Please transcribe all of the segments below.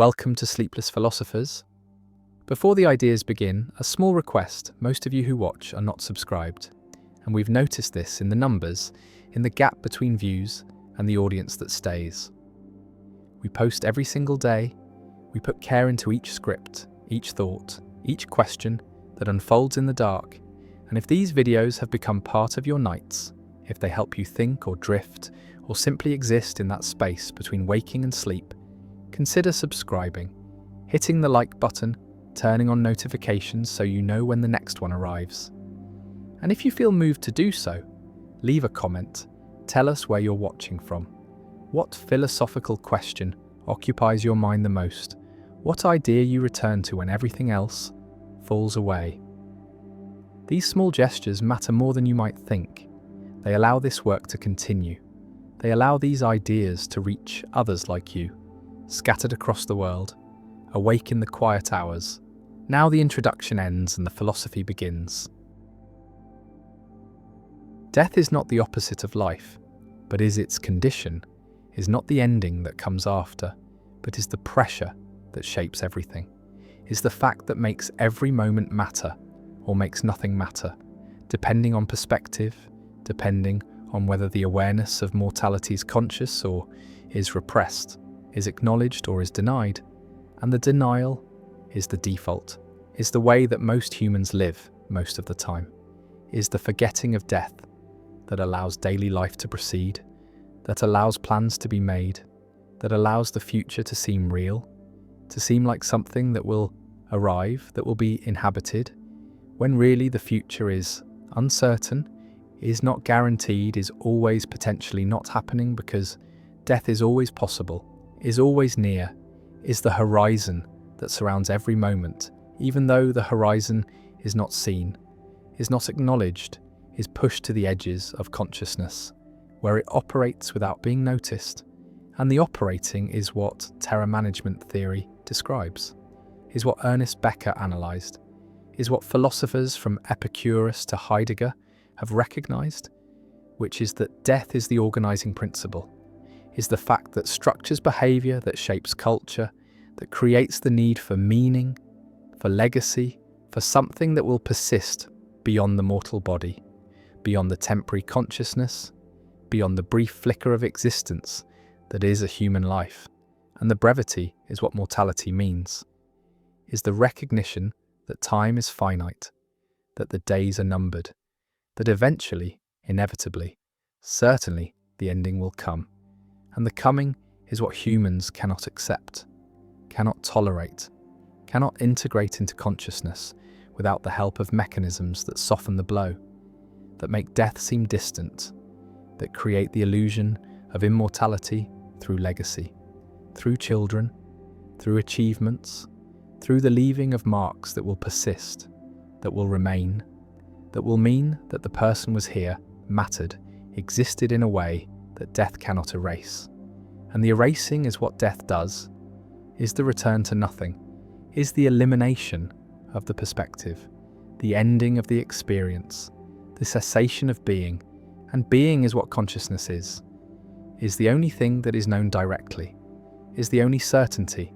Welcome to Sleepless Philosophers. Before the ideas begin, a small request: most of you who watch are not subscribed, and we've noticed this in the numbers, in the gap between views and the audience that stays. We post every single day, we put care into each script, each thought, each question that unfolds in the dark, and if these videos have become part of your nights, if they help you think or drift, or simply exist in that space between waking and sleep, consider subscribing, hitting the like button, turning on notifications so you know when the next one arrives. And if you feel moved to do so, leave a comment, tell us where you're watching from. What philosophical question occupies your mind the most? What idea you return to when everything else falls away? These small gestures matter more than you might think. They allow this work to continue. They allow these ideas to reach others like you, scattered across the world, awake in the quiet hours. Now the introduction ends and the philosophy begins. Death is not the opposite of life, but is its condition, is not the ending that comes after, but is the pressure that shapes everything, is the fact that makes every moment matter or makes nothing matter, depending on perspective, depending on whether the awareness of mortality is conscious or is repressed, is acknowledged or is denied, and the denial is the default, is the way that most humans live most of the time, is the forgetting of death that allows daily life to proceed, that allows plans to be made, that allows the future to seem real, to seem like something that will arrive, that will be inhabited, when really the future is uncertain, is not guaranteed, is always potentially not happening, because death is always possible, is always near, is the horizon that surrounds every moment, even though the horizon is not seen, is not acknowledged, is pushed to the edges of consciousness, where it operates without being noticed. And the operating is what terror management theory describes, is what Ernest Becker analysed, is what philosophers from Epicurus to Heidegger have recognised, which is that death is the organising principle, is the fact that structures behaviour, that shapes culture, that creates the need for meaning, for legacy, for something that will persist beyond the mortal body, beyond the temporary consciousness, beyond the brief flicker of existence that is a human life. And the brevity is what mortality means, is the recognition that time is finite, that the days are numbered, that eventually, inevitably, certainly the ending will come. And the coming is what humans cannot accept, cannot tolerate, cannot integrate into consciousness without the help of mechanisms that soften the blow, that make death seem distant, that create the illusion of immortality through legacy, through children, through achievements, through the leaving of marks that will persist, that will remain, that will mean that the person was here, mattered, existed in a way that death cannot erase. And the erasing is what death does, is the return to nothing, is the elimination of the perspective, the ending of the experience, the cessation of being. And being is what consciousness is the only thing that is known directly, is the only certainty,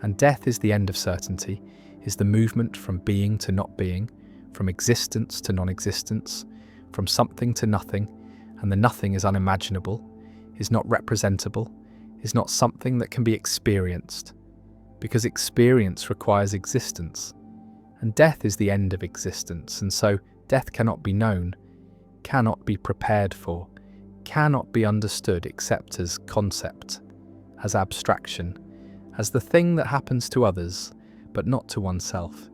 and death is the end of certainty, is the movement from being to not being, from existence to non-existence, from something to nothing, and the nothing is unimaginable, is not representable, is not something that can be experienced, because experience requires existence, and death is the end of existence, and so death cannot be known, cannot be prepared for, cannot be understood except as concept, as abstraction, as the thing that happens to others, but not to oneself,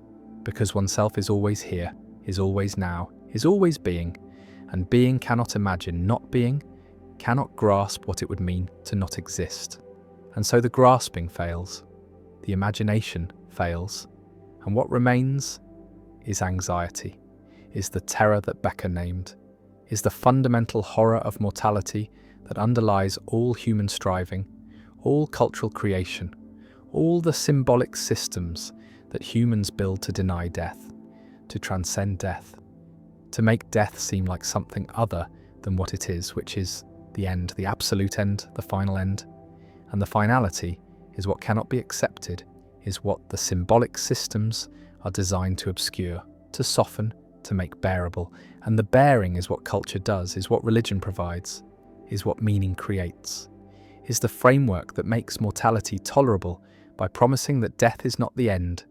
because oneself is always here, is always now, is always being, and being cannot imagine not being, cannot grasp what it would mean to not exist. And so the grasping fails, the imagination fails, and what remains is anxiety, is the terror that Becker named, is the fundamental horror of mortality that underlies all human striving, all cultural creation, all the symbolic systems that humans build to deny death, to transcend death, to make death seem like something other than what it is, which is the end, the absolute end, the final end. And the finality is what cannot be accepted, is what the symbolic systems are designed to obscure, to soften, to make bearable. And the bearing is what culture does, is what religion provides, is what meaning creates, is the framework that makes mortality tolerable by promising that death is not the end,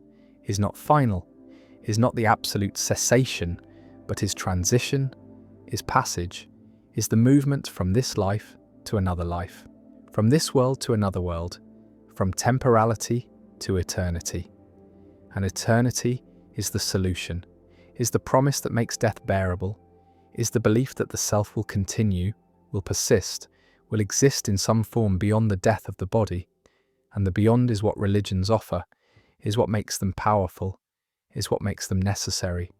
is not final, is not the absolute cessation, but is transition, is passage, is the movement from this life to another life, from this world to another world, from temporality to eternity. And eternity is the solution, is the promise that makes death bearable, is the belief that the self will continue, will persist, will exist in some form beyond the death of the body. And the beyond is what religions offer, is what makes them powerful, is what makes them necessary.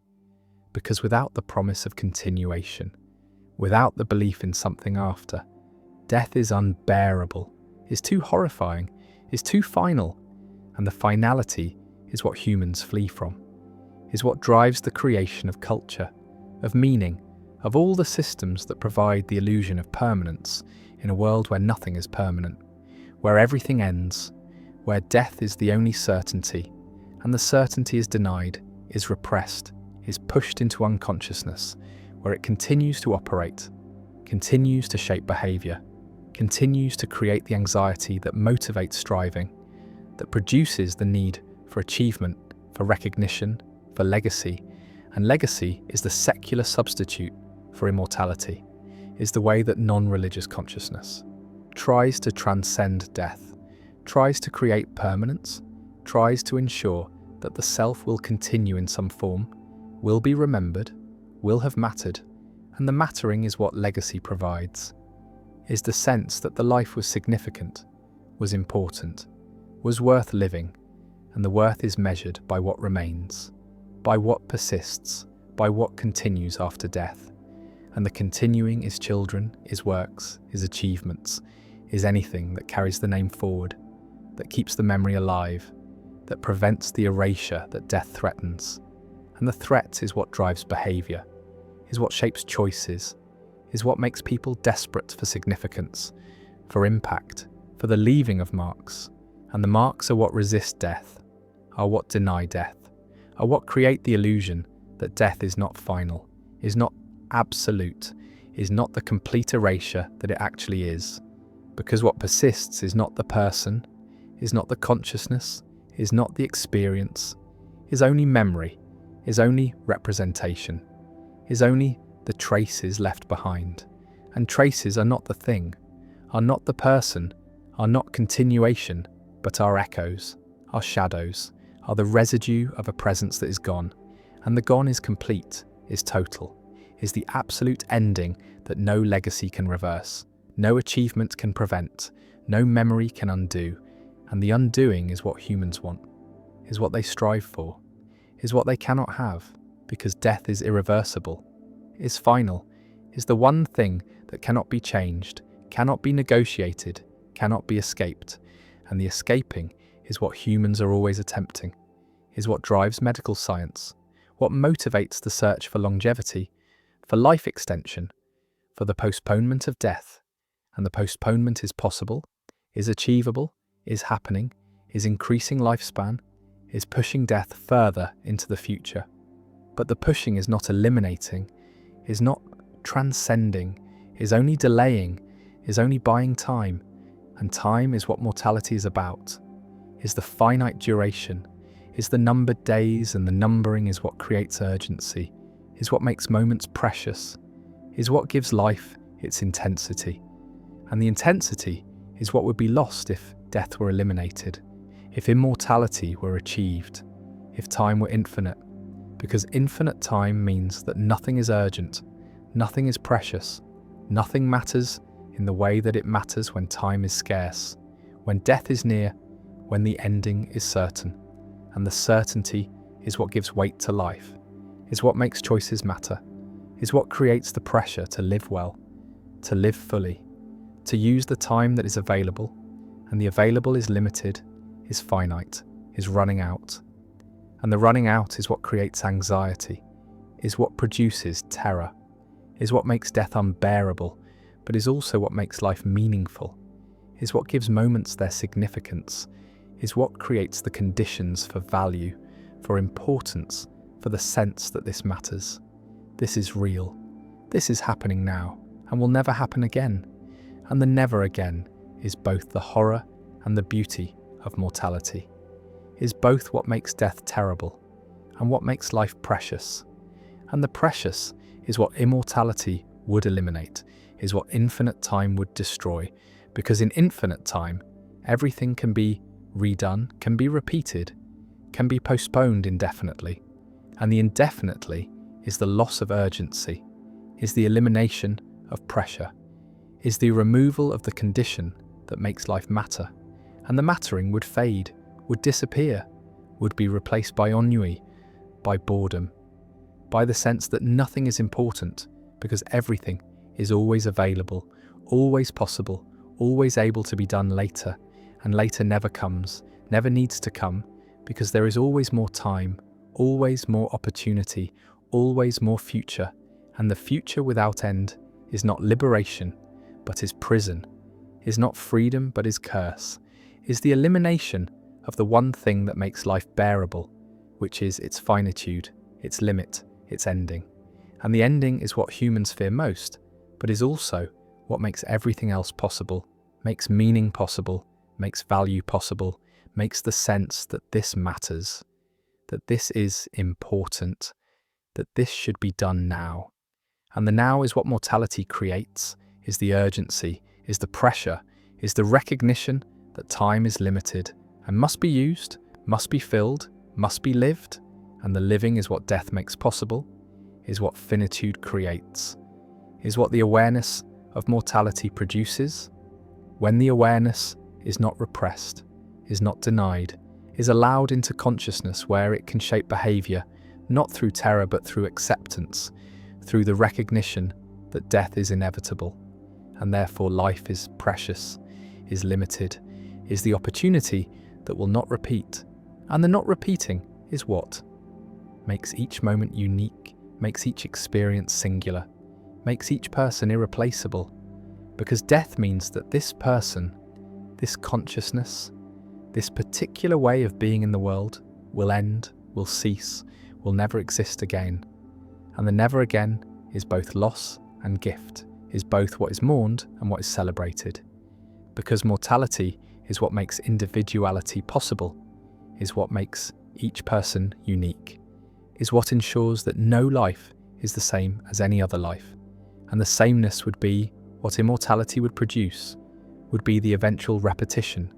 Because without the promise of continuation, without the belief in something after, death is unbearable, is too horrifying, is too final, and the finality is what humans flee from, is what drives the creation of culture, of meaning, of all the systems that provide the illusion of permanence in a world where nothing is permanent, where everything ends, where death is the only certainty, and the certainty is denied, is repressed, is pushed into unconsciousness, where it continues to operate, continues to shape behaviour, continues to create the anxiety that motivates striving, that produces the need for achievement, for recognition, for legacy. And legacy is the secular substitute for immortality, is the way that non-religious consciousness tries to transcend death, tries to create permanence, tries to ensure that the self will continue in some form, will be remembered, will have mattered, and the mattering is what legacy provides, is the sense that the life was significant, was important, was worth living, and the worth is measured by what remains, by what persists, by what continues after death. And the continuing is children, is works, is achievements, is anything that carries the name forward, that keeps the memory alive, that prevents the erasure that death threatens. And the threat is what drives behaviour, is what shapes choices, is what makes people desperate for significance, for impact, for the leaving of marks. And the marks are what resist death, are what deny death, are what create the illusion that death is not final, is not absolute, is not the complete erasure that it actually is. Because what persists is not the person, is not the consciousness, is not the experience, is only memory, is only representation, is only the traces left behind. And traces are not the thing, are not the person, are not continuation, but are echoes, are shadows, are the residue of a presence that is gone. And the gone is complete, is total, is the absolute ending that no legacy can reverse, no achievement can prevent, no memory can undo. And the undoing is what humans want, is what they strive for, is what they cannot have, because death is irreversible, is final, is the one thing that cannot be changed, cannot be negotiated, cannot be escaped. And the escaping is what humans are always attempting, is what drives medical science, what motivates the search for longevity, for life extension, for the postponement of death. And the postponement is possible, is achievable, is happening, is increasing lifespan, is pushing death further into the future. But the pushing is not eliminating, is not transcending, is only delaying, is only buying time. And time is what mortality is about, is the finite duration, is the numbered days, and the numbering is what creates urgency, is what makes moments precious, is what gives life its intensity. And the intensity is what would be lost if death were eliminated, if immortality were achieved, if time were infinite. Because infinite time means that nothing is urgent, nothing is precious, nothing matters in the way that it matters when time is scarce, when death is near, when the ending is certain. And the certainty is what gives weight to life, is what makes choices matter, is what creates the pressure to live well, to live fully, to use the time that is available. And the available is limited, is finite, is running out. And the running out is what creates anxiety, is what produces terror, is what makes death unbearable, but is also what makes life meaningful, is what gives moments their significance, is what creates the conditions for value, for importance, for the sense that this matters. This is real. This is happening now, and will never happen again. And the never again is both the horror and the beauty of mortality, is both what makes death terrible and what makes life precious. And the precious is what immortality would eliminate, is what infinite time would destroy, because in infinite time, everything can be redone, can be repeated, can be postponed indefinitely. And the indefinitely is the loss of urgency, is the elimination of pressure, is the removal of the condition that makes life matter. And the mattering would fade, would disappear, would be replaced by ennui, by boredom, by the sense that nothing is important because everything is always available, always possible, always able to be done later, and later never comes, never needs to come, because there is always more time, always more opportunity, always more future, and the future without end is not liberation, but is prison, is not freedom, but is curse, is the elimination of the one thing that makes life bearable, which is its finitude, its limit, its ending. And the ending is what humans fear most, but is also what makes everything else possible, makes meaning possible, makes value possible, makes the sense that this matters, that this is important, that this should be done now. And the now is what mortality creates, is the urgency, is the pressure, is the recognition that time is limited and must be used, must be filled, must be lived, and the living is what death makes possible, is what finitude creates, is what the awareness of mortality produces. When the awareness is not repressed, is not denied, is allowed into consciousness where it can shape behavior, not through terror but through acceptance, through the recognition that death is inevitable, and therefore life is precious, is limited, is the opportunity that will not repeat, and the not repeating is what makes each moment unique, makes each experience singular, makes each person irreplaceable, because death means that this person, this consciousness, this particular way of being in the world will end, will cease, will never exist again. And the never again is both loss and gift, is both what is mourned and what is celebrated. Because mortality is what makes individuality possible, is what makes each person unique, is what ensures that no life is the same as any other life. And the sameness would be what immortality would produce, would be the eventual repetition,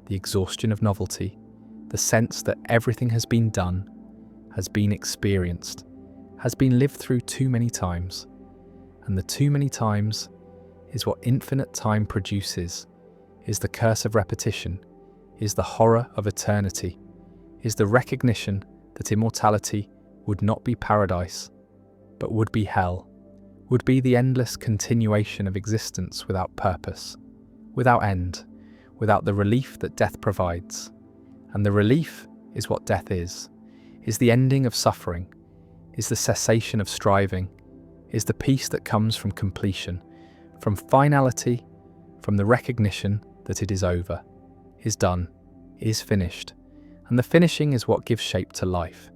the exhaustion of novelty, the sense that everything has been done, has been experienced, has been lived through too many times. And the too many times is what infinite time produces, is the curse of repetition, is the horror of eternity, is the recognition that immortality would not be paradise, but would be hell, would be the endless continuation of existence without purpose, without end, without the relief that death provides. And the relief is what death is the ending of suffering, is the cessation of striving, is the peace that comes from completion, from finality, from the recognition that it is over, is done, is finished. And the finishing is what gives shape to life,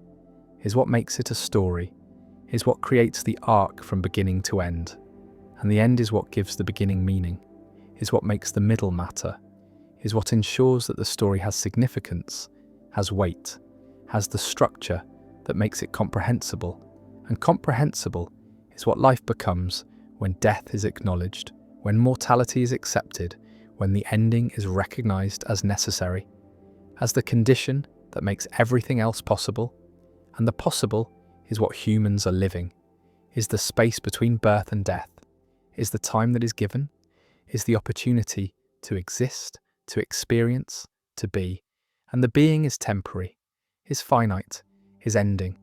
is what makes it a story, is what creates the arc from beginning to end. And the end is what gives the beginning meaning, is what makes the middle matter, is what ensures that the story has significance, has weight, has the structure that makes it comprehensible. And comprehensible is what life becomes when death is acknowledged, when mortality is accepted, when the ending is recognized as necessary, as the condition that makes everything else possible. And the possible is what humans are living, is the space between birth and death, is the time that is given, is the opportunity to exist, to experience, to be. And the being is temporary, is finite, is ending.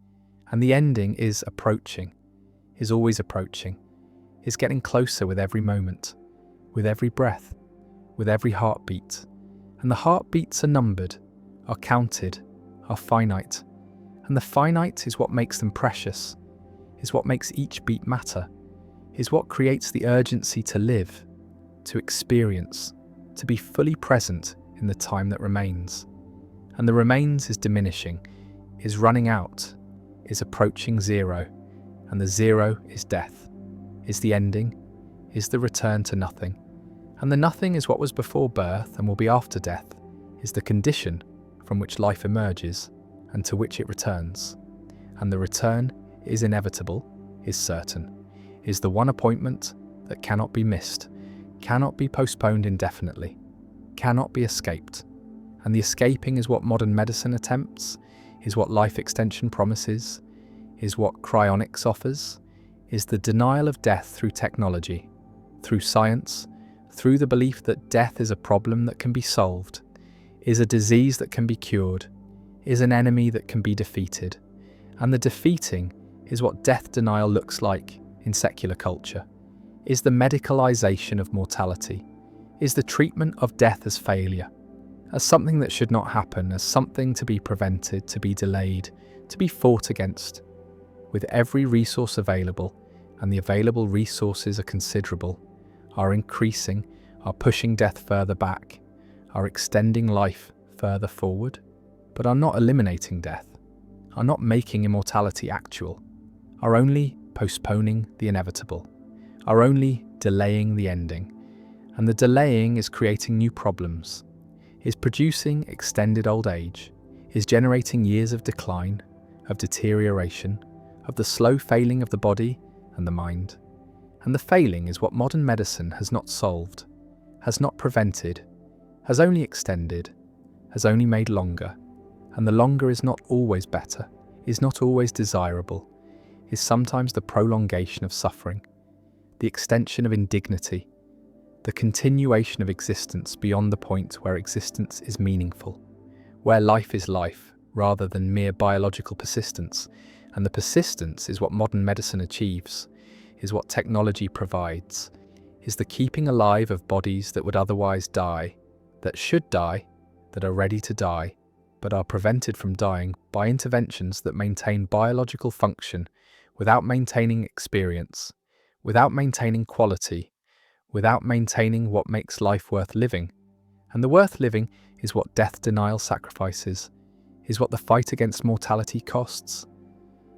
And the ending is approaching, is always approaching, is getting closer with every moment, with every breath, with every heartbeat. And the heartbeats are numbered, are counted, are finite. And the finite is what makes them precious, is what makes each beat matter, is what creates the urgency to live, to experience, to be fully present in the time that remains. And the remains is diminishing, is running out, is approaching zero, and the zero is death, is the ending, is the return to nothing. And the nothing is what was before birth and will be after death, is the condition from which life emerges and to which it returns. And the return is inevitable, is certain, is the one appointment that cannot be missed, cannot be postponed indefinitely, cannot be escaped. And the escaping is what modern medicine attempts, is what life extension promises, is what cryonics offers, is the denial of death through technology, through science, through the belief that death is a problem that can be solved, is a disease that can be cured, is an enemy that can be defeated. And the defeating is what death denial looks like in secular culture, is the medicalization of mortality, is the treatment of death as failure, as something that should not happen, as something to be prevented, to be delayed, to be fought against. With every resource available, and the available resources are considerable, are increasing, are pushing death further back, are extending life further forward, but are not eliminating death, are not making immortality actual, are only postponing the inevitable, are only delaying the ending. And the delaying is creating new problems, is producing extended old age, is generating years of decline, of deterioration, of the slow failing of the body and the mind. And the failing is what modern medicine has not solved, has not prevented, has only extended, has only made longer. And the longer is not always better, is not always desirable, is sometimes the prolongation of suffering, the extension of indignity, the continuation of existence beyond the point where existence is meaningful, where life is life rather than mere biological persistence. And the persistence is what modern medicine achieves, is what technology provides, is the keeping alive of bodies that would otherwise die, that should die, that are ready to die, but are prevented from dying by interventions that maintain biological function without maintaining experience, without maintaining quality, without maintaining what makes life worth living. And the worth living is what death denial sacrifices, is what the fight against mortality costs,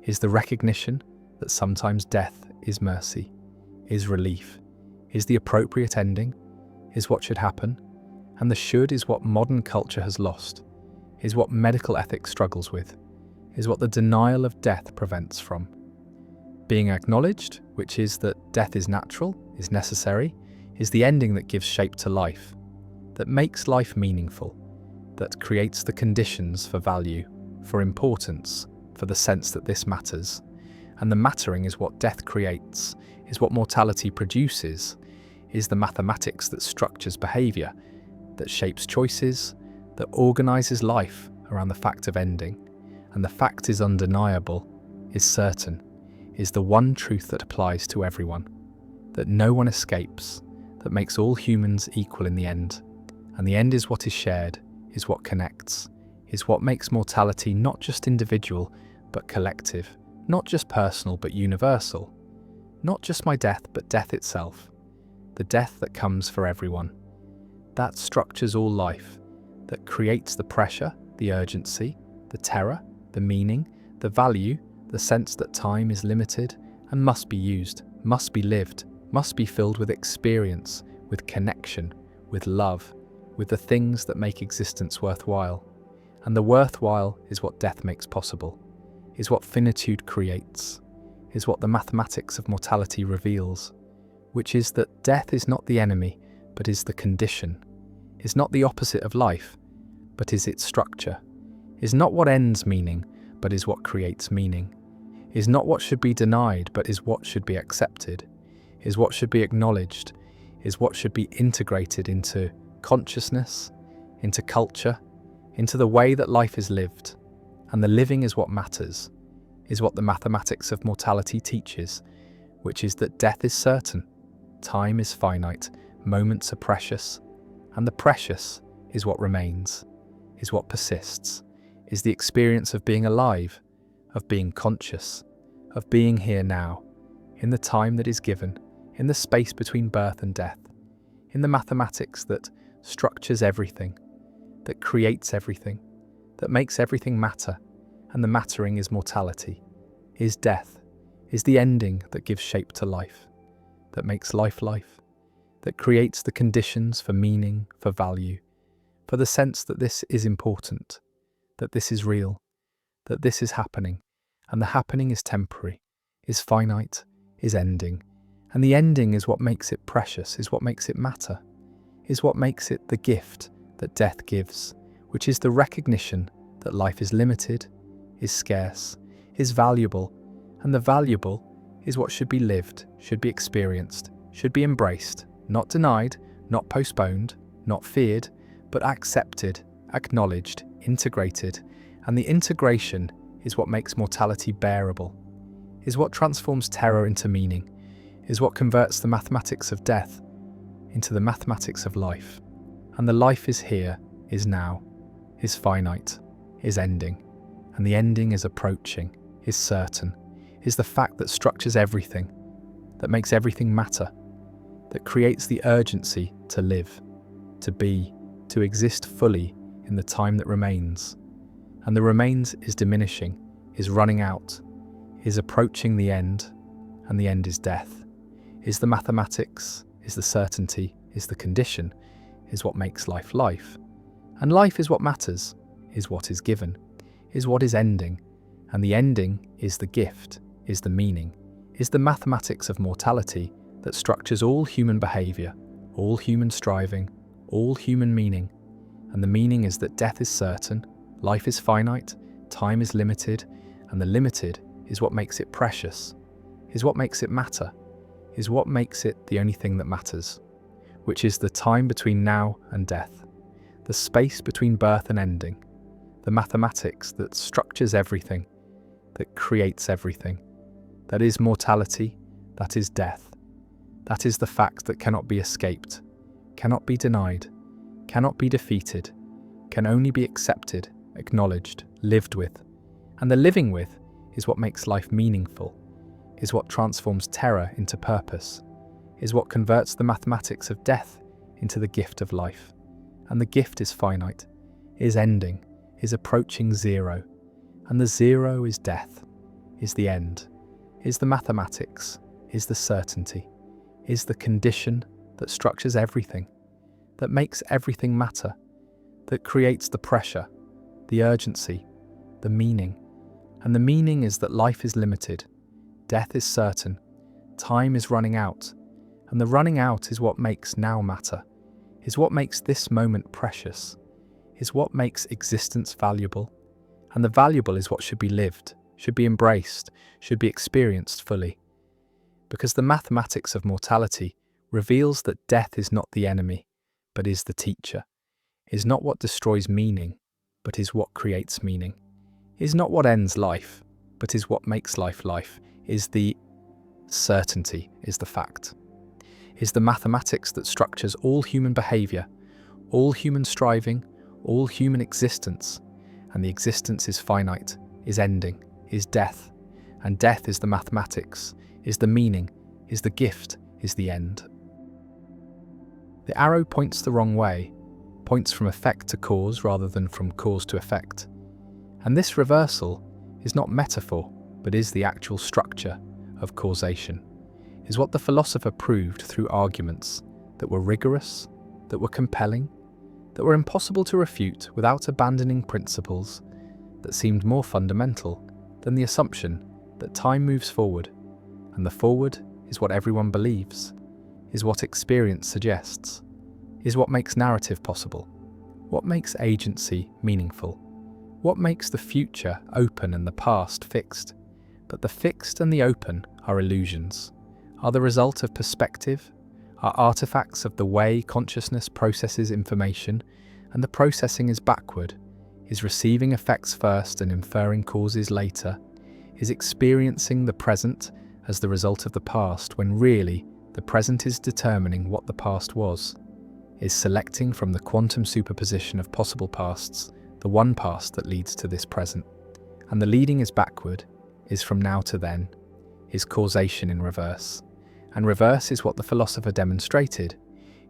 is the recognition that sometimes death is mercy, is relief, is the appropriate ending, is what should happen. And the should is what modern culture has lost, is what medical ethics struggles with, is what the denial of death prevents from. Being acknowledged, which is that death is natural, is necessary, is the ending that gives shape to life, that makes life meaningful, that creates the conditions for value, for importance, for the sense that this matters. And the mattering is what death creates, is what mortality produces, is the mathematics that structures behaviour, that shapes choices, that organises life around the fact of ending. And the fact is undeniable, is certain, is the one truth that applies to everyone, that no one escapes, that makes all humans equal in the end. And the end is what is shared, is what connects, is what makes mortality not just individual, but collective, not just personal, but universal. Not just my death, but death itself, the death that comes for everyone. That structures all life, that creates the pressure, the urgency, the terror, the meaning, the value, the sense that time is limited and must be used, must be lived, must be filled with experience, with connection, with love, with the things that make existence worthwhile. And the worthwhile is what death makes possible, is what finitude creates, is what the mathematics of mortality reveals, which is that death is not the enemy, but is the condition, is not the opposite of life, but is its structure, is not what ends meaning, but is what creates meaning, is not what should be denied, but is what should be accepted, is what should be acknowledged, is what should be integrated into consciousness, into culture, into the way that life is lived. And the living is what matters, is what the mathematics of mortality teaches, which is that death is certain, time is finite, moments are precious, and the precious is what remains, is what persists, is the experience of being alive, of being conscious, of being here now, in the time that is given, in the space between birth and death, in the mathematics that structures everything, that creates everything, that makes everything matter, and the mattering is mortality, is death, is the ending that gives shape to life, that makes life life, that creates the conditions for meaning, for value, for the sense that this is important, that this is real, that this is happening, and the happening is temporary, is finite, is ending, and the ending is what makes it precious, is what makes it matter, is what makes it the gift that death gives, which is the recognition that life is limited, is scarce, is valuable, and the valuable is what should be lived, should be experienced, should be embraced, not denied, not postponed, not feared, but accepted, acknowledged, integrated, and the integration is what makes mortality bearable, is what transforms terror into meaning, is what converts the mathematics of death into the mathematics of life. And the life is here, is now, is finite, is ending, and the ending is approaching, is certain, is the fact that structures everything, that makes everything matter, that creates the urgency to live, to be, to exist fully in the time that remains. And the remains is diminishing, is running out, is approaching the end, and the end is death, is the mathematics, is the certainty, is the condition, is what makes life life. And life is what matters, is what is given, is what is ending, and the ending is the gift, is the meaning, is the mathematics of mortality that structures all human behaviour, all human striving, all human meaning. And the meaning is that death is certain, life is finite, time is limited, and the limited is what makes it precious, is what makes it matter, is what makes it the only thing that matters, which is the time between now and death, the space between birth and ending, the mathematics that structures everything, that creates everything, that is mortality, that is death, that is the fact that cannot be escaped, cannot be denied, cannot be defeated, can only be accepted, acknowledged, lived with. And the living with is what makes life meaningful, is what transforms terror into purpose, is what converts the mathematics of death into the gift of life. And the gift is finite, is ending, is approaching zero. And the zero is death, is the end, is the mathematics, is the certainty, is the condition that structures everything, that makes everything matter, that creates the pressure, the urgency, the meaning. And the meaning is that life is limited, death is certain, time is running out, and the running out is what makes now matter, is what makes this moment precious, is what makes existence valuable, and the valuable is what should be lived, should be embraced, should be experienced fully. Because the mathematics of mortality reveals that death is not the enemy, but is the teacher, is not what destroys meaning, but is what creates meaning, is not what ends life, but is what makes life life, is the certainty, is the fact, is the mathematics that structures all human behaviour, all human striving, all human existence, and the existence is finite, is ending, is death, and death is the mathematics, is the meaning, is the gift, is the end. The arrow points the wrong way, points from effect to cause rather than from cause to effect. And this reversal is not metaphor, but is the actual structure of causation, is what the philosopher proved through arguments that were rigorous, that were compelling, that were impossible to refute without abandoning principles that seemed more fundamental than the assumption that time moves forward, and the forward is what everyone believes, is what experience suggests, is what makes narrative possible, what makes agency meaningful, what makes the future open and the past fixed. But the fixed and the open are illusions, are the result of perspective, are artifacts of the way consciousness processes information, and the processing is backward, is receiving effects first and inferring causes later, is experiencing the present as the result of the past when really the present is determining what the past was, is selecting from the quantum superposition of possible pasts the one past that leads to this present, and the leading is backward, is from now to then, is causation in reverse. And reverse is what the philosopher demonstrated,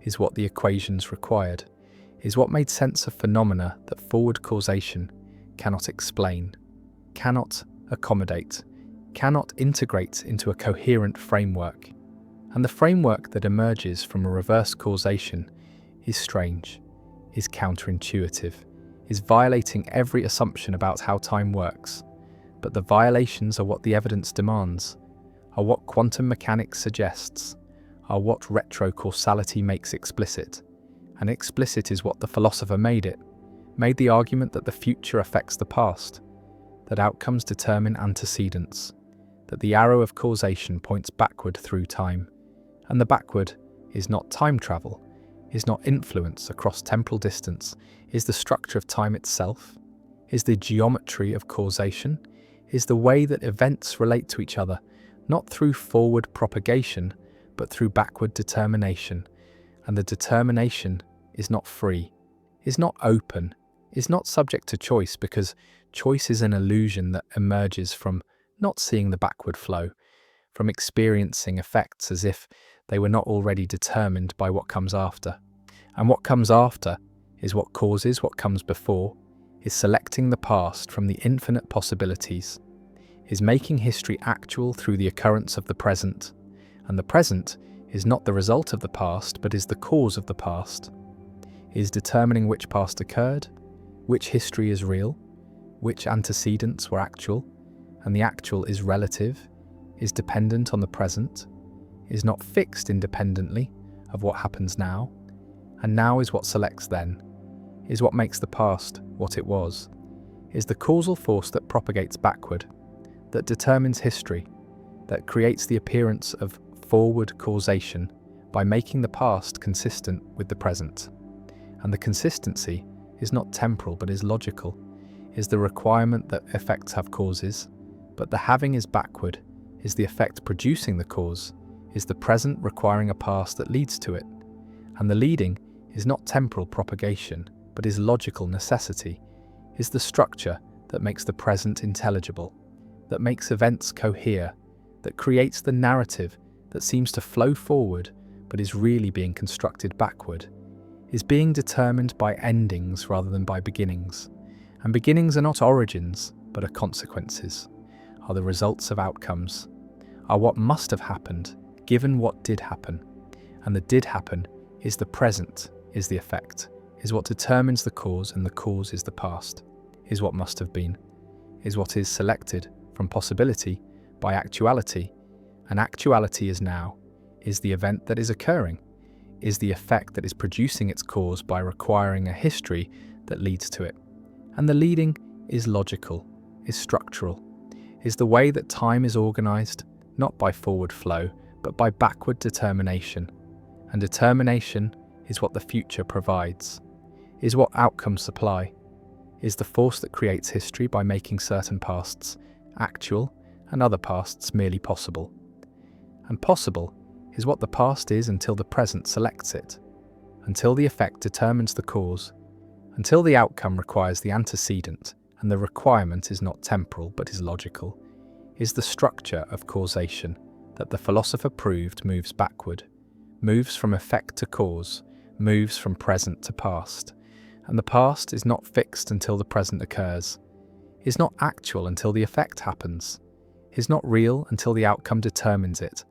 is what the equations required, is what made sense of phenomena that forward causation cannot explain, cannot accommodate, cannot integrate into a coherent framework. And the framework that emerges from a reverse causation is strange, is counterintuitive, is violating every assumption about how time works. But the violations are what the evidence demands, are what quantum mechanics suggests, are what retrocausality makes explicit. And explicit is what the philosopher made the argument that the future affects the past, that outcomes determine antecedents, that the arrow of causation points backward through time, and the backward is not time travel, is not influence across temporal distance, is the structure of time itself, is the geometry of causation, is the way that events relate to each other, not through forward propagation, but through backward determination. And the determination is not free, is not open, is not subject to choice, because choice is an illusion that emerges from not seeing the backward flow, from experiencing effects as if they were not already determined by what comes after. And what comes after is what causes what comes before, is selecting the past from the infinite possibilities, is making history actual through the occurrence of the present. And the present is not the result of the past, but is the cause of the past, is determining which past occurred, which history is real, which antecedents were actual, and the actual is relative, is dependent on the present, is not fixed independently of what happens now, and now is what selects then, is what makes the past what it was, is the causal force that propagates backward, that determines history, that creates the appearance of forward causation by making the past consistent with the present. And the consistency is not temporal but is logical, is the requirement that effects have causes, but the having is backward, is the effect producing the cause, is the present requiring a past that leads to it. And the leading is not temporal propagation, but is logical necessity, is the structure that makes the present intelligible, that makes events cohere, that creates the narrative that seems to flow forward but is really being constructed backward, is being determined by endings rather than by beginnings. And beginnings are not origins, but are consequences, are the results of outcomes, are what must have happened given what did happen. And the did happen is the present, is the effect, is what determines the cause, and the cause is the past, is what must have been, is what is selected from possibility by actuality, and actuality is now, is the event that is occurring, is the effect that is producing its cause by requiring a history that leads to it. And the leading is logical, is structural, is the way that time is organized, not by forward flow, but by backward determination. And determination is what the future provides, is what outcomes supply, is the force that creates history by making certain pasts actual and other pasts merely possible. And possible is what the past is until the present selects it, until the effect determines the cause, until the outcome requires the antecedent, and the requirement is not temporal but is logical, is the structure of causation that the philosopher proved moves backward, moves from effect to cause, moves from present to past. And the past is not fixed until the present occurs, is not actual until the effect happens, is not real until the outcome determines it.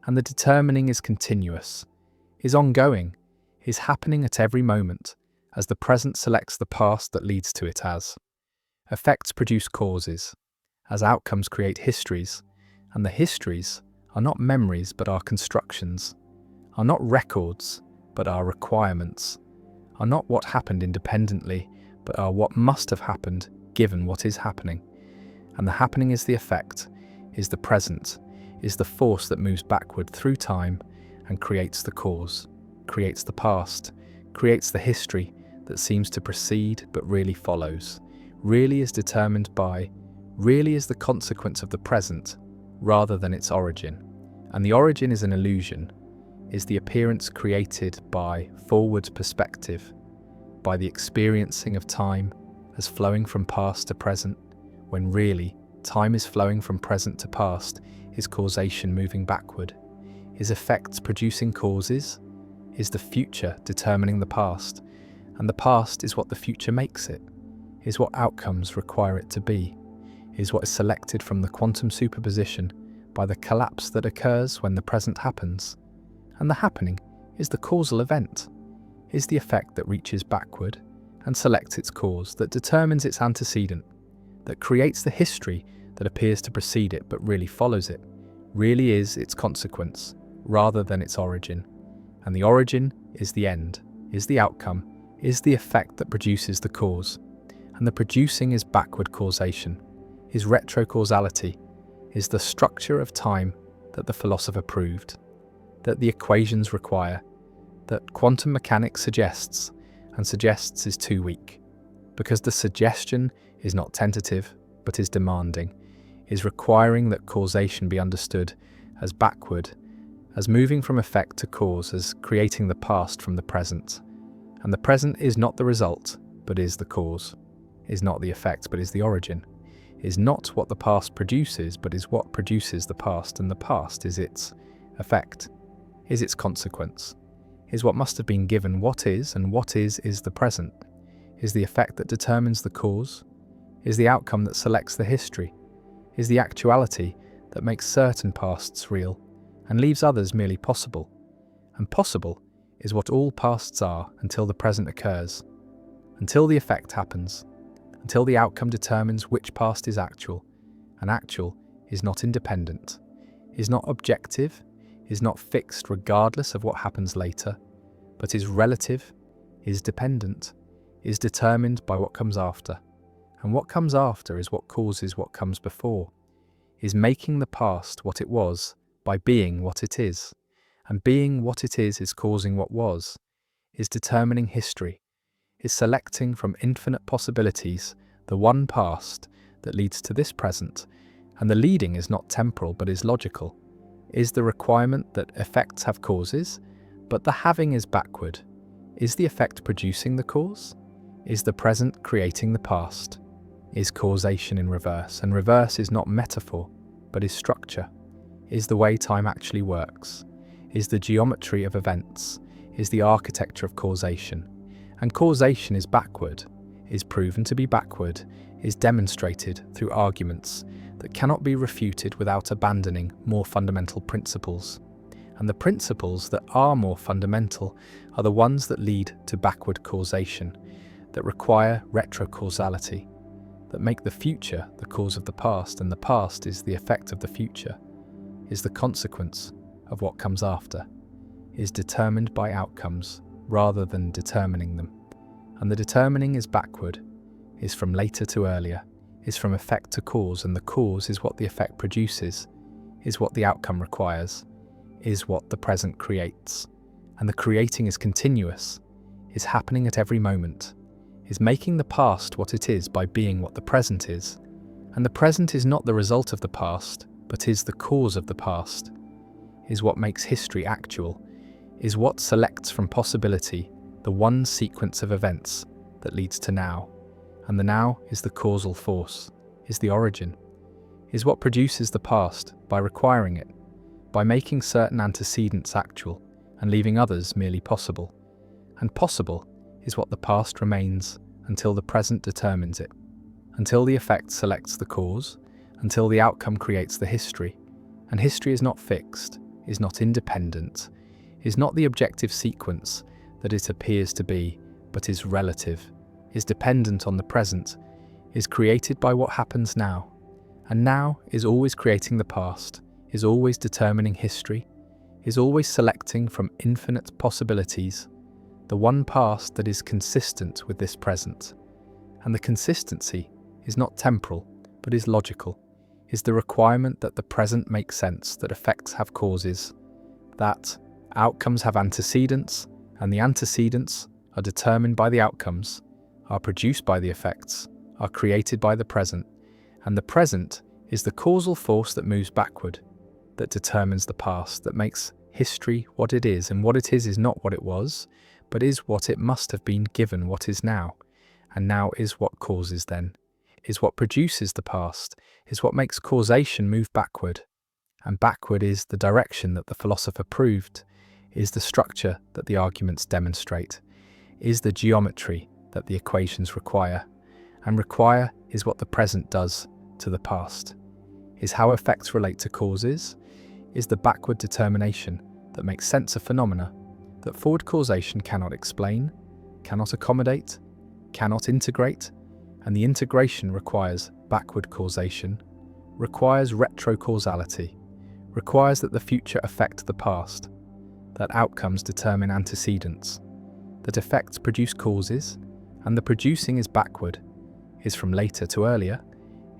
And the determining is continuous, is ongoing, is happening at every moment, as the present selects the past that leads to it. As effects produce causes, as outcomes create histories, and the histories are not memories but are constructions, are not records but are requirements, are not what happened independently but are what must have happened given what is happening. And the happening is the effect, is the present, is the force that moves backward through time and creates the cause, creates the past, creates the history that seems to precede but really follows, really is determined by, really is the consequence of the present rather than its origin. And the origin is an illusion, is the appearance created by forward perspective, by the experiencing of time as flowing from past to present, when really time is flowing from present to past, is causation moving backward, is effects producing causes, is the future determining the past, and the past is what the future makes it, is what outcomes require it to be, is what is selected from the quantum superposition by the collapse that occurs when the present happens. And the happening is the causal event, is the effect that reaches backward and selects its cause, that determines its antecedent, that creates the history that appears to precede it but really follows it, really is its consequence rather than its origin. And the origin is the end, is the outcome, is the effect that produces the cause. And the producing is backward causation, is retrocausality, is the structure of time that the philosopher proved, that the equations require, that quantum mechanics suggests, and suggests is too weak, because the suggestion is not tentative but is demanding, is requiring that causation be understood as backward, as moving from effect to cause, as creating the past from the present. And the present is not the result but is the cause, is not the effect but is the origin, is not what the past produces but is what produces the past, and the past is its effect, is its consequence, is what must have been given what is, and what is the present, is the effect that determines the cause, is the outcome that selects the history, is the actuality that makes certain pasts real and leaves others merely possible. And possible is what all pasts are until the present occurs, until the effect happens, until the outcome determines which past is actual, and actual is not independent, is not objective, is not fixed regardless of what happens later, but is relative, is dependent, is determined by what comes after. And what comes after is what causes what comes before, is making the past what it was by being what it is, and being what it is causing what was, is determining history, is selecting from infinite possibilities the one past that leads to this present, and the leading is not temporal but is logical, is the requirement that effects have causes, but the having is backward, is the effect producing the cause, is the present creating the past, is causation in reverse, and reverse is not metaphor but is structure, is the way time actually works, is the geometry of events, is the architecture of causation. And causation is backward, is proven to be backward, is demonstrated through arguments that cannot be refuted without abandoning more fundamental principles. And the principles that are more fundamental are the ones that lead to backward causation, that require retrocausality, that make the future the cause of the past, and the past is the effect of the future, is the consequence of what comes after, is determined by outcomes rather than determining them. And the determining is backward, is from later to earlier, is from effect to cause, and the cause is what the effect produces, is what the outcome requires, is what the present creates. And the creating is continuous, is happening at every moment, is making the past what it is by being what the present is. And the present is not the result of the past, but is the cause of the past, is what makes history actual, is what selects from possibility the one sequence of events that leads to now. And the now is the causal force, is the origin, is what produces the past by requiring it, by making certain antecedents actual and leaving others merely possible. And possible is what the past remains until the present determines it, until the effect selects the cause, until the outcome creates the history. And history is not fixed, is not independent, is not the objective sequence that it appears to be, but is relative, is dependent on the present, is created by what happens now. And now is always creating the past, is always determining history, is always selecting from infinite possibilities the one past that is consistent with this present. And the consistency is not temporal, but is logical, is the requirement that the present makes sense, that effects have causes, that outcomes have antecedents, and the antecedents are determined by the outcomes, are produced by the effects, are created by the present, and the present is the causal force that moves backward, that determines the past, that makes history what it is, and what it is not what it was, but is what it must have been given what is now, and now is what causes then, is what produces the past, is what makes causation move backward, and backward is the direction that the philosopher proved, is the structure that the arguments demonstrate, is the geometry that the equations require, and require is what the present does to the past, is how effects relate to causes, is the backward determination that makes sense of phenomena that forward causation cannot explain, cannot accommodate, cannot integrate, and the integration requires backward causation, requires retrocausality, requires that the future affect the past, that outcomes determine antecedents, that effects produce causes, and the producing is backward, is from later to earlier,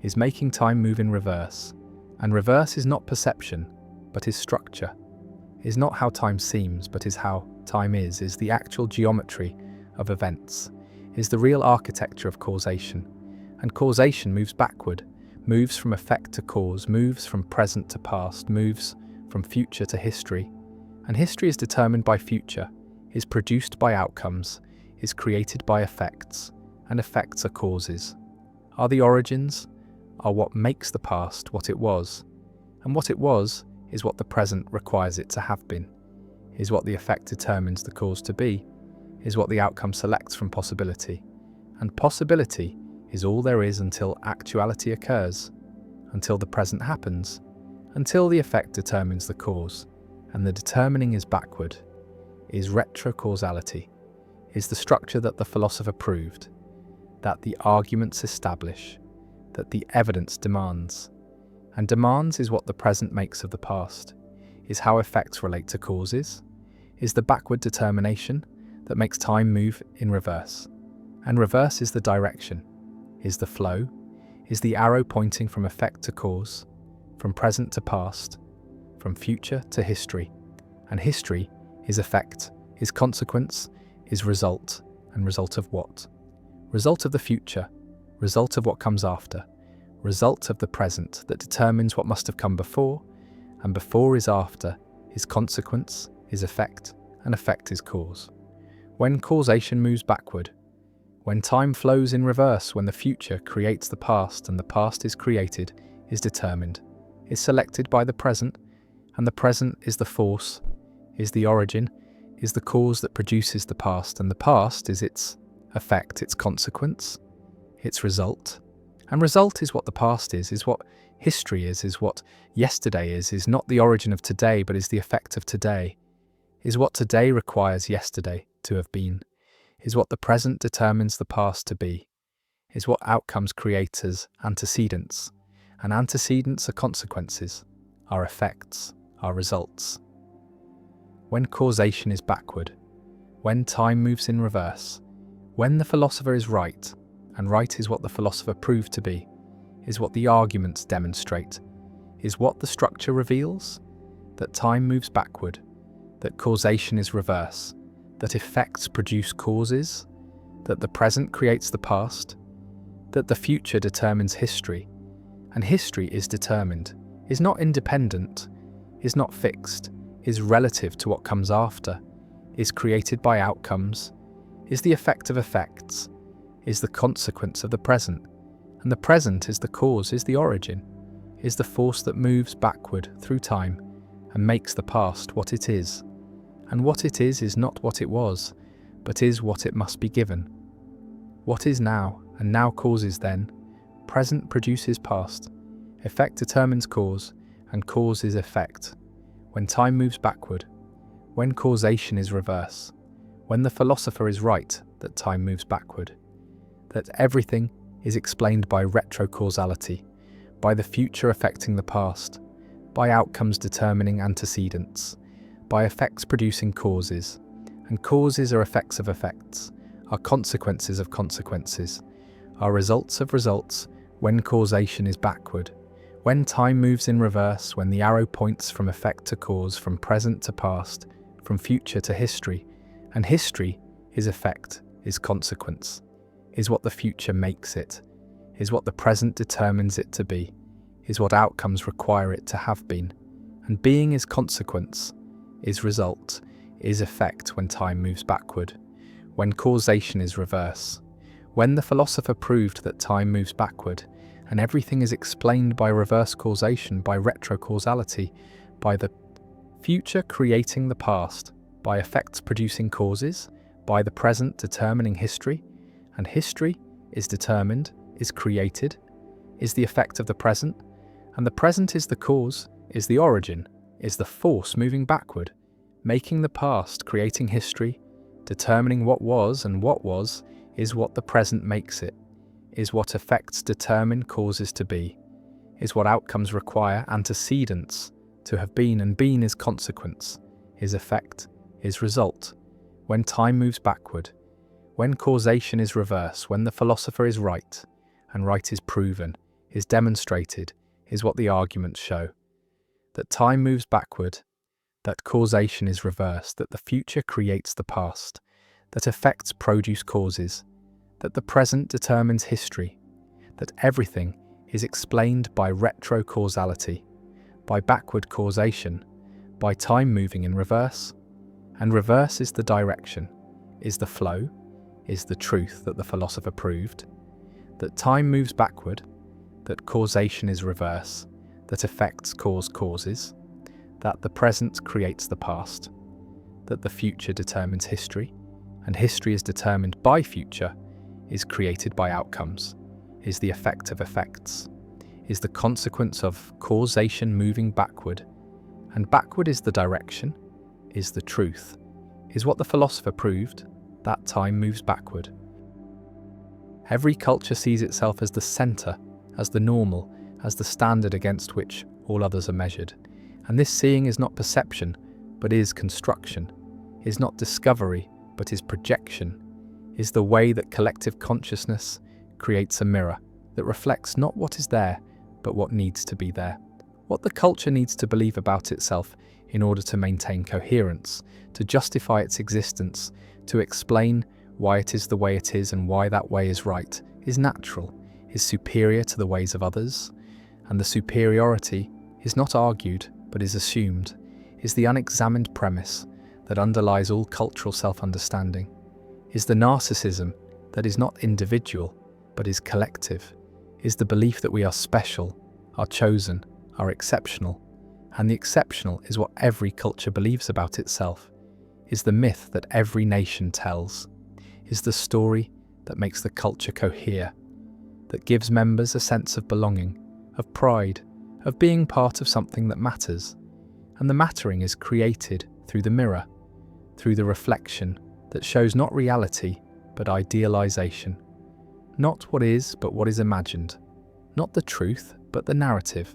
is making time move in reverse, and reverse is not perception, but is structure, is not how time seems, but is how time is the actual geometry of events, is the real architecture of causation, and causation moves backward, moves from effect to cause, moves from present to past, moves from future to history, and history is determined by future, is produced by outcomes, is created by effects, and effects are causes, are the origins, are what makes the past what it was, and what it was is what the present requires it to have been, is what the effect determines the cause to be, is what the outcome selects from possibility, and possibility is all there is until actuality occurs, until the present happens, until the effect determines the cause, and the determining is backward, is retrocausality, is the structure that the philosopher proved, that the arguments establish, that the evidence demands, and demands is what the present makes of the past, is how effects relate to causes, is the backward determination that makes time move in reverse, and reverse is the direction, is the flow, is the arrow pointing from effect to cause, from present to past, from future to history, and history is effect, is consequence, is result, and result of what? Result of the future, result of what comes after, result of the present that determines what must have come before, and before is after, is consequence, is effect, and effect is cause. When causation moves backward, when time flows in reverse, when the future creates the past and the past is created, is determined, is selected by the present, and the present is the force, is the origin, is the cause that produces the past, and the past is its effect, its consequence, its result. And result is what the past is what history is what yesterday is not the origin of today, but is the effect of today, is what today requires yesterday to have been, is what the present determines the past to be, is what outcomes create as antecedents, and antecedents are consequences, are effects, are results. When causation is backward, when time moves in reverse, when the philosopher is right, and right is what the philosopher proved to be, is what the arguments demonstrate, is what the structure reveals, that time moves backward, that causation is reverse, that effects produce causes, that the present creates the past, that the future determines history, and history is determined, is not independent, is not fixed, is relative to what comes after, is created by outcomes, is the effect of effects, is the consequence of the present, and the present is the cause, is the origin, is the force that moves backward through time and makes the past what it is. And what it is not what it was, but is what it must be given. What is now, and now causes then, present produces past, effect determines cause, and cause is effect. When time moves backward, when causation is reverse, when the philosopher is right that time moves backward, that everything is explained by retrocausality, by the future affecting the past, by outcomes determining antecedents, by effects producing causes, and causes are effects of effects, are consequences of consequences, are results of results when causation is backward, when time moves in reverse, when the arrow points from effect to cause, from present to past, from future to history, and history is effect, is consequence, is what the future makes it, is what the present determines it to be, is what outcomes require it to have been, and being is consequence, is result, is effect when time moves backward, when causation is reverse, when the philosopher proved that time moves backward, and everything is explained by reverse causation, by retrocausality, by the future creating the past, by effects producing causes, by the present determining history, and history is determined, is created, is the effect of the present, and the present is the cause, is the origin, is the force moving backward, making the past, creating history, determining what was, and what was is what the present makes it, is what effects determine causes to be, is what outcomes require antecedents to have been, and been is consequence, is effect, is result. When time moves backward, when causation is reverse, when the philosopher is right, and right is proven, is demonstrated, is what the arguments show. That time moves backward, that causation is reversed, that the future creates the past, that effects produce causes, that the present determines history, that everything is explained by retrocausality, by backward causation, by time moving in reverse, and reverse is the direction, is the flow, is the truth that the philosopher proved, that time moves backward, that causation is reverse, that effects cause causes, that the present creates the past, that the future determines history, and history is determined by future, is created by outcomes, is the effect of effects, is the consequence of causation moving backward, and backward is the direction, is the truth, is what the philosopher proved, that time moves backward. Every culture sees itself as the centre, as the normal, as the standard against which all others are measured. And this seeing is not perception, but is construction, is not discovery, but is projection, is the way that collective consciousness creates a mirror that reflects not what is there, but what needs to be there. What the culture needs to believe about itself in order to maintain coherence, to justify its existence, to explain why it is the way it is and why that way is right, is natural, is superior to the ways of others, and the superiority is not argued but is assumed, is the unexamined premise that underlies all cultural self-understanding, is the narcissism that is not individual but is collective, is the belief that we are special, are chosen, are exceptional, and the exceptional is what every culture believes about itself, is the myth that every nation tells, is the story that makes the culture cohere, that gives members a sense of belonging, of pride, of being part of something that matters. And the mattering is created through the mirror, through the reflection that shows not reality, but idealization. Not what is, but what is imagined. Not the truth, but the narrative.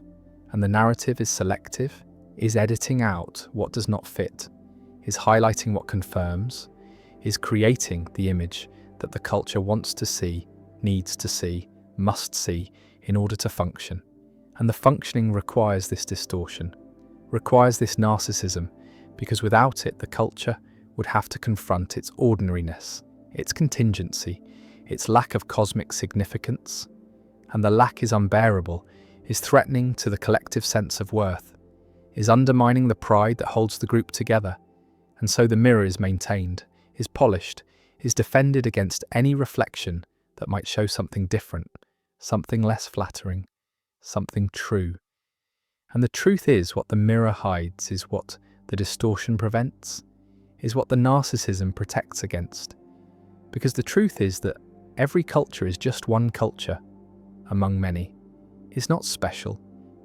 And the narrative is selective, is editing out what does not fit, is highlighting what confirms, is creating the image that the culture wants to see, needs to see, must see in order to function. And the functioning requires this distortion, requires this narcissism, because without it the culture would have to confront its ordinariness, its contingency, its lack of cosmic significance. And the lack is unbearable, is threatening to the collective sense of worth, is undermining the pride that holds the group together. And so the mirror is maintained, is polished, is defended against any reflection that might show something different, something less flattering, something true. And the truth is what the mirror hides, is what the distortion prevents, is what the narcissism protects against. Because the truth is that every culture is just one culture among many, is not special,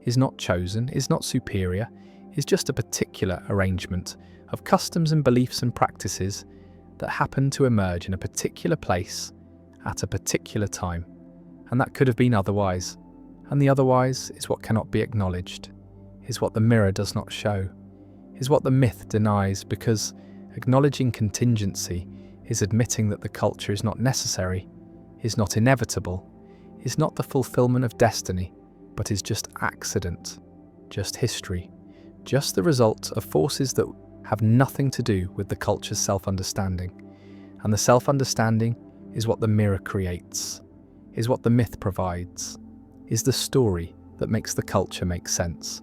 is not chosen, is not superior, is just a particular arrangement of customs and beliefs and practices that happen to emerge in a particular place at a particular time. And that could have been otherwise. And the otherwise is what cannot be acknowledged, is what the mirror does not show, is what the myth denies, because acknowledging contingency is admitting that the culture is not necessary, is not inevitable, is not the fulfillment of destiny, but is just accident, just history, just the result of forces that have nothing to do with the culture's self-understanding. And the self-understanding is what the mirror creates, is what the myth provides, is the story that makes the culture make sense,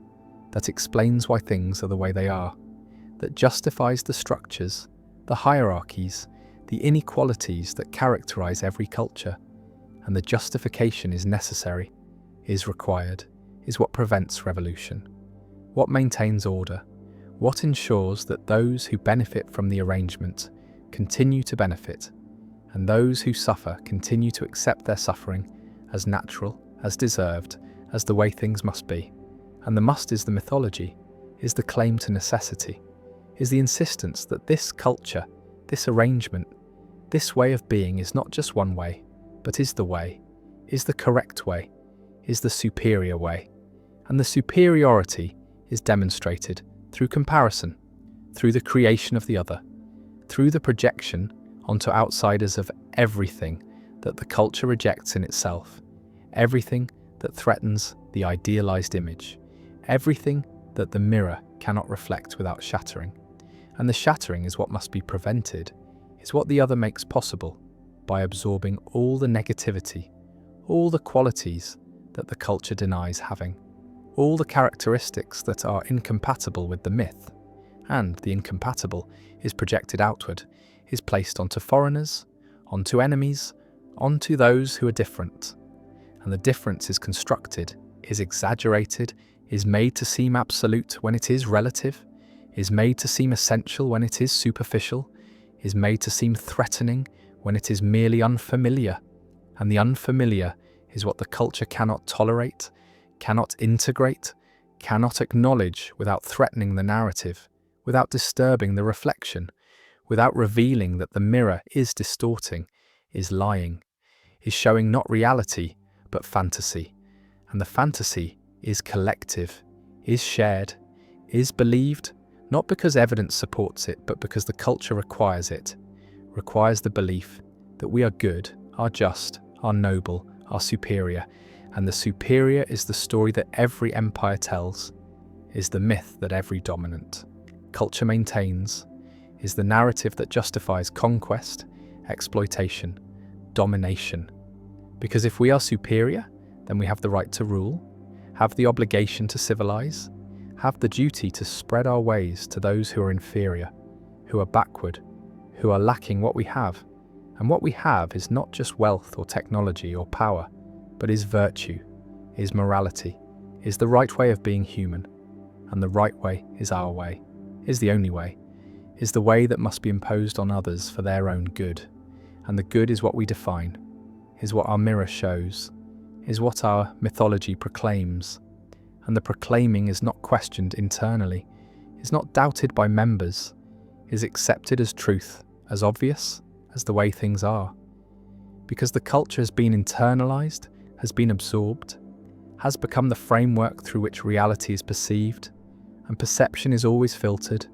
that explains why things are the way they are, that justifies the structures, the hierarchies, the inequalities that characterize every culture. And the justification is necessary, is required, is what prevents revolution, what maintains order, what ensures that those who benefit from the arrangement continue to benefit, and those who suffer continue to accept their suffering as natural, as deserved, as the way things must be. And the must is the mythology, is the claim to necessity, is the insistence that this culture, this arrangement, this way of being is not just one way, but is the way, is the correct way, is the superior way. And the superiority is demonstrated through comparison, through the creation of the other, through the projection onto outsiders of everything that the culture rejects in itself, everything that threatens the idealized image, everything that the mirror cannot reflect without shattering. And the shattering is what must be prevented, is what the other makes possible by absorbing all the negativity, all the qualities that the culture denies having, all the characteristics that are incompatible with the myth. And the incompatible is projected outward, is placed onto foreigners, onto enemies, onto those who are different. And the difference is constructed, is exaggerated, is made to seem absolute when it is relative, is made to seem essential when it is superficial, is made to seem threatening when it is merely unfamiliar. And the unfamiliar is what the culture cannot tolerate, cannot integrate, cannot acknowledge without threatening the narrative, without disturbing the reflection, without revealing that the mirror is distorting, is lying, is showing not reality, but fantasy. And the fantasy is collective, is shared, is believed, not because evidence supports it, but because the culture requires it, requires the belief that we are good, are just, are noble, are superior. And the superior is the story that every empire tells, is the myth that every dominant culture maintains, is the narrative that justifies conquest, exploitation, domination. Because if we are superior, then we have the right to rule, have the obligation to civilize, have the duty to spread our ways to those who are inferior, who are backward, who are lacking what we have. And what we have is not just wealth or technology or power, but is virtue, is morality, is the right way of being human. And the right way is our way, is the only way, is the way that must be imposed on others for their own good. And the good is what we define, is what our mirror shows, is what our mythology proclaims. And the proclaiming is not questioned internally, is not doubted by members, is accepted as truth, as obvious as the way things are. Because the culture has been internalized, has been absorbed, has become the framework through which reality is perceived, and perception is always filtered,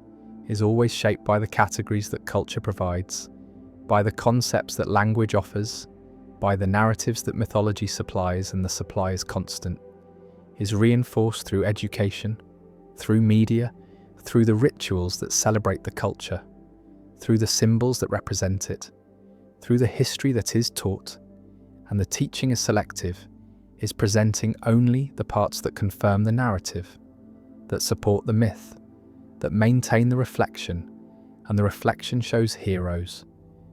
is always shaped by the categories that culture provides, by the concepts that language offers, by the narratives that mythology supplies, and the supply is constant, is reinforced through education, through media, through the rituals that celebrate the culture, through the symbols that represent it, through the history that is taught. And the teaching is selective, is presenting only the parts that confirm the narrative, that support the myth, that maintain the reflection. And the reflection shows heroes,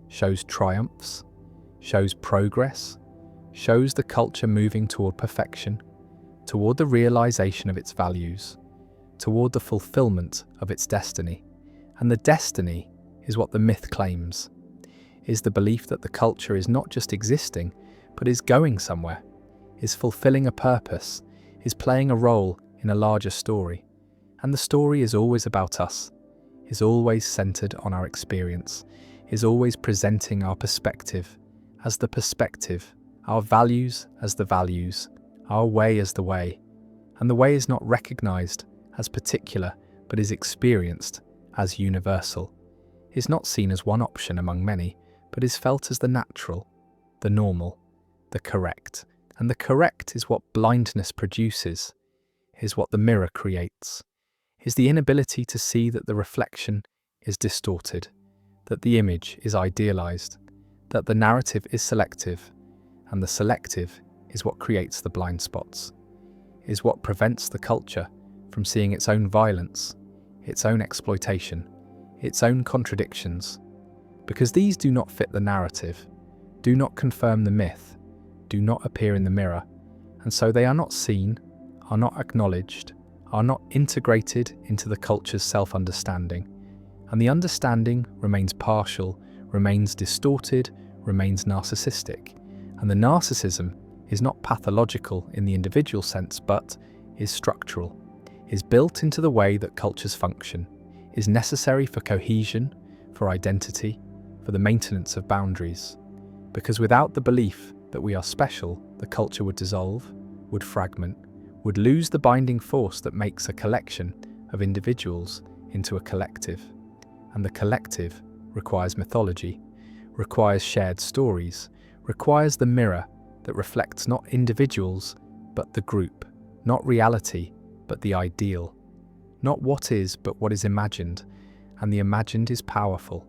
shows triumphs, shows progress, shows the culture moving toward perfection, toward the realization of its values, toward the fulfillment of its destiny. And the destiny is what the myth claims, is the belief that the culture is not just existing, but is going somewhere, is fulfilling a purpose, is playing a role in a larger story. And the story is always about us, is always centered on our experience, is always presenting our perspective as the perspective, our values as the values, our way as the way. And the way is not recognized as particular, but is experienced as universal, is not seen as one option among many, but is felt as the natural, the normal, the correct. And the correct is what blindness produces, is what the mirror creates, is the inability to see that the reflection is distorted, that the image is idealized, that the narrative is selective, and the selective is what creates the blind spots, is what prevents the culture from seeing its own violence, its own exploitation, its own contradictions, because these do not fit the narrative, do not confirm the myth, do not appear in the mirror, and so they are not seen, are not acknowledged, are not integrated into the culture's self-understanding, and the understanding remains partial, remains distorted, remains narcissistic. And the narcissism is not pathological in the individual sense, but is structural, is built into the way that cultures function, is necessary for cohesion, for identity, for the maintenance of boundaries. Because without the belief that we are special, the culture would dissolve, would fragment, would lose the binding force that makes a collection of individuals into a collective. And the collective requires mythology, requires shared stories, requires the mirror that reflects not individuals, but the group, not reality, but the ideal, not what is, but what is imagined. And the imagined is powerful,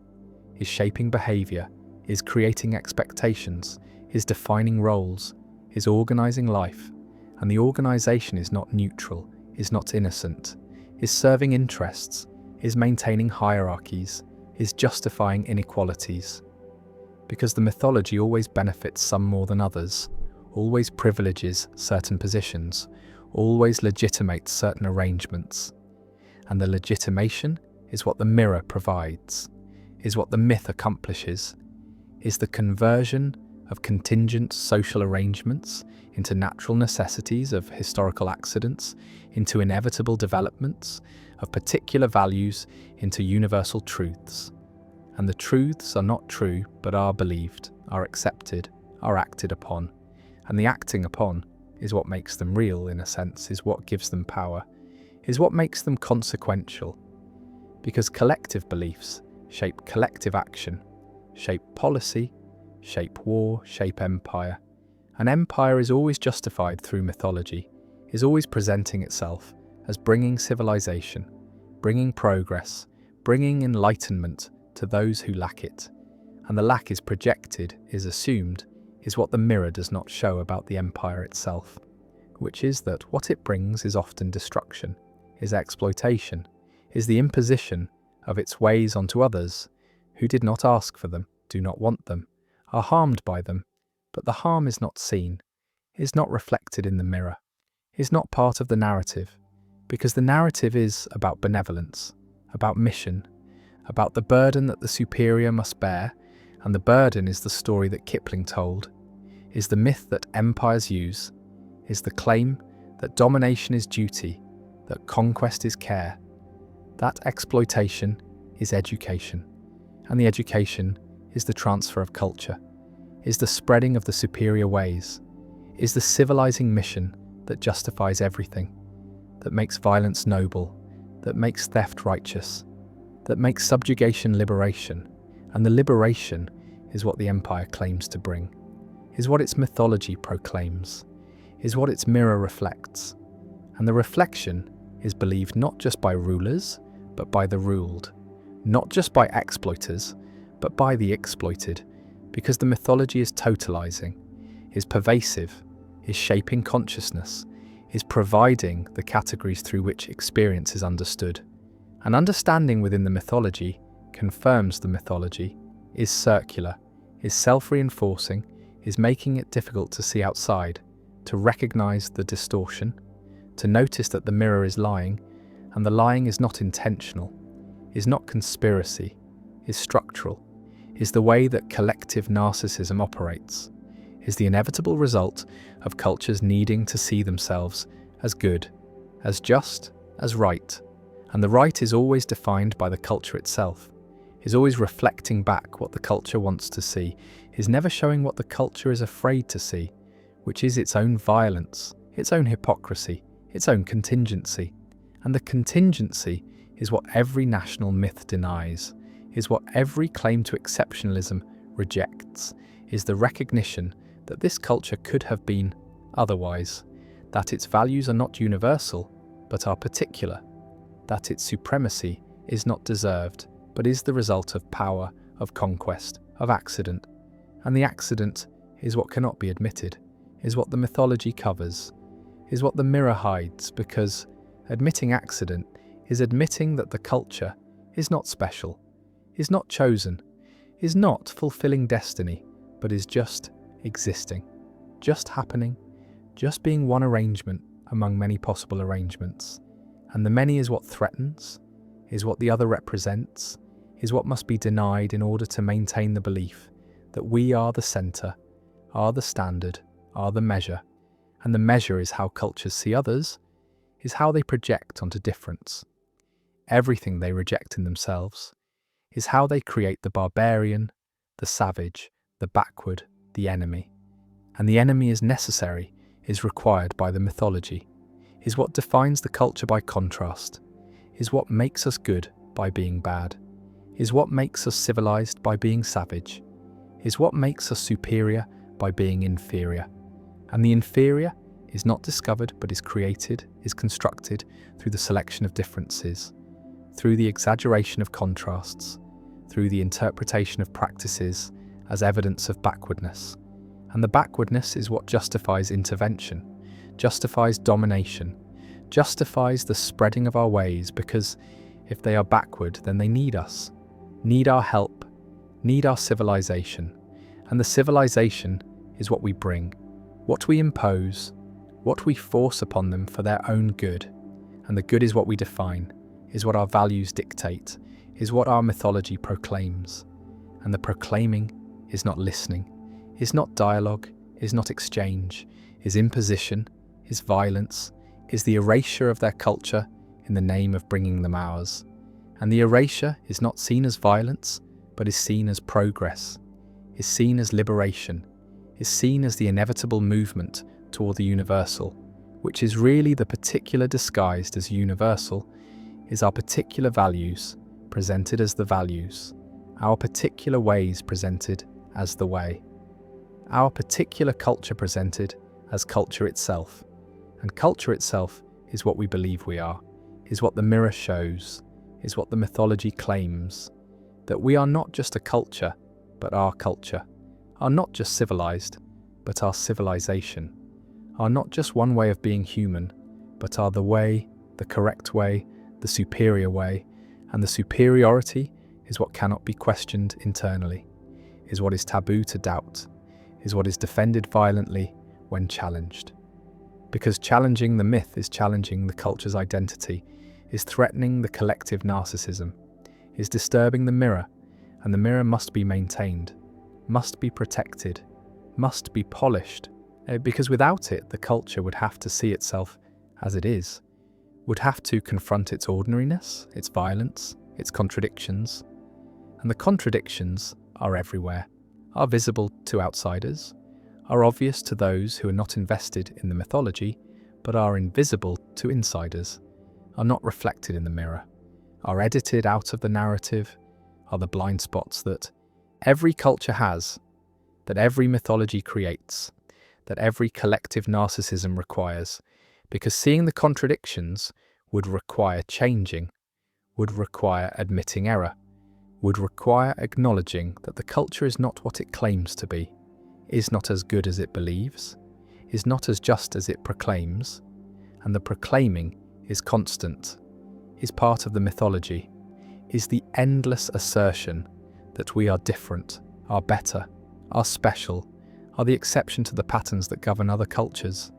is shaping behavior, is creating expectations, is defining roles, is organizing life. And the organization is not neutral, is not innocent, is serving interests, is maintaining hierarchies, is justifying inequalities. Because the mythology always benefits some more than others, always privileges certain positions, always legitimates certain arrangements. And the legitimation is what the mirror provides, is what the myth accomplishes, is the conversion of contingent social arrangements into natural necessities of historical accidents, into inevitable developments of particular values, into universal truths. And the truths are not true, but are believed, are accepted, are acted upon. And the acting upon is what makes them real, in a sense, is what gives them power, is what makes them consequential. Because collective beliefs shape collective action, shape policy, shape war, shape empire. An empire is always justified through mythology, is always presenting itself as bringing civilization, bringing progress, bringing enlightenment to those who lack it. And the lack is projected, is assumed, is what the mirror does not show about the empire itself, which is that what it brings is often destruction, is exploitation, is the imposition of its ways onto others who did not ask for them, do not want them, are harmed by them, but the harm is not seen, is not reflected in the mirror, is not part of the narrative, because the narrative is about benevolence, about mission, about the burden that the superior must bear, and the burden is the story that Kipling told, is the myth that empires use, is the claim that domination is duty, that conquest is care. That exploitation is education, and the education is the transfer of culture, is the spreading of the superior ways, is the civilizing mission that justifies everything, that makes violence noble, that makes theft righteous, that makes subjugation liberation, and the liberation is what the empire claims to bring, is what its mythology proclaims, is what its mirror reflects, and the reflection is believed not just by rulers, but by the ruled, not just by exploiters, but by the exploited, because the mythology is totalizing, is pervasive, is shaping consciousness, is providing the categories through which experience is understood. And understanding within the mythology confirms the mythology, is circular, is self-reinforcing, is making it difficult to see outside, to recognize the distortion, to notice that the mirror is lying, and the lying is not intentional, is not conspiracy, is structural, is the way that collective narcissism operates, is the inevitable result of cultures needing to see themselves as good, as just, as right. And the right is always defined by the culture itself, is always reflecting back what the culture wants to see, is never showing what the culture is afraid to see, which is its own violence, its own hypocrisy, its own contingency. And the contingency is what every national myth denies, is what every claim to exceptionalism rejects, is the recognition that this culture could have been otherwise, that its values are not universal, but are particular, that its supremacy is not deserved, but is the result of power, of conquest, of accident. And the accident is what cannot be admitted, is what the mythology covers, is what the mirror hides, because admitting accident is admitting that the culture is not special, is not chosen, is not fulfilling destiny, but is just existing, just happening, just being one arrangement among many possible arrangements. And the many is what threatens, is what the other represents, is what must be denied in order to maintain the belief that we are the centre, are the standard, are the measure, and the measure is how cultures see others, is how they project onto difference. Everything they reject in themselves is how they create the barbarian, the savage, the backward, the enemy. And the enemy is necessary, is required by the mythology, is what defines the culture by contrast, is what makes us good by being bad, is what makes us civilized by being savage, is what makes us superior by being inferior. And the inferior is not discovered but is created, is constructed through the selection of differences, through the exaggeration of contrasts, through the interpretation of practices as evidence of backwardness. And the backwardness is what justifies intervention, justifies domination, justifies the spreading of our ways, because if they are backward, then they need us, need our help, need our civilization. And the civilization is what we bring, what we impose, what we force upon them for their own good. And the good is what we define, is what our values dictate, is what our mythology proclaims. And the proclaiming is not listening, is not dialogue, is not exchange, is imposition, is violence, is the erasure of their culture in the name of bringing them ours. And the erasure is not seen as violence, but is seen as progress, is seen as liberation, is seen as the inevitable movement toward the universal, which is really the particular disguised as universal, is our particular values presented as the values, our particular ways presented as the way, our particular culture presented as culture itself. And culture itself is what we believe we are, is what the mirror shows, is what the mythology claims, that we are not just a culture, but our culture, are not just civilized, but our civilization, are not just one way of being human, but are the way, the correct way, the superior way, and the superiority is what cannot be questioned internally, is what is taboo to doubt, is what is defended violently when challenged. Because challenging the myth is challenging the culture's identity, is threatening the collective narcissism, is disturbing the mirror, and the mirror must be maintained, must be protected, must be polished, because without it the culture would have to see itself as it is, would have to confront its ordinariness, its violence, its contradictions. And the contradictions are everywhere, are visible to outsiders, are obvious to those who are not invested in the mythology, but are invisible to insiders, are not reflected in the mirror, are edited out of the narrative, are the blind spots that every culture has, that every mythology creates, that every collective narcissism requires, because seeing the contradictions would require changing, would require admitting error, would require acknowledging that the culture is not what it claims to be, is not as good as it believes, is not as just as it proclaims, and the proclaiming is constant, is part of the mythology, is the endless assertion that we are different, are better, are special, are the exception to the patterns that govern other cultures.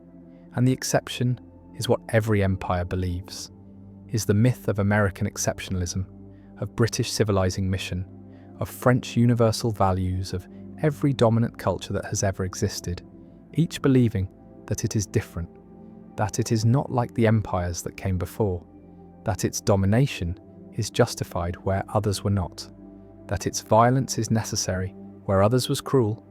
And the exception is what every empire believes, is the myth of American exceptionalism, of British civilizing mission, of French universal values, of every dominant culture that has ever existed, each believing that it is different, that it is not like the empires that came before, that its domination is justified where others were not, that its violence is necessary where others was cruel,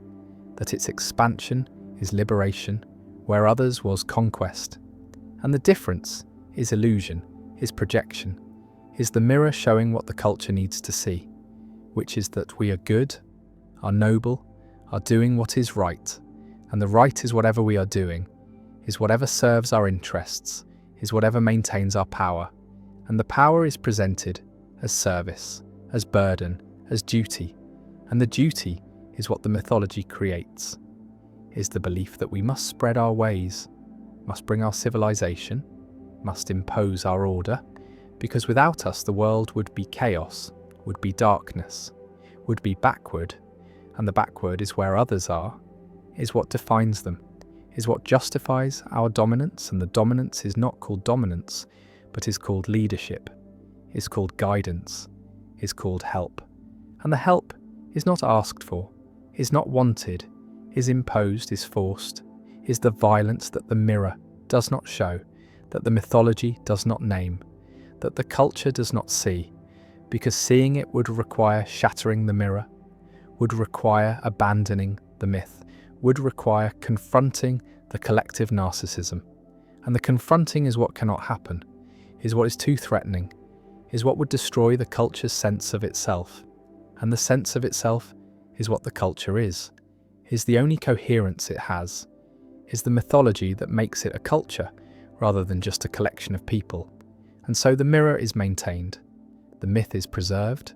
that its expansion is liberation where others was conquest. And the difference is illusion, is projection, is the mirror showing what the culture needs to see, which is that we are good, are noble, are doing what is right, and the right is whatever we are doing, is whatever serves our interests, is whatever maintains our power, and the power is presented as service, as burden, as duty, and the duty is what the mythology creates, is the belief that we must spread our ways, must bring our civilization, must impose our order, because without us the world would be chaos, would be darkness, would be backward, and the backward is where others are, is what defines them, is what justifies our dominance, and the dominance is not called dominance, but is called leadership, is called guidance, is called help. And the help is not asked for, is not wanted, is imposed, is forced, is the violence that the mirror does not show, that the mythology does not name, that the culture does not see, because seeing it would require shattering the mirror, would require abandoning the myth, would require confronting the collective narcissism. And the confronting is what cannot happen, is what is too threatening, is what would destroy the culture's sense of itself. And the sense of itself is what the culture is the only coherence it has, is the mythology that makes it a culture rather than just a collection of people. And so the mirror is maintained, the myth is preserved,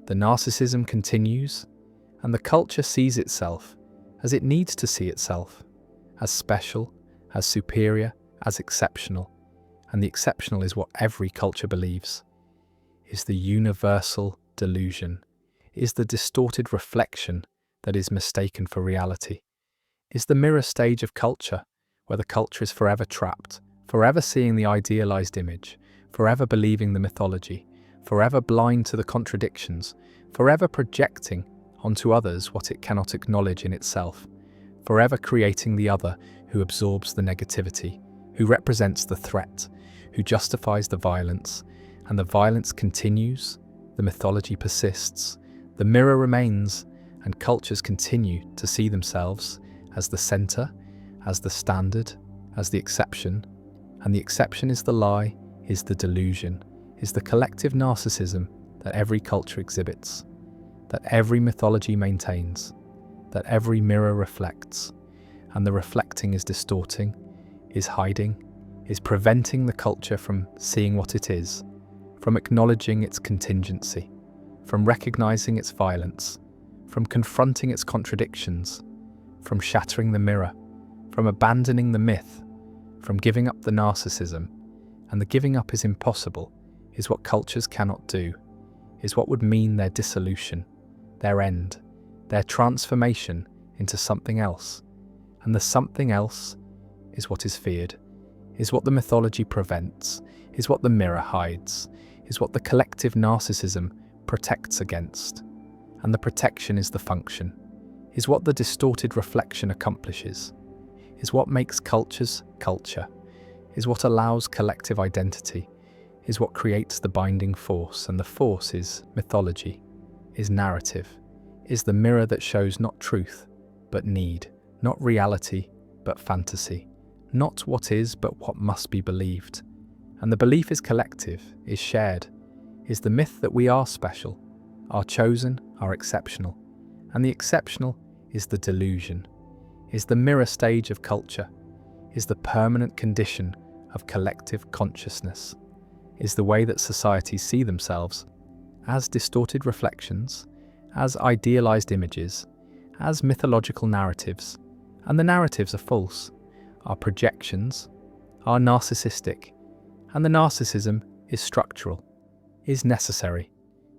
the narcissism continues, and the culture sees itself as it needs to see itself, as special, as superior, as exceptional. And the exceptional is what every culture believes, is the universal delusion, is the distorted reflection that is mistaken for reality, is the mirror stage of culture where the culture is forever trapped, forever seeing the idealized image, forever believing the mythology, forever blind to the contradictions, forever projecting onto others what it cannot acknowledge in itself, forever creating the other who absorbs the negativity, who represents the threat, who justifies the violence, and the violence continues, the mythology persists, the mirror remains, and cultures continue to see themselves as the center, as the standard, as the exception, and the exception is the lie, is the delusion, is the collective narcissism that every culture exhibits, that every mythology maintains, that every mirror reflects, and the reflecting is distorting, is hiding, is preventing the culture from seeing what it is, from acknowledging its contingency, from recognizing its violence, from confronting its contradictions, from shattering the mirror, from abandoning the myth, from giving up the narcissism. And the giving up is impossible, is what cultures cannot do, is what would mean their dissolution, their end, their transformation into something else. And the something else is what is feared, is what the mythology prevents, is what the mirror hides, is what the collective narcissism protects against. And the protection is the function, is what the distorted reflection accomplishes, is what makes cultures culture, is what allows collective identity, is what creates the binding force, and the force is mythology, is narrative, is the mirror that shows not truth, but need, not reality, but fantasy, not what is, but what must be believed. And the belief is collective, is shared, is the myth that we are special, are chosen, are exceptional. And the exceptional is the delusion, is the mirror stage of culture, is the permanent condition of collective consciousness, is the way that societies see themselves as distorted reflections, as idealized images, as mythological narratives. And the narratives are false, are projections, are narcissistic, and the narcissism is structural, is necessary,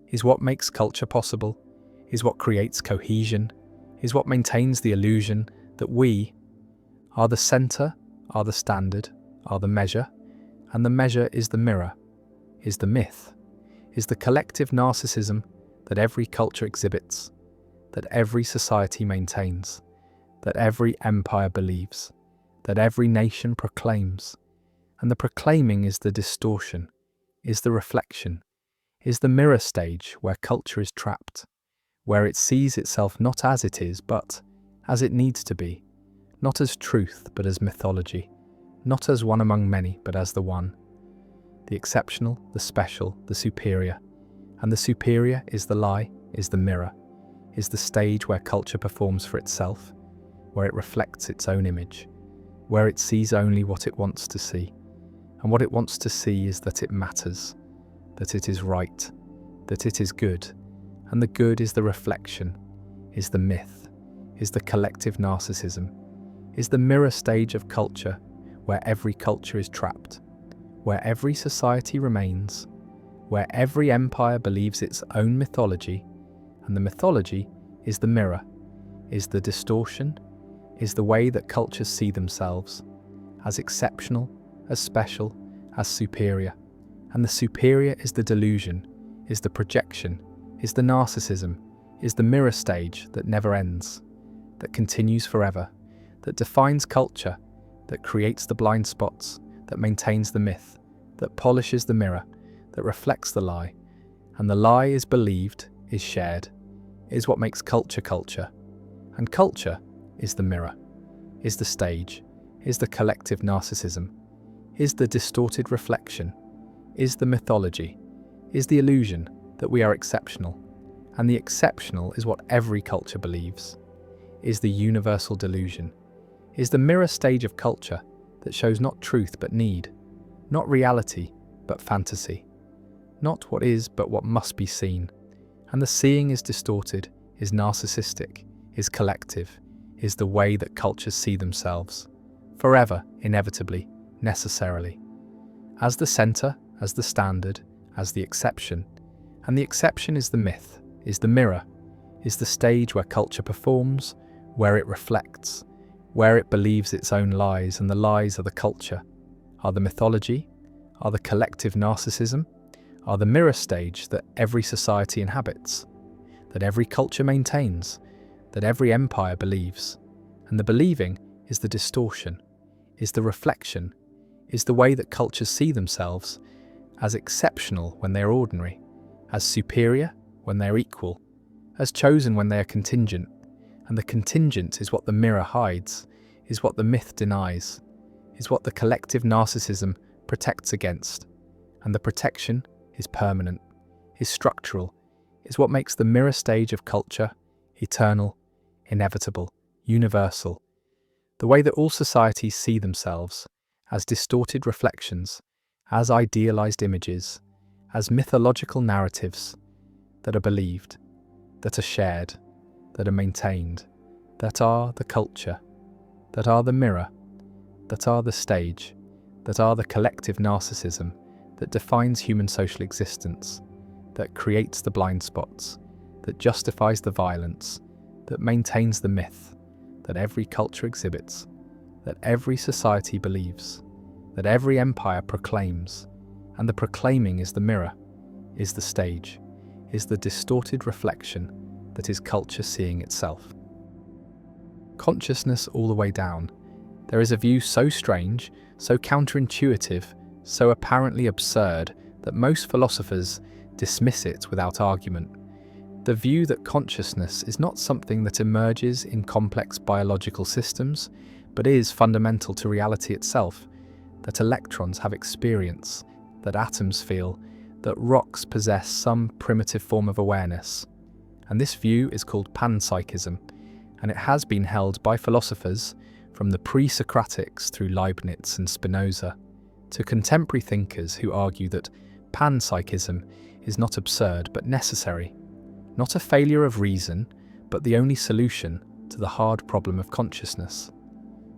is what makes culture possible, is what creates cohesion, is what maintains the illusion that we are the center, are the standard, are the measure, and the measure is the mirror, is the myth, is the collective narcissism that every culture exhibits, that every society maintains, that every empire believes, that every nation proclaims. And the proclaiming is the distortion, is the reflection, is the mirror stage where culture is trapped, where it sees itself not as it is, but as it needs to be, not as truth, but as mythology, not as one among many, but as the one, the exceptional, the special, the superior. And the superior is the lie, is the mirror, is the stage where culture performs for itself, where it reflects its own image, where it sees only what it wants to see. And what it wants to see is that it matters, that it is right, that it is good. And the good is the reflection, is the myth, is the collective narcissism, is the mirror stage of culture where every culture is trapped, where every society remains, where every empire believes its own mythology, and the mythology is the mirror, is the distortion, is the way that cultures see themselves, as exceptional, as special, as superior. And the superior is the delusion, is the projection, is the narcissism, is the mirror stage that never ends, that continues forever, that defines culture, that creates the blind spots, that maintains the myth, that polishes the mirror, that reflects the lie. And the lie is believed, is shared, is what makes culture culture. And culture is the mirror, is the stage, is the collective narcissism, is the distorted reflection, is the mythology, is the illusion that we are exceptional. And the exceptional is what every culture believes, is the universal delusion, is the mirror stage of culture that shows not truth but need, not reality but fantasy, not what is but what must be seen. And the seeing is distorted, is narcissistic, is collective, is the way that cultures see themselves, forever, inevitably, necessarily, as the centre, as the standard, as the exception. And the exception is the myth, is the mirror, is the stage where culture performs, where it reflects, where it believes its own lies, and the lies are the culture, are the mythology, are the collective narcissism, are the mirror stage that every society inhabits, that every culture maintains, that every empire believes. And the believing is the distortion, is the reflection, is the way that cultures see themselves as exceptional when they are ordinary, as superior when they are equal, as chosen when they are contingent. And the contingent is what the mirror hides, is what the myth denies, is what the collective narcissism protects against. And the protection is permanent, is structural, is what makes the mirror stage of culture eternal, inevitable, universal. The way that all societies see themselves as distorted reflections, as idealized images, as mythological narratives that are believed, that are shared, that are maintained, that are the culture, that are the mirror, that are the stage, that are the collective narcissism that defines human social existence, that creates the blind spots, that justifies the violence, that maintains the myth, that every culture exhibits, that every society believes, that every empire proclaims. And the proclaiming is the mirror, is the stage, is the distorted reflection that is culture seeing itself. Consciousness all the way down. There is a view so strange, so counterintuitive, so apparently absurd that most philosophers dismiss it without argument. The view that consciousness is not something that emerges in complex biological systems, but is fundamental to reality itself, that electrons have experience, that atoms feel, that rocks possess some primitive form of awareness. And this view is called panpsychism, and it has been held by philosophers from the pre-Socratics through Leibniz and Spinoza to contemporary thinkers who argue that panpsychism is not absurd but necessary, not a failure of reason, but the only solution to the hard problem of consciousness,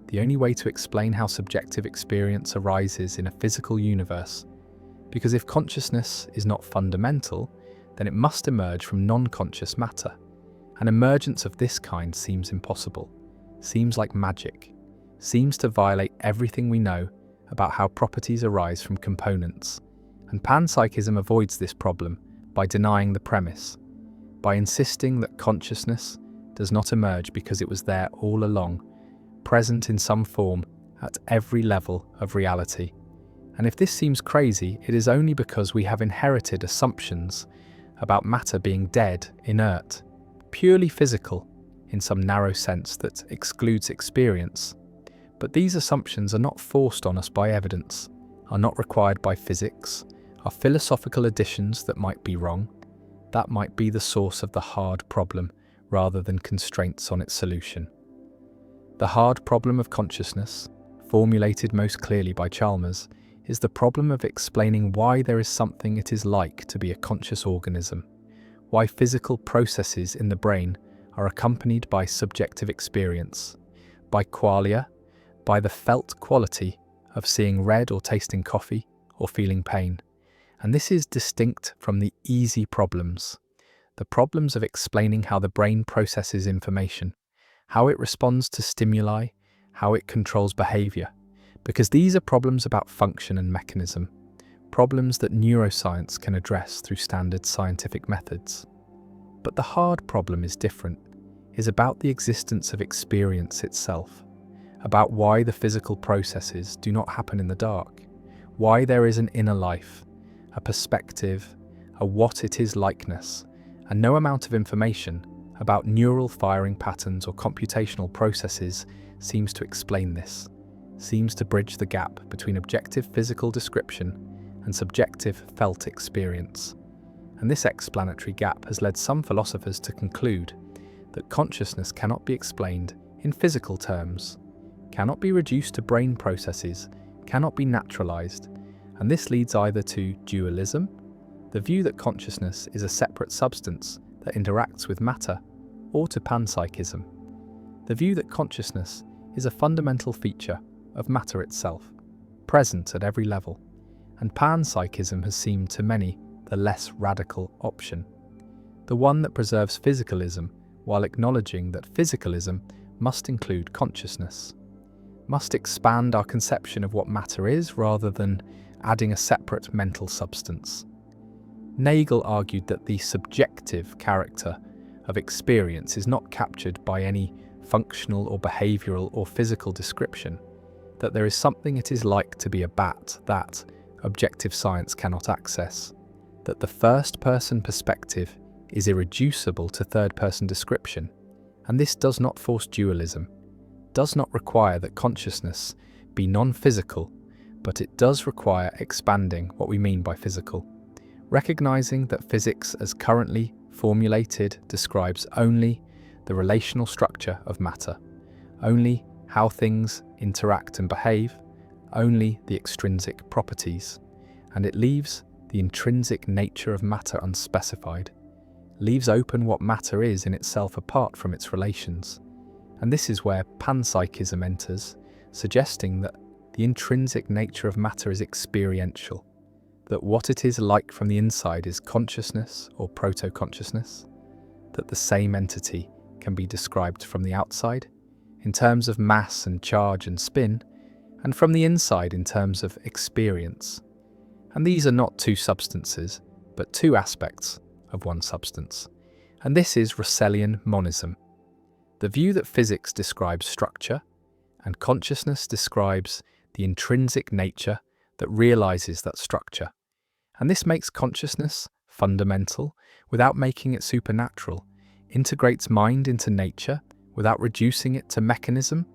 the only way to explain how subjective experience arises in a physical universe. Because if consciousness is not fundamental, then it must emerge from non-conscious matter. An emergence of this kind seems impossible, seems like magic, seems to violate everything we know about how properties arise from components. And panpsychism avoids this problem by denying the premise, by insisting that consciousness does not emerge because it was there all along, present in some form at every level of reality. And if this seems crazy, it is only because we have inherited assumptions about matter being dead, inert, purely physical, in some narrow sense that excludes experience. But these assumptions are not forced on us by evidence, are not required by physics, are philosophical additions that might be wrong. That might be the source of the hard problem rather than constraints on its solution. The hard problem of consciousness, formulated most clearly by Chalmers, is the problem of explaining why there is something it is like to be a conscious organism, why physical processes in the brain are accompanied by subjective experience, by qualia, by the felt quality of seeing red or tasting coffee or feeling pain. And this is distinct from the easy problems, the problems of explaining how the brain processes information, how it responds to stimuli, how it controls behavior, because these are problems about function and mechanism, problems that neuroscience can address through standard scientific methods. But the hard problem is different, is about the existence of experience itself, about why the physical processes do not happen in the dark, why there is an inner life, a perspective, a what it is likeness, and no amount of information about neural firing patterns or computational processes seems to explain this, seems to bridge the gap between objective physical description and subjective felt experience. And this explanatory gap has led some philosophers to conclude that consciousness cannot be explained in physical terms, cannot be reduced to brain processes, cannot be naturalized, and this leads either to dualism, the view that consciousness is a separate substance that interacts with matter, or to panpsychism, the view that consciousness is a fundamental feature of matter itself, present at every level, and panpsychism has seemed to many the less radical option, the one that preserves physicalism while acknowledging that physicalism must include consciousness, must expand our conception of what matter is rather than adding a separate mental substance. Nagel argued that the subjective character of experience is not captured by any functional or behavioral or physical description, that there is something it is like to be a bat that objective science cannot access, that the first-person perspective is irreducible to third-person description, and this does not force dualism, does not require that consciousness be non-physical, but it does require expanding what we mean by physical, recognizing that physics as currently formulated describes only the relational structure of matter, only how things interact and behave, only the extrinsic properties, and it leaves the intrinsic nature of matter unspecified, leaves open what matter is in itself apart from its relations. And this is where panpsychism enters, suggesting that the intrinsic nature of matter is experiential, that what it is like from the inside is consciousness or proto-consciousness, that the same entity can be described from the outside in terms of mass and charge and spin, and from the inside in terms of experience. And these are not two substances, but two aspects of one substance. And this is Russellian monism, the view that physics describes structure and consciousness describes the intrinsic nature that realizes that structure. And this makes consciousness fundamental without making it supernatural, integrates mind into nature without reducing it to mechanism,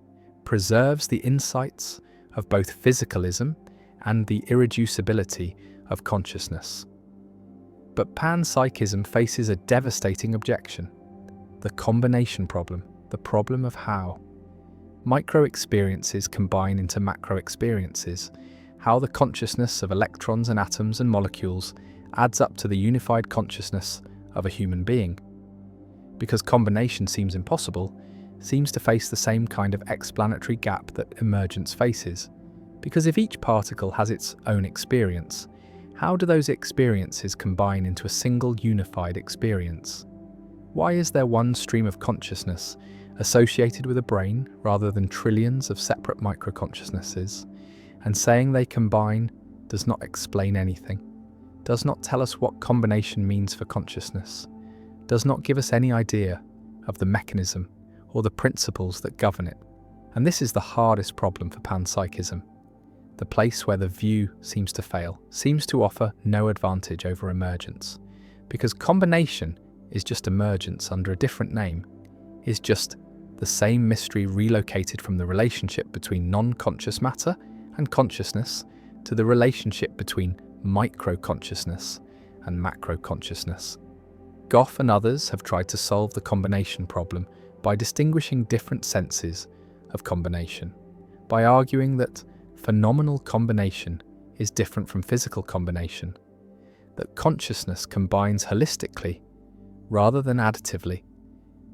preserves the insights of both physicalism and the irreducibility of consciousness. But panpsychism faces a devastating objection: the combination problem, the problem of how. Micro-experiences combine into macro-experiences, how the consciousness of electrons and atoms and molecules adds up to the unified consciousness of a human being. Because combination seems impossible, seems to face the same kind of explanatory gap that emergence faces. Because if each particle has its own experience, how do those experiences combine into a single unified experience? Why is there one stream of consciousness associated with a brain rather than trillions of separate micro-consciousnesses? And saying they combine does not explain anything, does not tell us what combination means for consciousness, does not give us any idea of the mechanism or the principles that govern it. And this is the hardest problem for panpsychism, the place where the view seems to fail, seems to offer no advantage over emergence, because combination is just emergence under a different name, is just the same mystery relocated from the relationship between non-conscious matter and consciousness to the relationship between micro-consciousness and macro-consciousness. Goff and others have tried to solve the combination problem by distinguishing different senses of combination, by arguing that phenomenal combination is different from physical combination, that consciousness combines holistically rather than additively,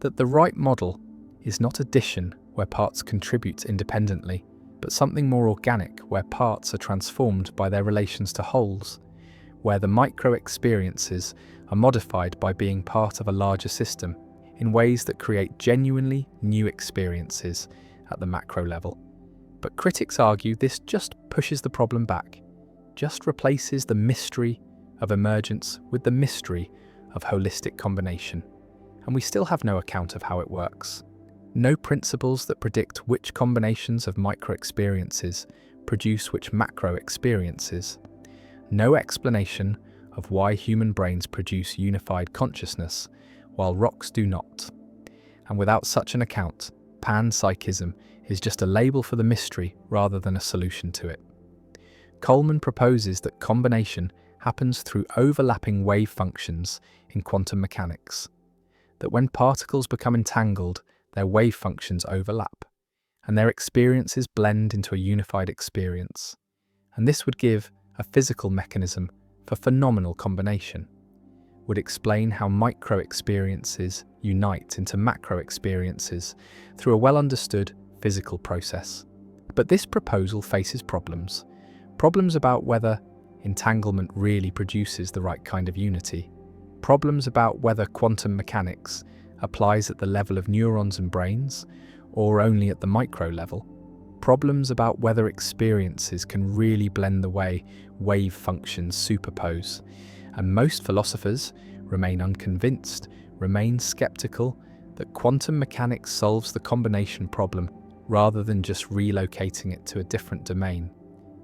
that the right model is not addition where parts contribute independently, but something more organic where parts are transformed by their relations to wholes, where the micro-experiences are modified by being part of a larger system in ways that create genuinely new experiences at the macro level. But critics argue this just pushes the problem back, just replaces the mystery of emergence with the mystery of holistic combination. and we still have no account of how it works. No principles that predict which combinations of micro-experiences produce which macro-experiences. No explanation of why human brains produce unified consciousness, while rocks do not. And without such an account, panpsychism is just a label for the mystery rather than a solution to it. Coleman proposes that combination happens through overlapping wave functions in quantum mechanics, that when particles become entangled, their wave functions overlap, and their experiences blend into a unified experience. And this would give a physical mechanism for phenomenal combination, would explain how micro-experiences unite into macro-experiences through a well-understood physical process. But this proposal faces problems. Problems about whether entanglement really produces the right kind of unity. Problems about whether quantum mechanics applies at the level of neurons and brains, or only at the micro level. Problems about whether experiences can really blend the way wave functions superpose. And most philosophers remain unconvinced, remain skeptical that quantum mechanics solves the combination problem rather than just relocating it to a different domain.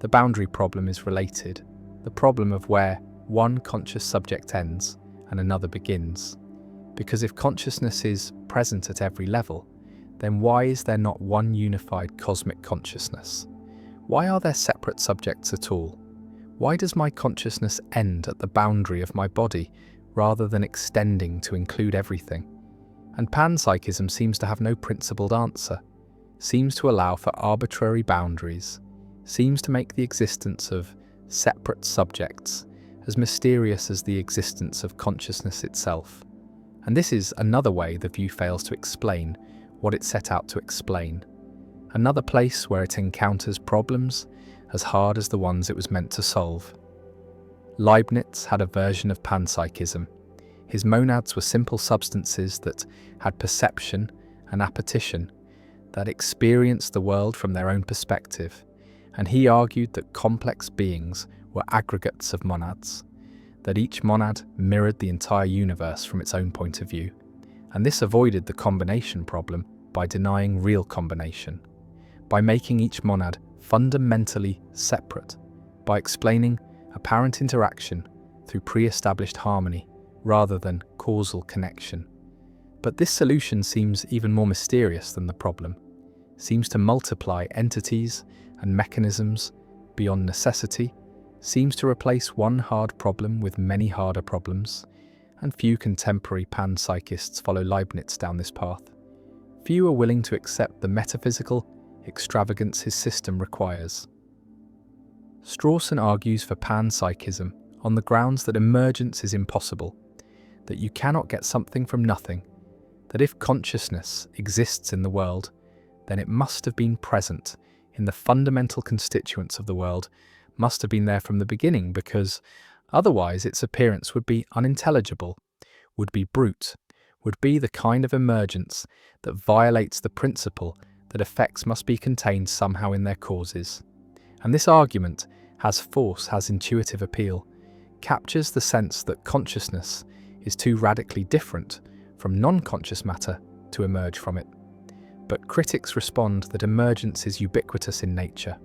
The boundary problem is related, the problem of where one conscious subject ends and another begins. Because if consciousness is present at every level, then why is there not one unified cosmic consciousness? Why are there separate subjects at all? Why does my consciousness end at the boundary of my body rather than extending to include everything? And panpsychism seems to have no principled answer, seems to allow for arbitrary boundaries, seems to make the existence of separate subjects as mysterious as the existence of consciousness itself. And this is another way the view fails to explain what it set out to explain. Another place where it encounters problems as hard as the ones it was meant to solve. Leibniz had a version of panpsychism. His monads were simple substances that had perception and appetition, that experienced the world from their own perspective, and he argued that complex beings were aggregates of monads, that each monad mirrored the entire universe from its own point of view. And this avoided the combination problem by denying real combination, by making each monad fundamentally separate, by explaining apparent interaction through pre-established harmony rather than causal connection. But this solution seems even more mysterious than the problem, seems to multiply entities and mechanisms beyond necessity, seems to replace one hard problem with many harder problems, and few contemporary panpsychists follow Leibniz down this path. Few are willing to accept the metaphysical extravagance his system requires. Strawson argues for panpsychism on the grounds that emergence is impossible, that you cannot get something from nothing, that if consciousness exists in the world, then it must have been present in the fundamental constituents of the world, must have been there from the beginning, because otherwise its appearance would be unintelligible, would be brute, would be the kind of emergence that violates the principle that effects must be contained somehow in their causes. And this argument has force, has intuitive appeal, captures the sense that consciousness is too radically different from non-conscious matter to emerge from it. But critics respond that emergence is ubiquitous in nature,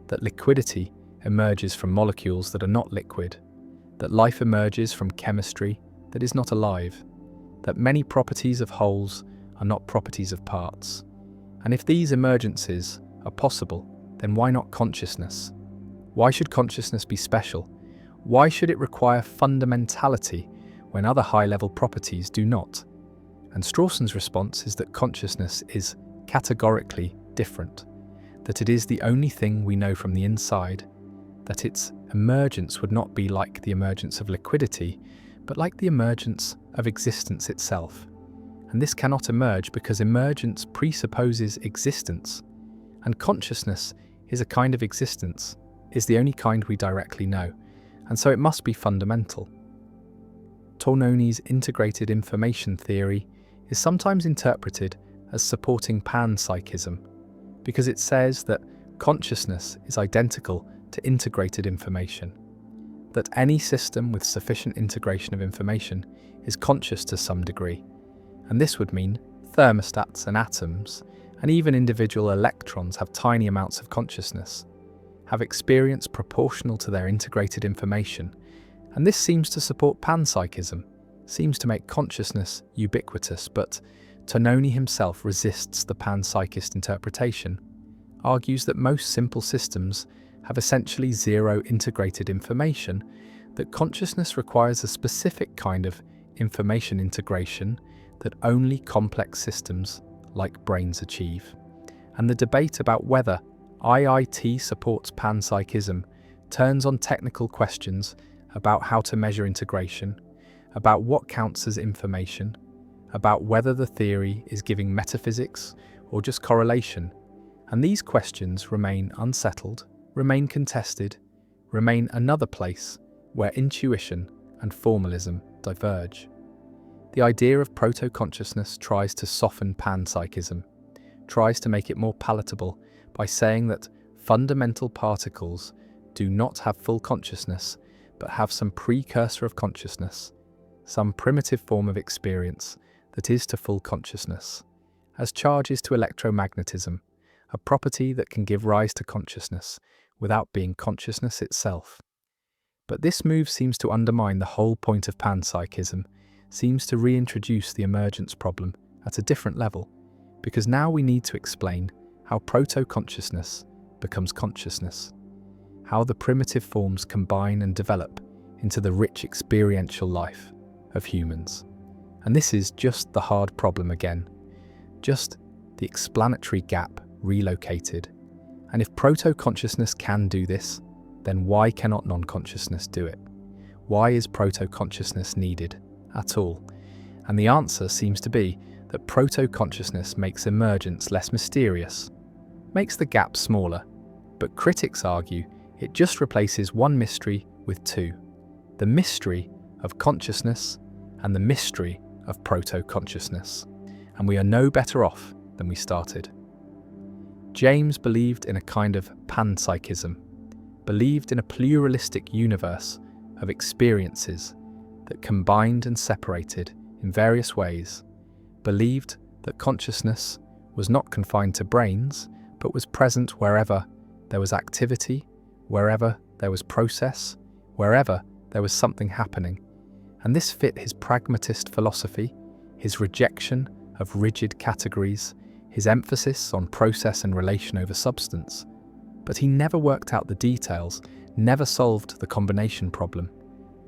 that liquidity emerges from molecules that are not liquid, that life emerges from chemistry that is not alive, that many properties of wholes are not properties of parts. And if these emergences are possible, then why not consciousness? Why should consciousness be special? Why should it require fundamentality when other high-level properties do not? And Strawson's response is that consciousness is categorically different, that it is the only thing we know from the inside, that its emergence would not be like the emergence of liquidity, but like the emergence of existence itself. And this cannot emerge because emergence presupposes existence, and consciousness is a kind of existence, is the only kind we directly know, and so it must be fundamental. Tornoni's integrated information theory is sometimes interpreted as supporting panpsychism, because it says that consciousness is identical to integrated information, that any system with sufficient integration of information is conscious to some degree, And this would mean thermostats and atoms, and even individual electrons have tiny amounts of consciousness, have experience proportional to their integrated information. And this seems to support panpsychism, seems to make consciousness ubiquitous, but Tononi himself resists the panpsychist interpretation, argues that most simple systems have essentially zero integrated information, that consciousness requires a specific kind of information integration that only complex systems like brains achieve. And the debate about whether IIT supports panpsychism turns on technical questions about how to measure integration, about what counts as information, about whether the theory is giving metaphysics or just correlation. And these questions remain unsettled, remain contested, remain another place where intuition and formalism diverge. The idea of proto-consciousness tries to soften panpsychism, tries to make it more palatable by saying that fundamental particles do not have full consciousness, but have some precursor of consciousness, some primitive form of experience that is to full consciousness, as charges to electromagnetism, a property that can give rise to consciousness without being consciousness itself. But this move seems to undermine the whole point of panpsychism, seems to reintroduce the emergence problem at a different level, because now we need to explain how proto-consciousness becomes consciousness, how the primitive forms combine and develop into the rich experiential life of humans. And this is just the hard problem again, just the explanatory gap relocated. And if proto-consciousness can do this, then why cannot non-consciousness do it? Why is proto-consciousness needed at all? And the answer seems to be that proto-consciousness makes emergence less mysterious, makes the gap smaller, but critics argue it just replaces one mystery with two: the mystery of consciousness and the mystery of proto-consciousness. And we are no better off than we started. James believed in a kind of panpsychism, believed in a pluralistic universe of experiences that combined and separated in various ways, believed that consciousness was not confined to brains, but was present wherever there was activity, wherever there was process, wherever there was something happening. And this fit his pragmatist philosophy, his rejection of rigid categories, his emphasis on process and relation over substance. But he never worked out the details, never solved the combination problem,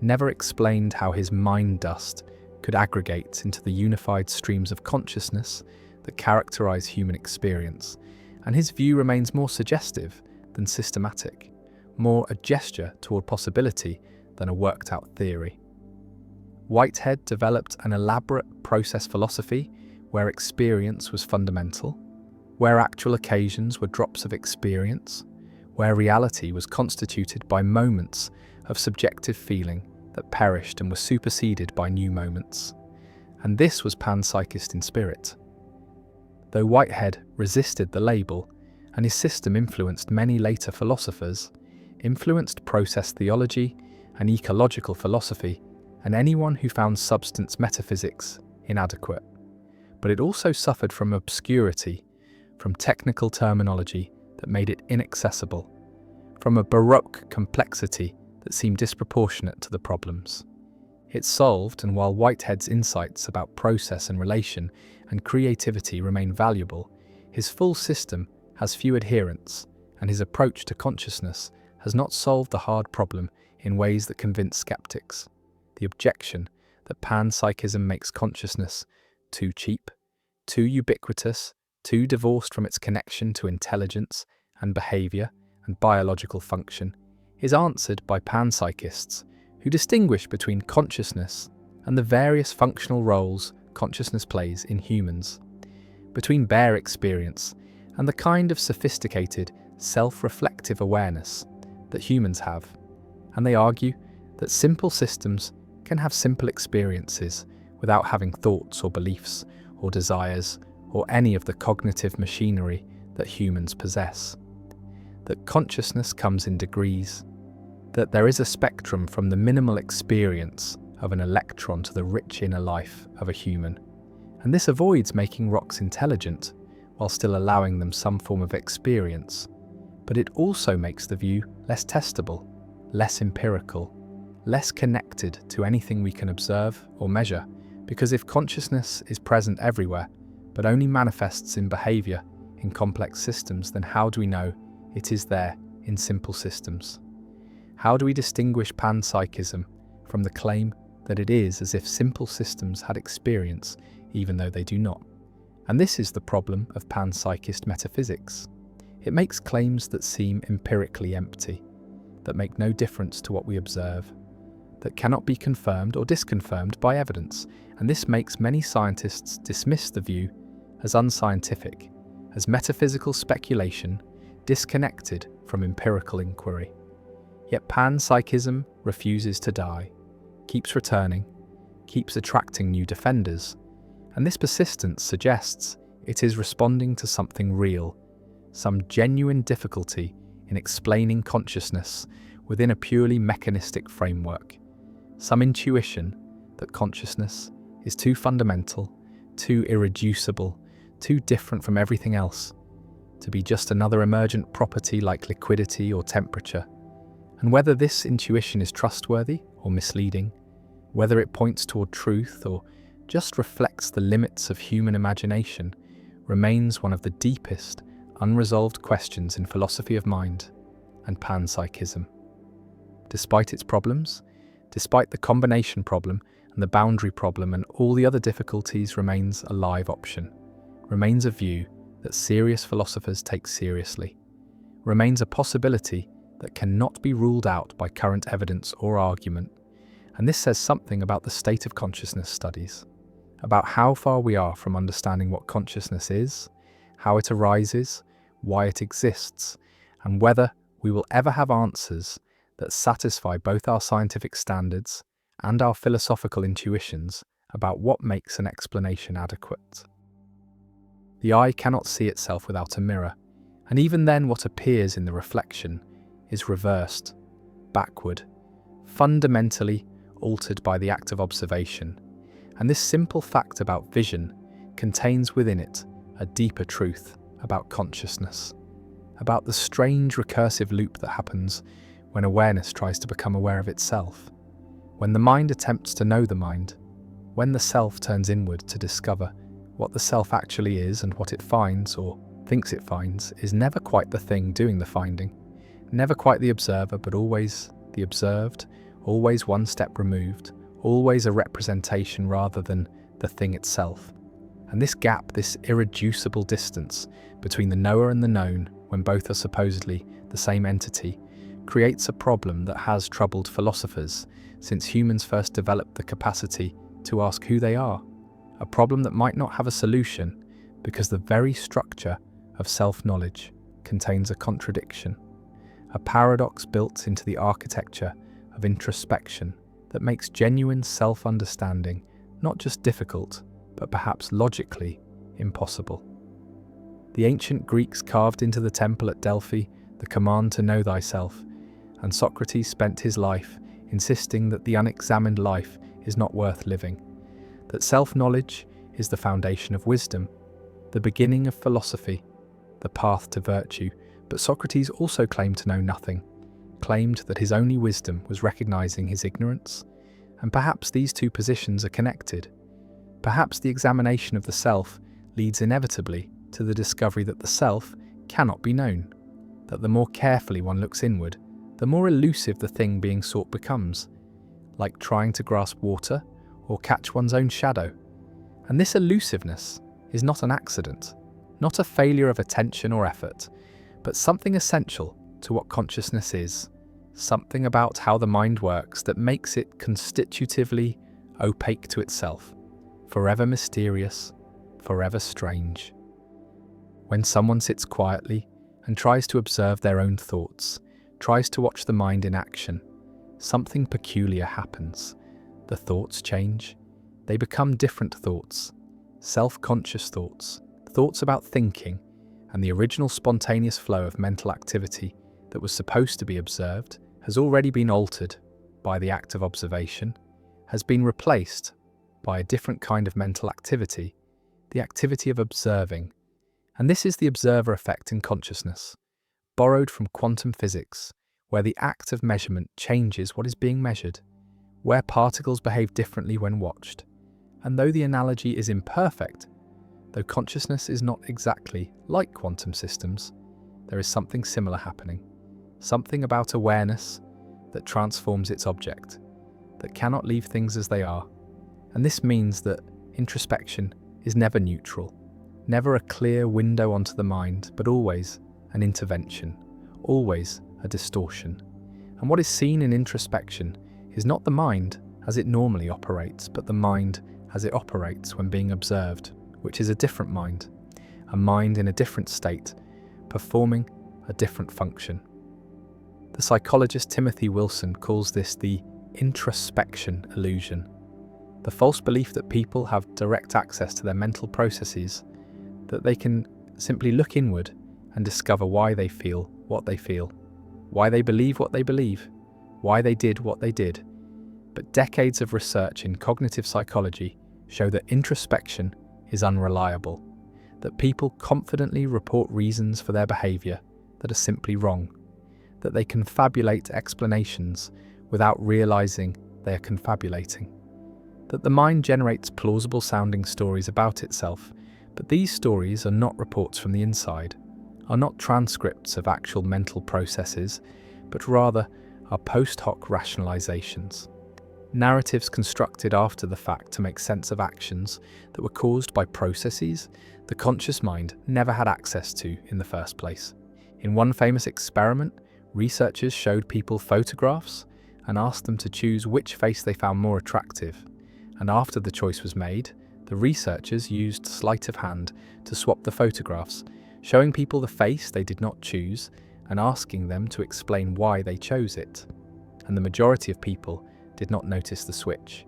never explained how his mind dust could aggregate into the unified streams of consciousness that characterize human experience. And his view remains more suggestive than systematic, more a gesture toward possibility than a worked-out theory. Whitehead developed an elaborate process philosophy where experience was fundamental, where actual occasions were drops of experience, where reality was constituted by moments of subjective feeling that perished and were superseded by new moments. And this was panpsychist in spirit. Though Whitehead resisted the label, and his system influenced many later philosophers, influenced process theology and ecological philosophy, and anyone who found substance metaphysics inadequate. But it also suffered from obscurity, from technical terminology that made it inaccessible, from a Baroque complexity that seemed disproportionate to the problems it solved. And while Whitehead's insights about process and relation and creativity remain valuable, his full system has few adherents, and his approach to consciousness has not solved the hard problem in ways that convince skeptics. The objection that panpsychism makes consciousness too cheap, too ubiquitous, too divorced from its connection to intelligence and behavior and biological function is answered by panpsychists who distinguish between consciousness and the various functional roles consciousness plays in humans, between bare experience and the kind of sophisticated, self-reflective awareness that humans have. And they argue that simple systems can have simple experiences without having thoughts or beliefs or desires or any of the cognitive machinery that humans possess. That consciousness comes in degrees, that there is a spectrum from the minimal experience of an electron to the rich inner life of a human, And this avoids making rocks intelligent while still allowing them some form of experience. But it also makes the view less testable, less empirical, less connected to anything we can observe or measure, because if consciousness is present everywhere, but only manifests in behavior in complex systems, then how do we know it is there in simple systems? How do we distinguish panpsychism from the claim that it is as if simple systems had experience, even though they do not? And this is the problem of panpsychist metaphysics. It makes claims that seem empirically empty, that make no difference to what we observe, that cannot be confirmed or disconfirmed by evidence, and this makes many scientists dismiss the view as unscientific, as metaphysical speculation disconnected from empirical inquiry. Yet panpsychism refuses to die, keeps returning, keeps attracting new defenders, and this persistence suggests it is responding to something real, some genuine difficulty in explaining consciousness within a purely mechanistic framework, some intuition that consciousness is too fundamental, too irreducible, too different from everything else, to be just another emergent property like liquidity or temperature. And whether this intuition is trustworthy or misleading, whether it points toward truth or just reflects the limits of human imagination, remains one of the deepest, unresolved questions in philosophy of mind and panpsychism. Despite its problems, despite the combination problem and the boundary problem and all the other difficulties, remains a live option, remains a view that serious philosophers take seriously, remains a possibility that cannot be ruled out by current evidence or argument. And this says something about the state of consciousness studies, about how far we are from understanding what consciousness is, how it arises, why it exists, and whether we will ever have answers that satisfy both our scientific standards and our philosophical intuitions about what makes an explanation adequate. The eye cannot see itself without a mirror, and even then what appears in the reflection is reversed, backward, fundamentally altered by the act of observation. And this simple fact about vision contains within it a deeper truth about consciousness, about the strange recursive loop that happens when awareness tries to become aware of itself, when the mind attempts to know the mind, when the self turns inward to discover what the self actually is, and what it finds or thinks it finds is never quite the thing doing the finding, never quite the observer, but always the observed, always one step removed, always a representation rather than the thing itself. And this gap, this irreducible distance between the knower and the known, when both are supposedly the same entity, creates a problem that has troubled philosophers since humans first developed the capacity to ask who they are, a problem that might not have a solution because the very structure of self-knowledge contains a contradiction, a paradox built into the architecture of introspection that makes genuine self-understanding not just difficult, but perhaps logically impossible. The ancient Greeks carved into the temple at Delphi the command to know thyself, and Socrates spent his life insisting that the unexamined life is not worth living, that self-knowledge is the foundation of wisdom, the beginning of philosophy, the path to virtue. But Socrates also claimed to know nothing, claimed that his only wisdom was recognizing his ignorance, and perhaps these two positions are connected. Perhaps the examination of the self leads inevitably to the discovery that the self cannot be known, that the more carefully one looks inward, the more elusive the thing being sought becomes, like trying to grasp water or catch one's own shadow. And this elusiveness is not an accident, not a failure of attention or effort, but something essential to what consciousness is, something about how the mind works that makes it constitutively opaque to itself, forever mysterious, forever strange. When someone sits quietly and tries to observe their own thoughts, tries to watch the mind in action, something peculiar happens. The thoughts change. They become different thoughts, self-conscious thoughts, thoughts about thinking, and the original spontaneous flow of mental activity that was supposed to be observed has already been altered by the act of observation, has been replaced by a different kind of mental activity, the activity of observing. And this is the observer effect in consciousness, borrowed from quantum physics, where the act of measurement changes what is being measured, where particles behave differently when watched. And though the analogy is imperfect, though consciousness is not exactly like quantum systems, there is something similar happening, something about awareness that transforms its object, that cannot leave things as they are. And this means that introspection is never neutral, never a clear window onto the mind, but always an intervention, always a distortion. And what is seen in introspection is not the mind as it normally operates, but the mind as it operates when being observed, which is a different mind, a mind in a different state, performing a different function. The psychologist Timothy Wilson calls this the introspection illusion, the false belief that people have direct access to their mental processes, that they can simply look inward and discover why they feel what they feel, why they believe what they believe, why they did what they did. But decades of research in cognitive psychology show that introspection is unreliable, that people confidently report reasons for their behavior that are simply wrong, that they confabulate explanations without realizing they are confabulating, that the mind generates plausible sounding stories about itself, but these stories are not reports from the inside, are not transcripts of actual mental processes, but rather are post hoc rationalizations, narratives constructed after the fact to make sense of actions that were caused by processes the conscious mind never had access to in the first place. In one famous experiment, researchers showed people photographs and asked them to choose which face they found more attractive. And after the choice was made, the researchers used sleight of hand to swap the photographs, showing people the face they did not choose and asking them to explain why they chose it. And the majority of people did not notice the switch,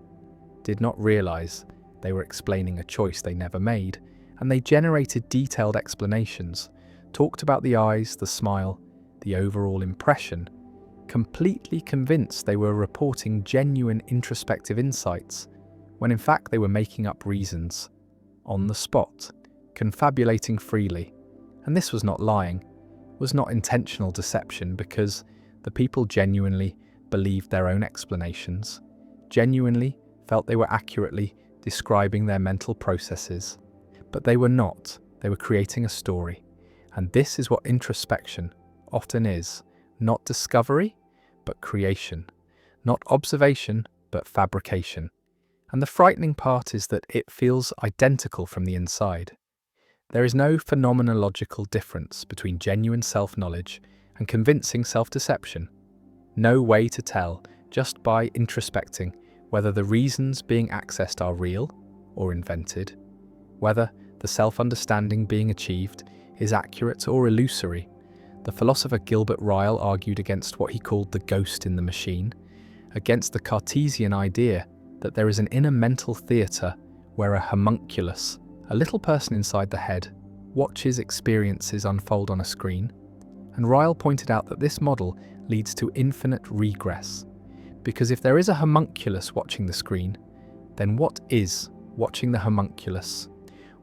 did not realize they were explaining a choice they never made, and they generated detailed explanations, talked about the eyes, the smile, the overall impression, completely convinced they were reporting genuine introspective insights, when in fact they were making up reasons, on the spot, confabulating freely. And this was not lying, was not intentional deception, because the people genuinely believed their own explanations, genuinely felt they were accurately describing their mental processes. But they were not, they were creating a story. And this is what introspection often is, not discovery, but creation, not observation, but fabrication. And the frightening part is that it feels identical from the inside. There is no phenomenological difference between genuine self-knowledge and convincing self-deception. No way to tell, just by introspecting, whether the reasons being accessed are real or invented, whether the self-understanding being achieved is accurate or illusory. The philosopher Gilbert Ryle argued against what he called the ghost in the machine, against the Cartesian idea that there is an inner mental theatre where a homunculus, a little person inside the head, watches experiences unfold on a screen. And Ryle pointed out that this model leads to infinite regress, because if there is a homunculus watching the screen, then what is watching the homunculus?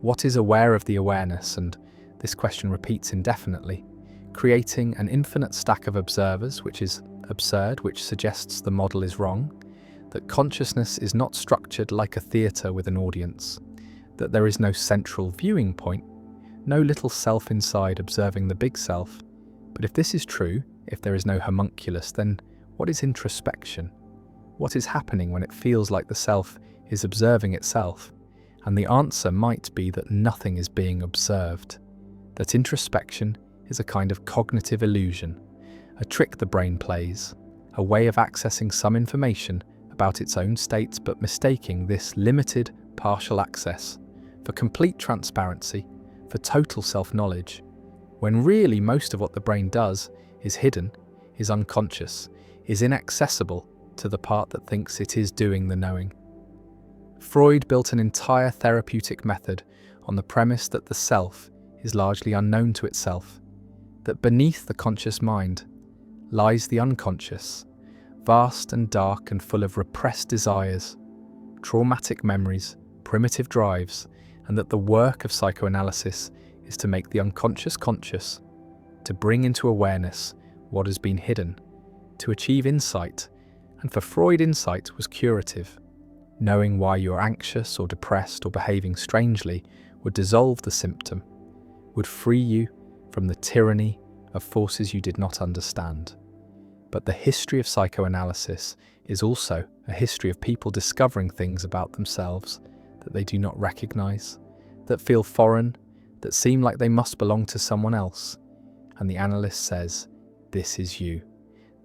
What is aware of the awareness? And this question repeats indefinitely, creating an infinite stack of observers, which is absurd, which suggests the model is wrong, that consciousness is not structured like a theatre with an audience, that there is no central viewing point, no little self inside observing the big self. But if this is true, if there is no homunculus, then what is introspection? What is happening when it feels like the self is observing itself? And the answer might be that nothing is being observed, that introspection is a kind of cognitive illusion, a trick the brain plays, a way of accessing some information about its own state, but mistaking this limited, partial access for complete transparency, for total self-knowledge, when really most of what the brain does is hidden, is unconscious, is inaccessible to the part that thinks it is doing the knowing. Freud built an entire therapeutic method on the premise that the self is largely unknown to itself, that beneath the conscious mind lies the unconscious, vast and dark and full of repressed desires, traumatic memories, primitive drives, and that the work of psychoanalysis is to make the unconscious conscious, to bring into awareness what has been hidden, to achieve insight, and for Freud, insight was curative. Knowing why you're anxious or depressed or behaving strangely would dissolve the symptom, would free you from the tyranny of forces you did not understand. But the history of psychoanalysis is also a history of people discovering things about themselves that they do not recognize, that feel foreign, that seem like they must belong to someone else. And the analyst says, "This is you.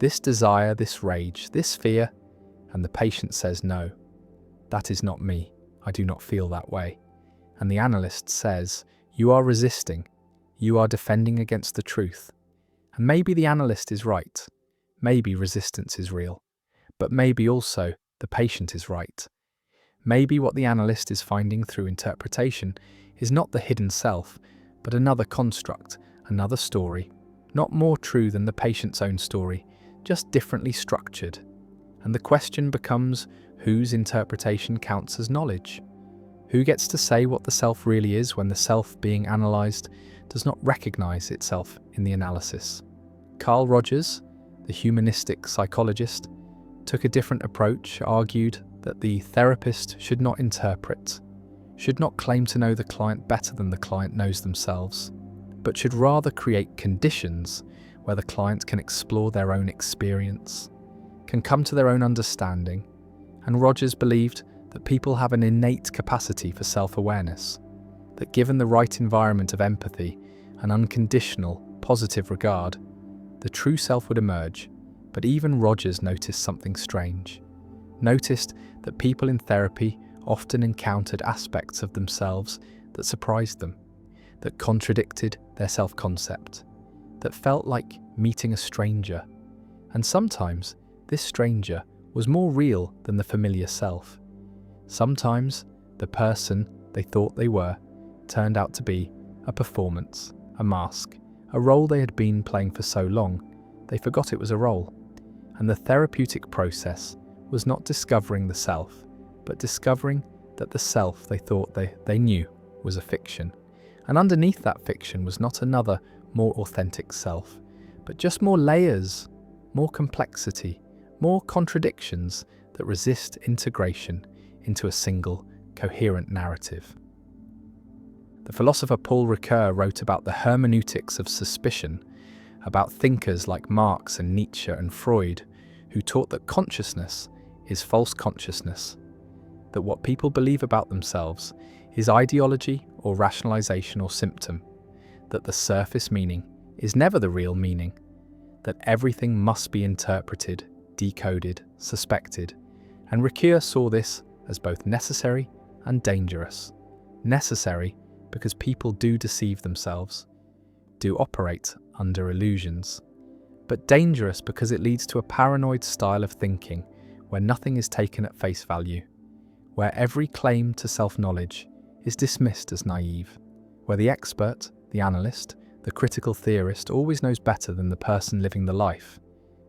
This desire, this rage, this fear." And the patient says, "No, that is not me. I do not feel that way." And the analyst says, "You are resisting. You are defending against the truth." And maybe the analyst is right. Maybe resistance is real. But maybe also the patient is right. Maybe what the analyst is finding through interpretation is not the hidden self, but another construct, another story, not more true than the patient's own story, just differently structured. And the question becomes, whose interpretation counts as knowledge? Who gets to say what the self really is when the self being analysed does not recognise itself in the analysis? Carl Rogers, the humanistic psychologist, took a different approach, argued that the therapist should not interpret, should not claim to know the client better than the client knows themselves, but should rather create conditions where the client can explore their own experience, can come to their own understanding. And Rogers believed that people have an innate capacity for self-awareness, that given the right environment of empathy and unconditional, positive regard, the true self would emerge. But even Rogers noticed something strange, noticed that people in therapy often encountered aspects of themselves that surprised them, that contradicted their self-concept, that felt like meeting a stranger. And sometimes this stranger was more real than the familiar self. Sometimes the person they thought they were turned out to be a performance, a mask, a role they had been playing for so long, they forgot it was a role. And the therapeutic process was not discovering the self, but discovering that the self they thought they knew was a fiction. And underneath that fiction was not another, more authentic self, but just more layers, more complexity, more contradictions that resist integration into a single, coherent narrative. The philosopher Paul Ricoeur wrote about the hermeneutics of suspicion, about thinkers like Marx and Nietzsche and Freud, who taught that consciousness is false consciousness, that what people believe about themselves is ideology or rationalization or symptom, that the surface meaning is never the real meaning, that everything must be interpreted, decoded, suspected, and Ricoeur saw this as both necessary and dangerous. Necessary because people do deceive themselves, do operate under illusions, but dangerous because it leads to a paranoid style of thinking where nothing is taken at face value, where every claim to self-knowledge is dismissed as naive, where the expert, the analyst, the critical theorist always knows better than the person living the life.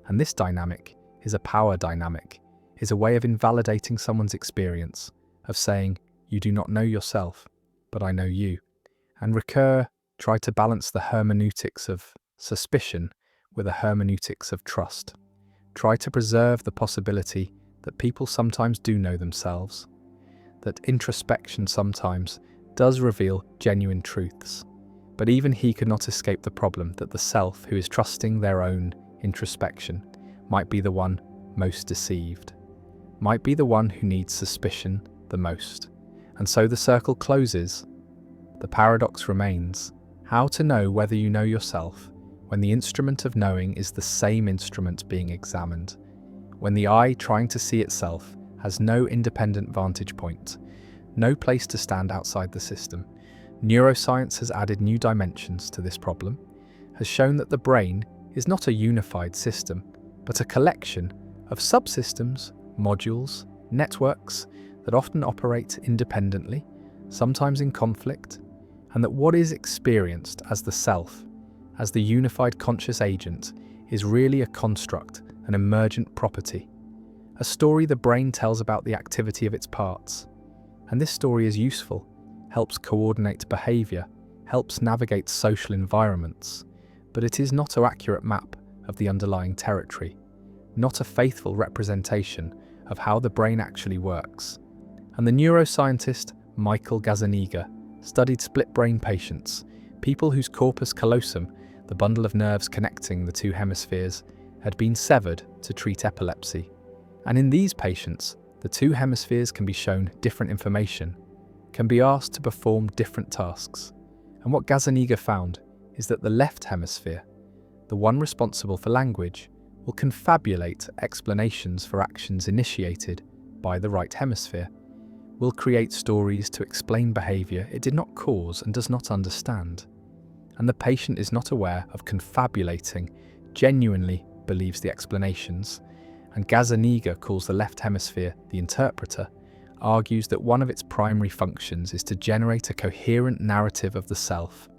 And this dynamic is a power dynamic, is a way of invalidating someone's experience, of saying, you do not know yourself, but I know you. And Ricoeur tried to balance the hermeneutics of suspicion with a hermeneutics of trust, tried to preserve the possibility that people sometimes do know themselves, that introspection sometimes does reveal genuine truths. But even he could not escape the problem that the self who is trusting their own introspection might be the one most deceived, might be the one who needs suspicion the most. And so the circle closes. The paradox remains, how to know whether you know yourself when the instrument of knowing is the same instrument being examined, when the eye trying to see itself has no independent vantage point, no place to stand outside the system. Neuroscience has added new dimensions to this problem, has shown that the brain is not a unified system, but a collection of subsystems, modules, networks that often operate independently, sometimes in conflict, and that what is experienced as the self, as the unified conscious agent, is really a construct, an emergent property, a story the brain tells about the activity of its parts. And this story is useful, helps coordinate behavior, helps navigate social environments, but it is not an accurate map of the underlying territory, not a faithful representation of how the brain actually works. And the neuroscientist Michael Gazzaniga studied split-brain patients, people whose corpus callosum, the bundle of nerves connecting the two hemispheres, had been severed to treat epilepsy. And in these patients, the two hemispheres can be shown different information, can be asked to perform different tasks. And what Gazzaniga found is that the left hemisphere, the one responsible for language, will confabulate explanations for actions initiated by the right hemisphere, will create stories to explain behavior it did not cause and does not understand. And the patient is not aware of confabulating, genuinely believes the explanations, and Gazzaniga calls the left hemisphere the interpreter, argues that one of its primary functions is to generate a coherent narrative of the self,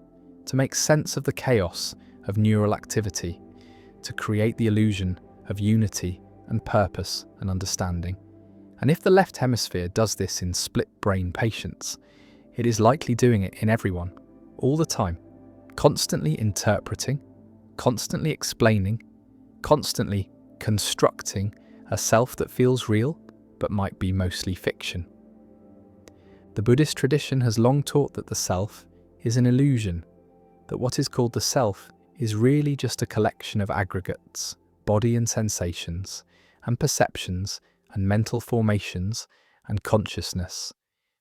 to make sense of the chaos of neural activity, to create the illusion of unity and purpose and understanding. And if the left hemisphere does this in split-brain patients, it is likely doing it in everyone, all the time, constantly interpreting, constantly explaining, constantly constructing a self that feels real but might be mostly fiction. The Buddhist tradition has long taught that the self is an illusion, that what is called the self is really just a collection of aggregates, body and sensations, and perceptions, and mental formations, and consciousness.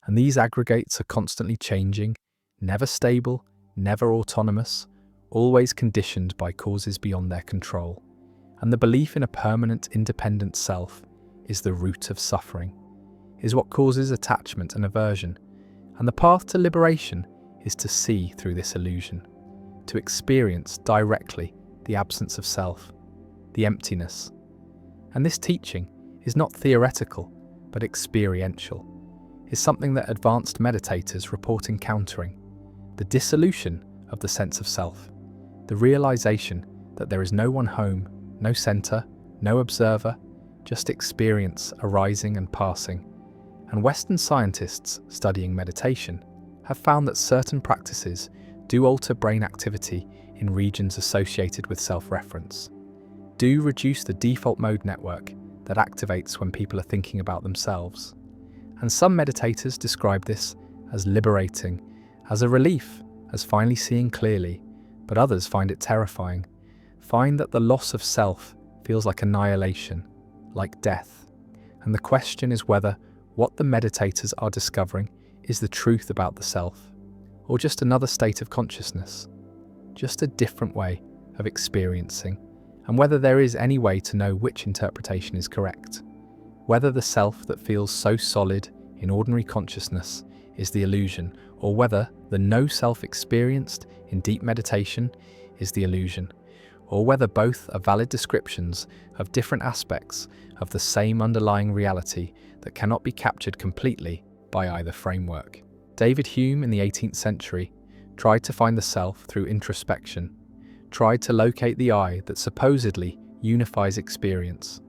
And these aggregates are constantly changing, never stable, never autonomous, always conditioned by causes beyond their control. And the belief in a permanent, independent self is the root of suffering, is what causes attachment and aversion. And the path to liberation is to see through this illusion, to experience directly the absence of self, the emptiness. And this teaching is not theoretical, but experiential, is something that advanced meditators report encountering: the dissolution of the sense of self, the realization that there is no one home, no center, no observer, just experience arising and passing. And Western scientists studying meditation have found that certain practices do alter brain activity in regions associated with self-reference, do reduce the default mode network that activates when people are thinking about themselves. And some meditators describe this as liberating, as a relief, as finally seeing clearly, but others find it terrifying, find that the loss of self feels like annihilation, like death. And the question is whether what the meditators are discovering is the truth about the self, or just another state of consciousness, just a different way of experiencing, and whether there is any way to know which interpretation is correct, whether the self that feels so solid in ordinary consciousness is the illusion, or whether the no self experienced in deep meditation is the illusion, or whether both are valid descriptions of different aspects of the same underlying reality that cannot be captured completely by either framework. David Hume in the 18th century tried to find the self through introspection, tried to locate the I that supposedly unifies experience,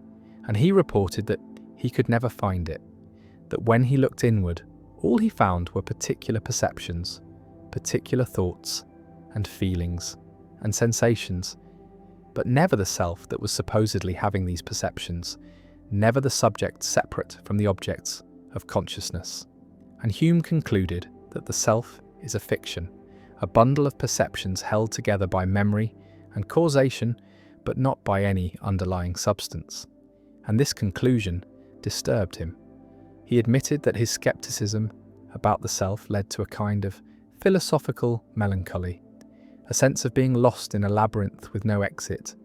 and he reported that he could never find it, that when he looked inward, all he found were particular perceptions, particular thoughts and feelings and sensations, but never the self that was supposedly having these perceptions, never the subject separate from the objects of consciousness. And Hume concluded that the self is a fiction, a bundle of perceptions held together by memory and causation, but not by any underlying substance. And this conclusion disturbed him. He admitted that his skepticism about the self led to a kind of philosophical melancholy, a sense of being lost in a labyrinth with no exit.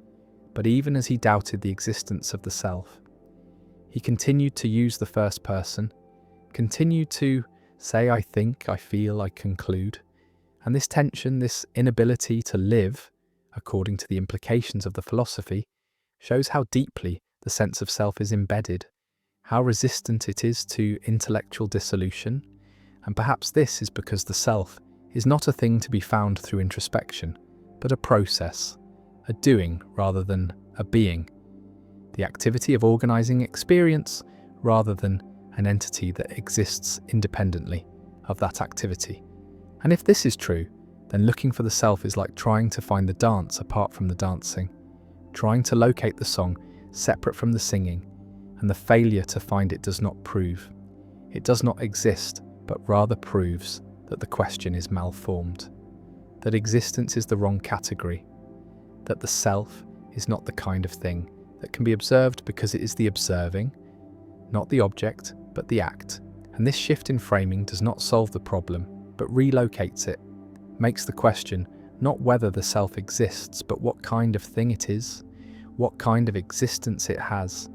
But even as he doubted the existence of the self, he continued to use the first person, continued to say, I think, I feel, I conclude. And this tension, this inability to live, according to the implications of the philosophy, shows how deeply the sense of self is embedded, how resistant it is to intellectual dissolution. And perhaps this is because the self is not a thing to be found through introspection, but a process, a doing rather than a being, the activity of organizing experience rather than an entity that exists independently. of that activity. And if this is true, then looking for the self is like trying to find the dance apart from the dancing, trying to locate the song separate from the singing, and the failure to find it does not prove. It does not exist, but rather proves that the question is malformed, that existence is the wrong category, that the self is not the kind of thing that can be observed because it is the observing, not the object, but the act. And this shift in framing does not solve the problem, but relocates it, makes the question not whether the self exists, but what kind of thing it is, what kind of existence it has,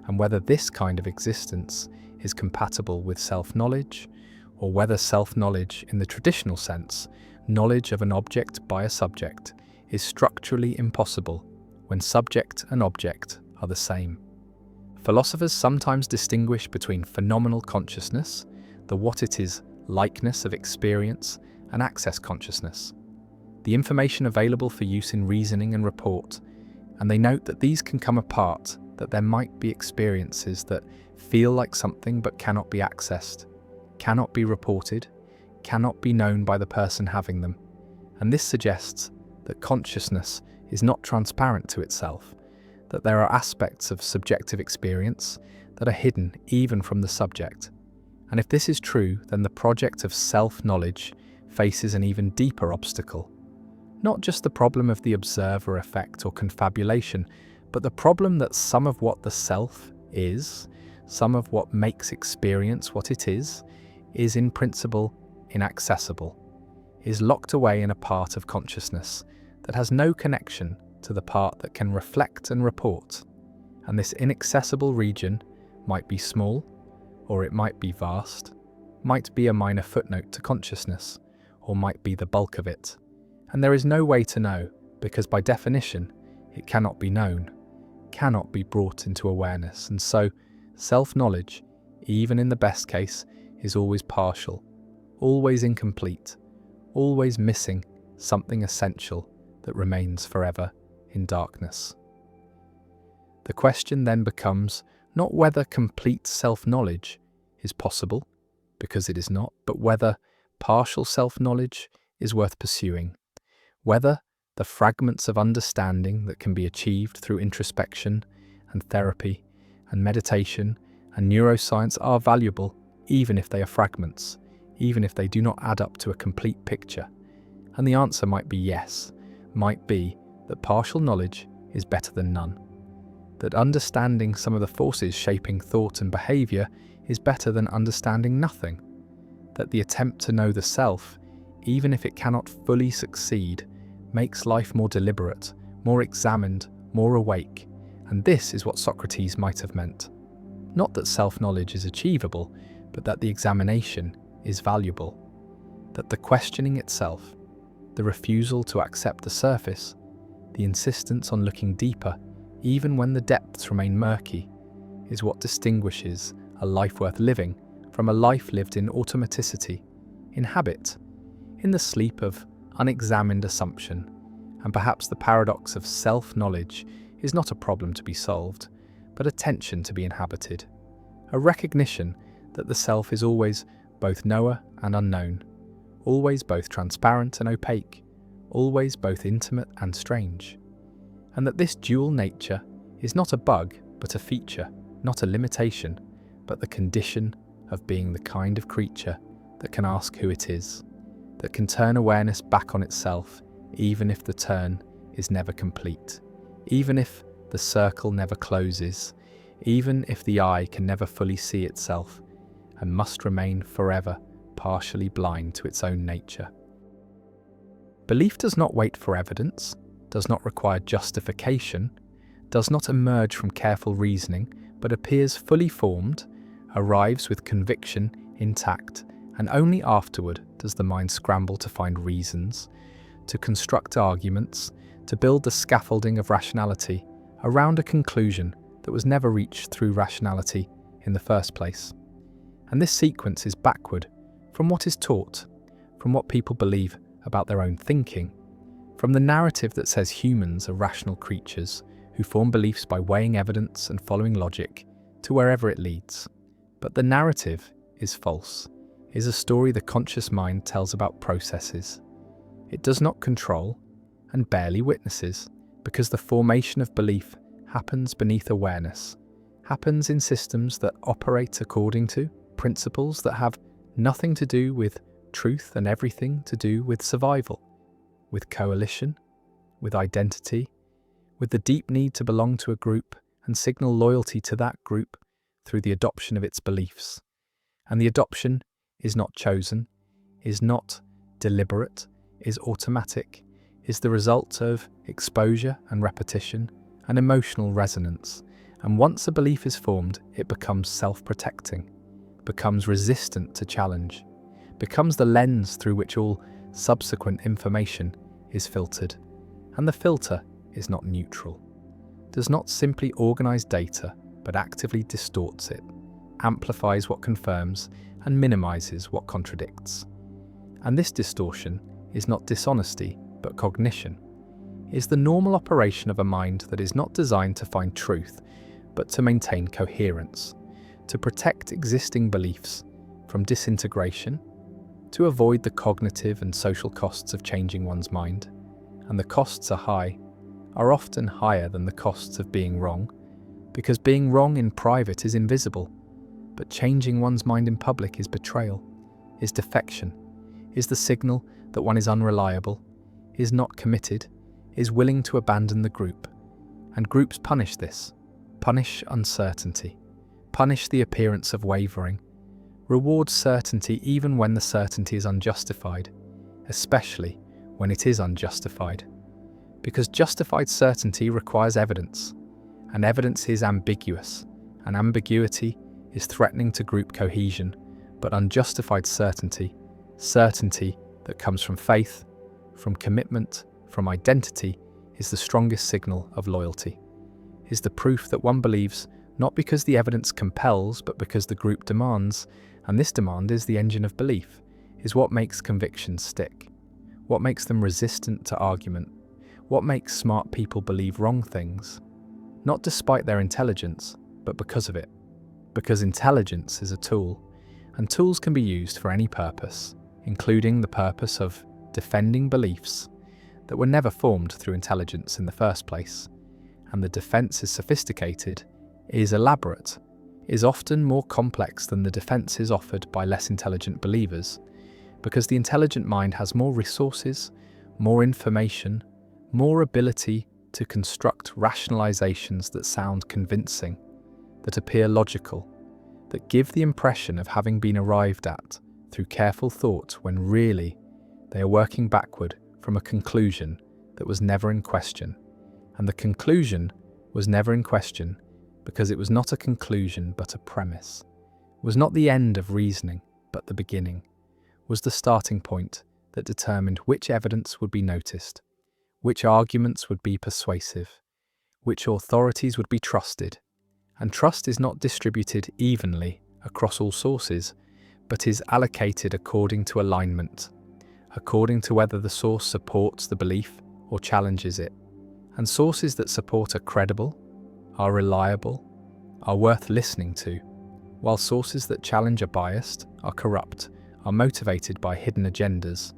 and whether this kind of existence is compatible with self-knowledge, or whether self-knowledge in the traditional sense, knowledge of an object by a subject, is structurally impossible when subject and object are the same. Philosophers sometimes distinguish between phenomenal consciousness, the what it is likeness of experience, and access consciousness, the information available for use in reasoning and report, and they note that these can come apart, that there might be experiences that feel like something but cannot be accessed, cannot be reported, cannot be known by the person having them. And this suggests that consciousness is not transparent to itself, that there are aspects of subjective experience that are hidden even from the subject. And if this is true, then the project of self-knowledge faces an even deeper obstacle. Not just the problem of the observer effect or confabulation, but the problem that some of what the self is, some of what makes experience what it is in principle inaccessible, is locked away in a part of consciousness that has no connection to the part that can reflect and report. And this inaccessible region might be small, or it might be vast, might be a minor footnote to consciousness, or might be the bulk of it. And there is no way to know, because by definition, it cannot be known, cannot be brought into awareness, and so self-knowledge, even in the best case, is always partial, always incomplete, always missing something essential that remains forever in darkness. The question then becomes not whether complete self-knowledge is possible, because it is not, but whether partial self-knowledge is worth pursuing, whether the fragments of understanding that can be achieved through introspection and therapy and meditation and neuroscience are valuable, even if they are fragments, even if they do not add up to a complete picture. And the answer might be yes, might be that partial knowledge is better than none, that understanding some of the forces shaping thought and behaviour is better than understanding nothing, that the attempt to know the self, even if it cannot fully succeed, makes life more deliberate, more examined, more awake, and this is what Socrates might have meant. Not that self-knowledge is achievable, but that the examination is valuable, that the questioning itself, the refusal to accept the surface, the insistence on looking deeper, even when the depths remain murky, is what distinguishes a life worth living from a life lived in automaticity, in habit, in the sleep of unexamined assumption. And perhaps the paradox of self-knowledge is not a problem to be solved, but a tension to be inhabited, a recognition that the self is always both knower and unknown, always both transparent and opaque, always both intimate and strange, and that this dual nature is not a bug, but a feature, not a limitation, but the condition of being the kind of creature that can ask who it is, that can turn awareness back on itself, even if the turn is never complete, even if the circle never closes, even if the eye can never fully see itself, and must remain forever partially blind to its own nature. Belief does not wait for evidence, does not require justification, does not emerge from careful reasoning, but appears fully formed, arrives with conviction intact, and only afterward does the mind scramble to find reasons, to construct arguments, to build the scaffolding of rationality around a conclusion that was never reached through rationality in the first place. And this sequence is backward from what is taught, from what people believe about their own thinking, from the narrative that says humans are rational creatures who form beliefs by weighing evidence and following logic to wherever it leads. But the narrative is false. is a story the conscious mind tells about processes. It does not control and barely witnesses, because the formation of belief happens beneath awareness, happens in systems that operate according to principles that have nothing to do with truth and everything to do with survival, with coalition, with identity, with the deep need to belong to a group and signal loyalty to that group through the adoption of its beliefs. And the adoption is not chosen, is not deliberate, is automatic, is the result of exposure and repetition and emotional resonance. And once a belief is formed, it becomes self-protecting, becomes resistant to challenge, becomes the lens through which all subsequent information is filtered. And the filter is not neutral, does not simply organize data, but actively distorts it, amplifies what confirms, and minimizes what contradicts. And this distortion is not dishonesty, but cognition, is the normal operation of a mind that is not designed to find truth, but to maintain coherence, to protect existing beliefs from disintegration, to avoid the cognitive and social costs of changing one's mind. And the costs are often higher than the costs of being wrong, because being wrong in private is invisible, but changing one's mind in public is betrayal, is defection, is the signal that one is unreliable, is not committed, is willing to abandon the group. And groups punish this, punish uncertainty, punish the appearance of wavering, reward certainty even when the certainty is unjustified, especially when it is unjustified. Because justified certainty requires evidence, and evidence is ambiguous, and ambiguity is threatening to group cohesion, but unjustified certainty, certainty that comes from faith, from commitment, from identity, is the strongest signal of loyalty, is the proof that one believes not because the evidence compels, but because the group demands, and this demand is the engine of belief, is what makes convictions stick, what makes them resistant to argument, what makes smart people believe wrong things, not despite their intelligence, but because of it. Because intelligence is a tool, and tools can be used for any purpose, including the purpose of defending beliefs that were never formed through intelligence in the first place. And the defense is sophisticated, is elaborate, is often more complex than the defenses offered by less intelligent believers, because the intelligent mind has more resources, more information, more ability to construct rationalizations that sound convincing, that appear logical, that give the impression of having been arrived at through careful thought when really they are working backward from a conclusion that was never in question. And the conclusion was never in question because it was not a conclusion but a premise, was not the end of reasoning but the beginning, was the starting point that determined which evidence would be noticed, which arguments would be persuasive, which authorities would be trusted. And trust is not distributed evenly across all sources, but is allocated according to alignment, according to whether the source supports the belief or challenges it. And sources that support are credible, are reliable, are worth listening to, while sources that challenge are biased, are corrupt, are motivated by hidden agendas.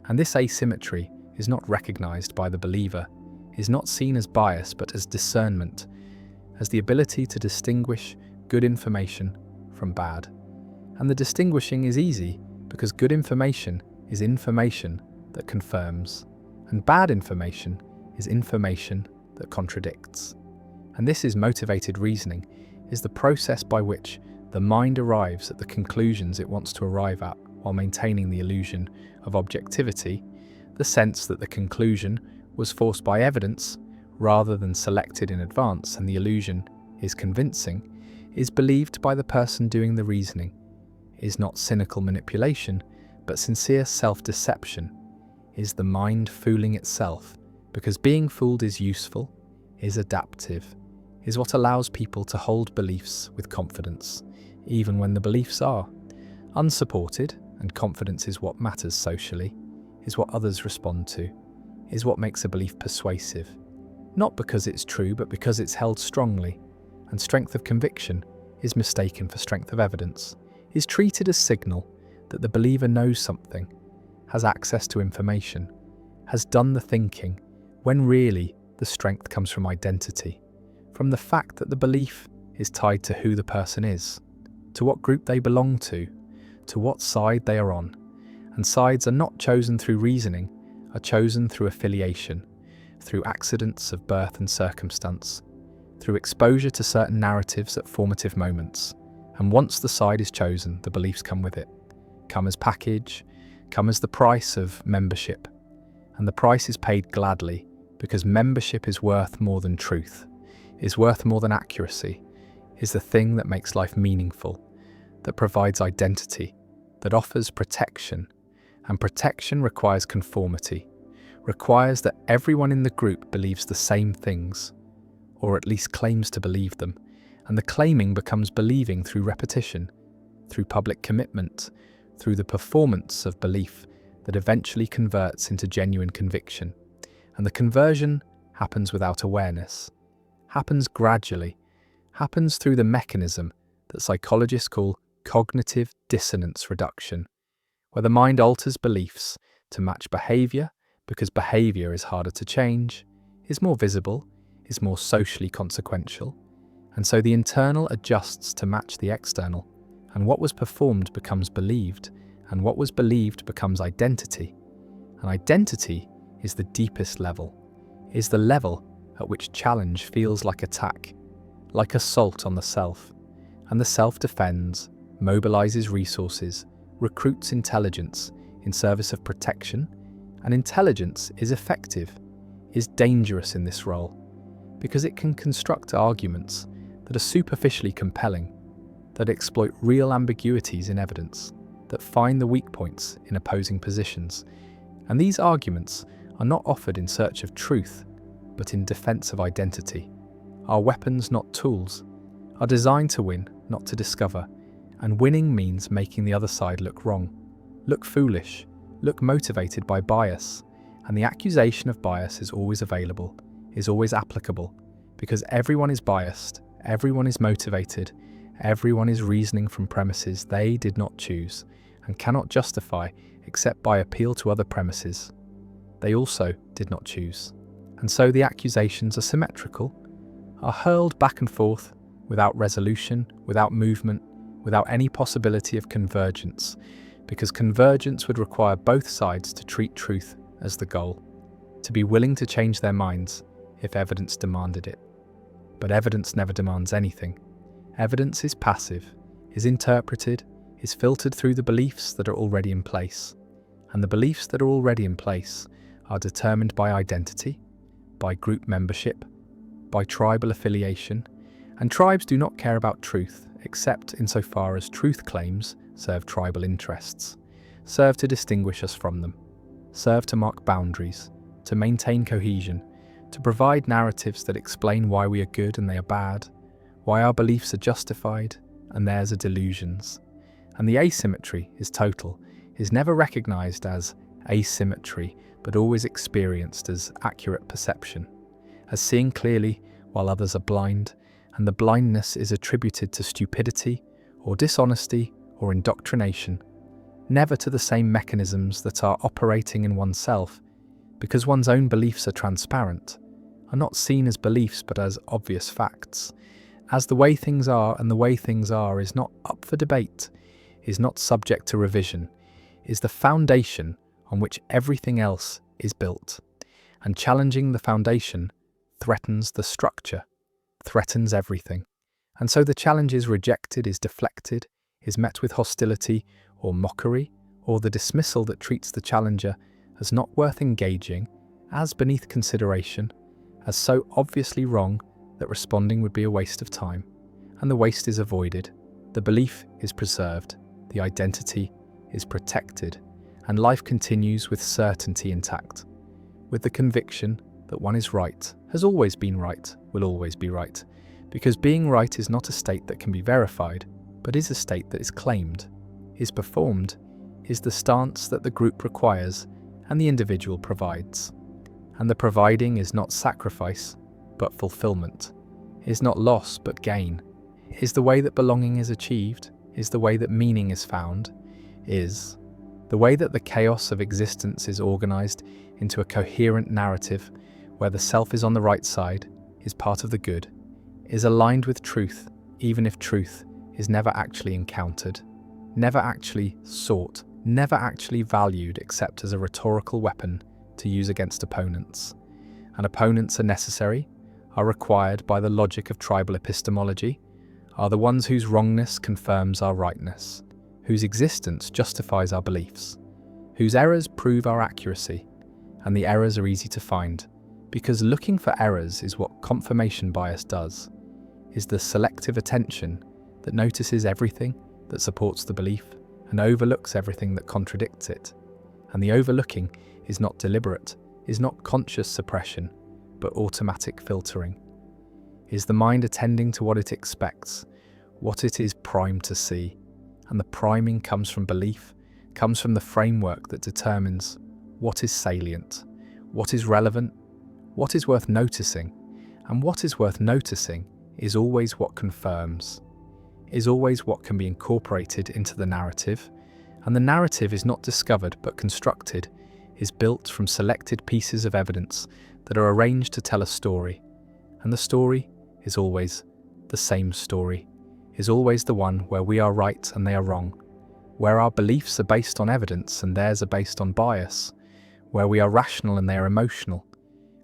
And this asymmetry is not recognized by the believer, is not seen as bias but as discernment, as the ability to distinguish good information from bad. And the distinguishing is easy because good information is information that confirms, and bad information is information that contradicts. And this is motivated reasoning, is the process by which the mind arrives at the conclusions it wants to arrive at while maintaining the illusion of objectivity, the sense that the conclusion was forced by evidence rather than selected in advance, and the illusion is convincing, is believed by the person doing the reasoning, is not cynical manipulation, but sincere self-deception, is the mind fooling itself, because being fooled is useful, is adaptive, is what allows people to hold beliefs with confidence, even when the beliefs are unsupported, and confidence is what matters socially, is what others respond to, is what makes a belief persuasive, not because it's true, but because it's held strongly, and strength of conviction is mistaken for strength of evidence, is treated as signal that the believer knows something, has access to information, has done the thinking, when really the strength comes from identity, from the fact that the belief is tied to who the person is, to what group they belong to what side they are on. And sides are not chosen through reasoning, are chosen through affiliation, through accidents of birth and circumstance, through exposure to certain narratives at formative moments. And once the side is chosen, the beliefs come with it, come as package, come as the price of membership. And the price is paid gladly, because membership is worth more than truth, is worth more than accuracy, is the thing that makes life meaningful, that provides identity, that offers protection. And protection requires conformity, requires that everyone in the group believes the same things, or at least claims to believe them. And the claiming becomes believing through repetition, through public commitment, through the performance of belief that eventually converts into genuine conviction. And the conversion happens without awareness, happens gradually, happens through the mechanism that psychologists call cognitive dissonance reduction, where the mind alters beliefs to match behavior because behavior is harder to change, is more visible, is more socially consequential, and so the internal adjusts to match the external, and what was performed becomes believed, and what was believed becomes identity. And identity is the deepest level, is the level at which challenge feels like attack, like assault on the self, and the self defends, mobilizes resources, recruits intelligence in service of protection, and intelligence is effective, is dangerous in this role, because it can construct arguments that are superficially compelling, that exploit real ambiguities in evidence, that find the weak points in opposing positions. And these arguments are not offered in search of truth, but in defense of identity. Are weapons, not tools, are designed to win, not to discover. And winning means making the other side look wrong, look foolish, look motivated by bias. And the accusation of bias is always available, is always applicable, because everyone is biased, everyone is motivated, everyone is reasoning from premises they did not choose and cannot justify except by appeal to other premises they also did not choose. And so the accusations are symmetrical, are hurled back and forth without resolution, without movement, without any possibility of convergence, because convergence would require both sides to treat truth as the goal, to be willing to change their minds if evidence demanded it. But evidence never demands anything. Evidence is passive, is interpreted, is filtered through the beliefs that are already in place. And the beliefs that are already in place are determined by identity, by group membership, by tribal affiliation, and tribes do not care about truth except insofar as truth claims serve tribal interests, serve to distinguish us from them, serve to mark boundaries, to maintain cohesion, to provide narratives that explain why we are good and they are bad, why our beliefs are justified and theirs are delusions. And the asymmetry is total, is never recognized as asymmetry, but always experienced as accurate perception, as seeing clearly while others are blind, and the blindness is attributed to stupidity or dishonesty or indoctrination, never to the same mechanisms that are operating in oneself, because one's own beliefs are transparent, are not seen as beliefs but as obvious facts, as the way things are, and the way things are is not up for debate, is not subject to revision, is the foundation on which everything else is built, and challenging the foundation threatens the structure, threatens everything. And so the challenge is rejected, is deflected, is met with hostility or mockery, or the dismissal that treats the challenger as not worth engaging, as beneath consideration, as so obviously wrong that responding would be a waste of time. And the waste is avoided, the belief is preserved, the identity is protected, and life continues with certainty intact, with the conviction that one is right, has always been right, will always be right, because being right is not a state that can be verified, but is a state that is claimed, is performed, is the stance that the group requires and the individual provides. And the providing is not sacrifice, but fulfillment, is not loss but gain, is the way that belonging is achieved, is the way that meaning is found, is. The way that the chaos of existence is organized into a coherent narrative where the self is on the right side, is part of the good, is aligned with truth, even if truth is never actually encountered, never actually sought, never actually valued except as a rhetorical weapon to use against opponents. And opponents are necessary, are required by the logic of tribal epistemology, are the ones whose wrongness confirms our rightness, whose existence justifies our beliefs, whose errors prove our accuracy, and the errors are easy to find, because looking for errors is what confirmation bias does, is the selective attention that notices everything that supports the belief and overlooks everything that contradicts it. And the overlooking is not deliberate, is not conscious suppression, but automatic filtering. Is the mind attending to what it expects, what it is primed to see? And the priming comes from belief, comes from the framework that determines what is salient, what is relevant, what is worth noticing, and what is worth noticing is always what confirms, is always what can be incorporated into the narrative, and the narrative is not discovered but constructed, is built from selected pieces of evidence that are arranged to tell a story, and the story is always the same story, is always the one where we are right and they are wrong, where our beliefs are based on evidence and theirs are based on bias, where we are rational and they are emotional,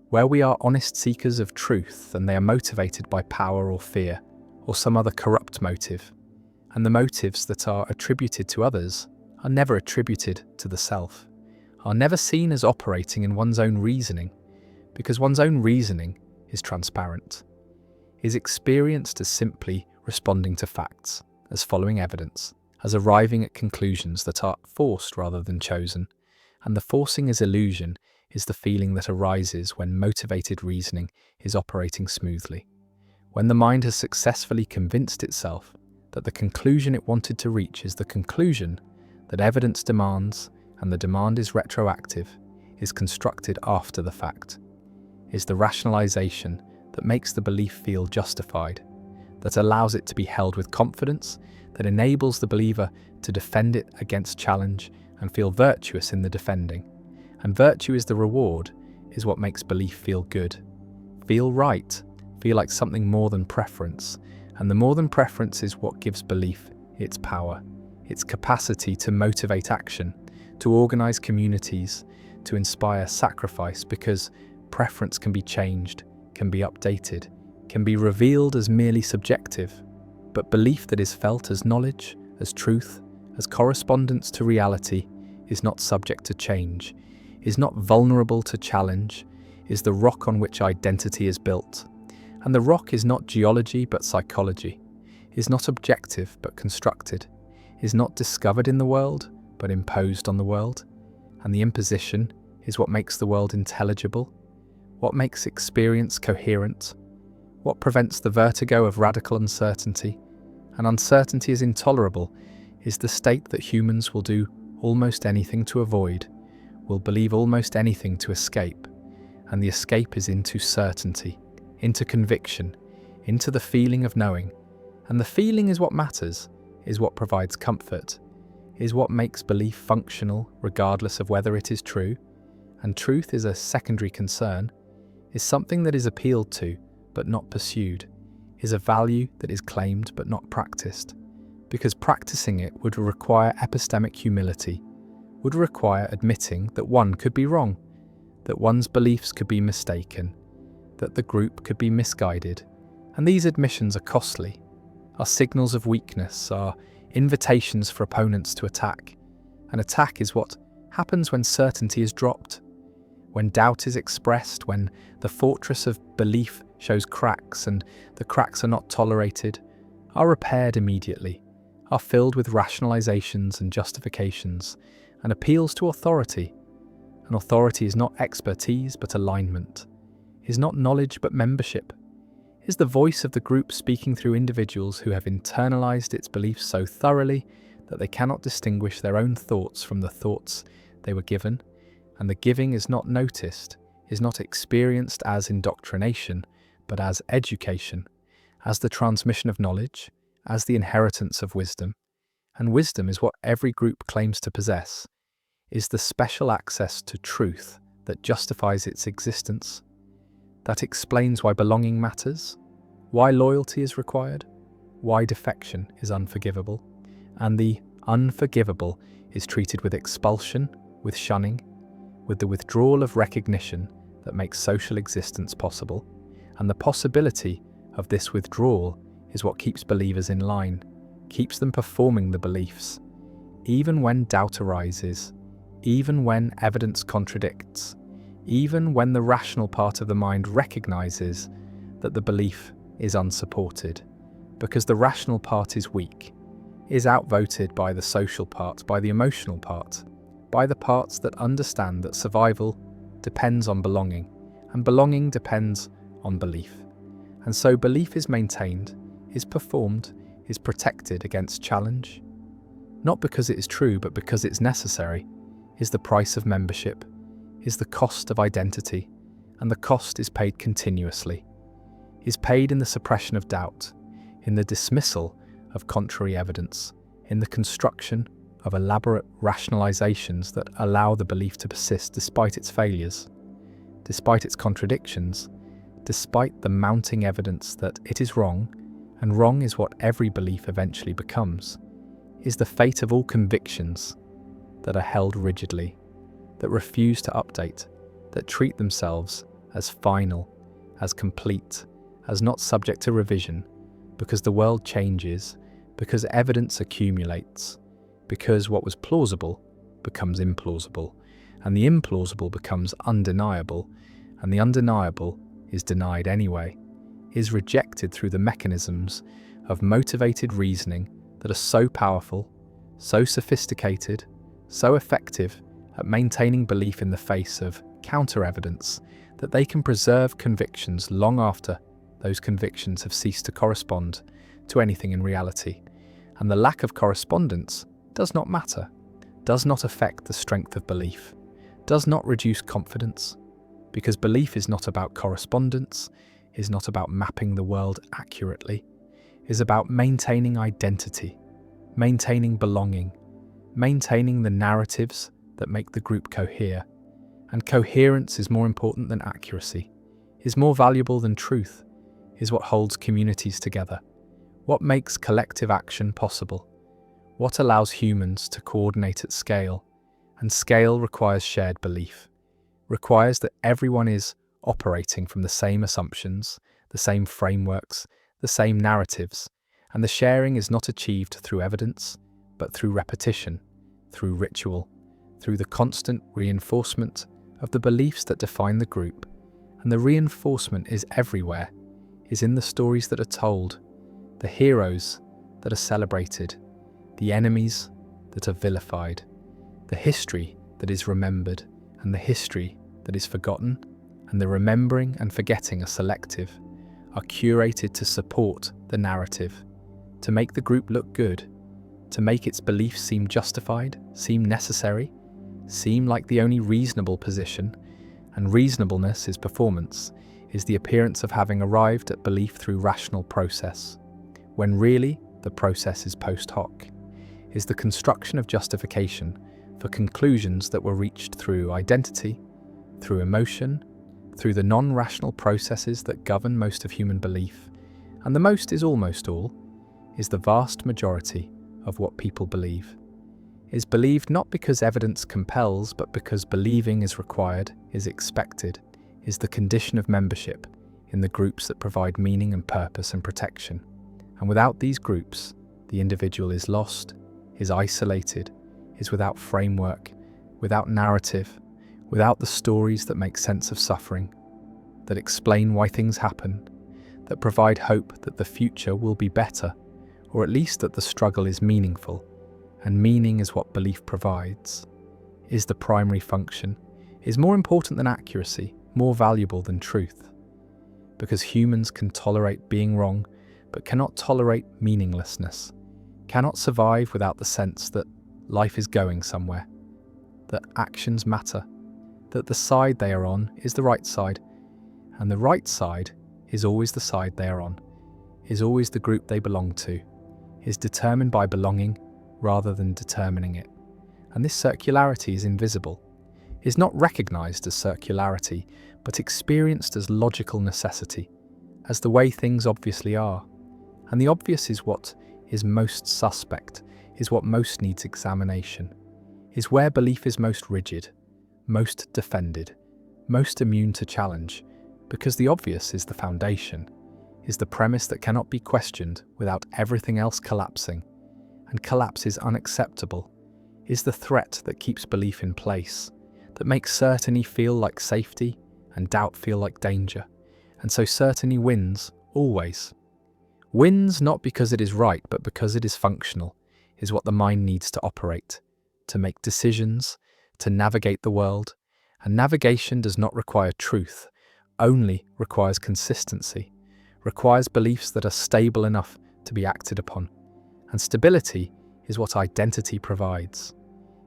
where we are honest seekers of truth and they are motivated by power or fear, or some other corrupt motive, and the motives that are attributed to others are never attributed to the self, are never seen as operating in one's own reasoning, because one's own reasoning is transparent, is experienced as simply responding to facts, as following evidence, as arriving at conclusions that are forced rather than chosen, and the forcing as illusion is the feeling that arises when motivated reasoning is operating smoothly. When the mind has successfully convinced itself that the conclusion it wanted to reach is the conclusion that evidence demands, and the demand is retroactive, is constructed after the fact, is the rationalization that makes the belief feel justified, that allows it to be held with confidence, that enables the believer to defend it against challenge and feel virtuous in the defending. And virtue is the reward, is what makes belief feel good, feel right, feel like something more than preference, and the more than preference is what gives belief its power, its capacity to motivate action, to organize communities, to inspire sacrifice, because preference can be changed, can be updated, can be revealed as merely subjective, but belief that is felt as knowledge, as truth, as correspondence to reality, is not subject to change, is not vulnerable to challenge, is the rock on which identity is built. And the rock is not geology but psychology, is not objective but constructed, is not discovered in the world but imposed on the world. And the imposition is what makes the world intelligible, what makes experience coherent, what prevents the vertigo of radical uncertainty. And uncertainty is intolerable, is the state that humans will do almost anything to avoid, will believe almost anything to escape. And the escape is into certainty, into conviction, into the feeling of knowing. And the feeling is what matters, is what provides comfort, is what makes belief functional regardless of whether it is true. And truth is a secondary concern, is something that is appealed to but not pursued, is a value that is claimed but not practiced, because practicing it would require epistemic humility, would require admitting that one could be wrong, that one's beliefs could be mistaken, that the group could be misguided, and these admissions are costly, are signals of weakness, are invitations for opponents to attack. An attack is what happens when certainty is dropped, when doubt is expressed, when the fortress of belief shows cracks and the cracks are not tolerated, are repaired immediately, are filled with rationalizations and justifications, and appeals to authority. And authority is not expertise but alignment, is not knowledge but membership, is the voice of the group speaking through individuals who have internalized its beliefs so thoroughly that they cannot distinguish their own thoughts from the thoughts they were given, and the giving is not noticed, is not experienced as indoctrination, but as education, as the transmission of knowledge, as the inheritance of wisdom, And wisdom is what every group claims to possess, is the special access to truth that justifies its existence, that explains why belonging matters, why loyalty is required, why defection is unforgivable, and the unforgivable is treated with expulsion, with shunning, with the withdrawal of recognition that makes social existence possible, and the possibility of this withdrawal is what keeps believers in line, keeps them performing the beliefs, even when doubt arises, even when evidence contradicts, even when the rational part of the mind recognizes that the belief is unsupported, because the rational part is weak, is outvoted by the social part, by the emotional part, by the parts that understand that survival depends on belonging, and belonging depends on belief. And so belief is maintained, is performed, is protected against challenge, not because it is true, but because it's necessary, is the price of membership, is the cost of identity, and the cost is paid continuously, is paid in the suppression of doubt, in the dismissal of contrary evidence, in the construction of elaborate rationalizations that allow the belief to persist despite its failures, despite its contradictions, despite the mounting evidence that it is wrong, and wrong is what every belief eventually becomes, is the fate of all convictions that are held rigidly, that refuse to update, that treat themselves as final, as complete, as not subject to revision, because the world changes, because evidence accumulates, because what was plausible becomes implausible, and the implausible becomes undeniable, and the undeniable is denied anyway, is rejected through the mechanisms of motivated reasoning that are so powerful, so sophisticated, so effective at maintaining belief in the face of counter-evidence that they can preserve convictions long after those convictions have ceased to correspond to anything in reality. And the lack of correspondence does not matter, does not affect the strength of belief, does not reduce confidence, because belief is not about correspondence, is not about mapping the world accurately, is about maintaining identity, maintaining belonging, maintaining the narratives that make the group cohere. And coherence is more important than accuracy, is more valuable than truth, is what holds communities together, what makes collective action possible, what allows humans to coordinate at scale. And scale requires shared belief, requires that everyone is operating from the same assumptions, the same frameworks, the same narratives, and the sharing is not achieved through evidence, but through repetition, through ritual, through the constant reinforcement of the beliefs that define the group. And the reinforcement is everywhere, is in the stories that are told, the heroes that are celebrated, the enemies that are vilified, the history that is remembered, and the history that is forgotten, and the remembering and forgetting are selective, are curated to support the narrative, to make the group look good, to make its beliefs seem justified, seem necessary, seem like the only reasonable position. And reasonableness is performance, is the appearance of having arrived at belief through rational process, when really the process is post hoc, is the construction of justification for conclusions that were reached through identity, through emotion, through the non-rational processes that govern most of human belief. And the most is almost all, is the vast majority of what people believe, is believed not because evidence compels, but because believing is required, is expected, is the condition of membership in the groups that provide meaning and purpose and protection. And without these groups, the individual is lost, is isolated, is without framework, without narrative, without the stories that make sense of suffering, that explain why things happen, that provide hope that the future will be better, or at least that the struggle is meaningful. And meaning is what belief provides, is the primary function, is more important than accuracy, more valuable than truth. Because humans can tolerate being wrong, but cannot tolerate meaninglessness, cannot survive without the sense that life is going somewhere, that actions matter, that the side they are on is the right side, and the right side is always the side they are on, is always the group they belong to, is determined by belonging rather than determining it. And this circularity is invisible, is not recognized as circularity, but experienced as logical necessity, as the way things obviously are. And the obvious is what is most suspect, is what most needs examination, is where belief is most rigid, most defended, most immune to challenge, because the obvious is the foundation, is the premise that cannot be questioned without everything else collapsing, and collapse is unacceptable, is the threat that keeps belief in place, that makes certainty feel like safety and doubt feel like danger, and so certainty wins, always. Wins not because it is right, but because it is functional, is what the mind needs to operate, to make decisions, to navigate the world, and navigation does not require truth, only requires consistency, requires beliefs that are stable enough to be acted upon. And stability is what identity provides,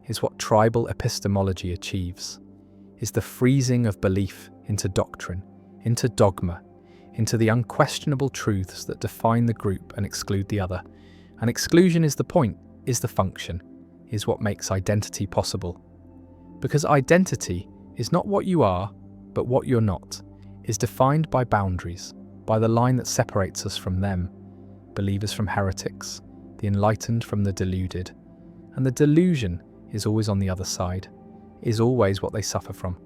is what tribal epistemology achieves, is the freezing of belief into doctrine, into dogma, into the unquestionable truths that define the group and exclude the other. And exclusion is the point, is the function, is what makes identity possible. Because identity is not what you are, but what you're not, is defined by boundaries, by the line that separates us from them, believers from heretics, the enlightened from the deluded. And the delusion is always on the other side, is always what they suffer from,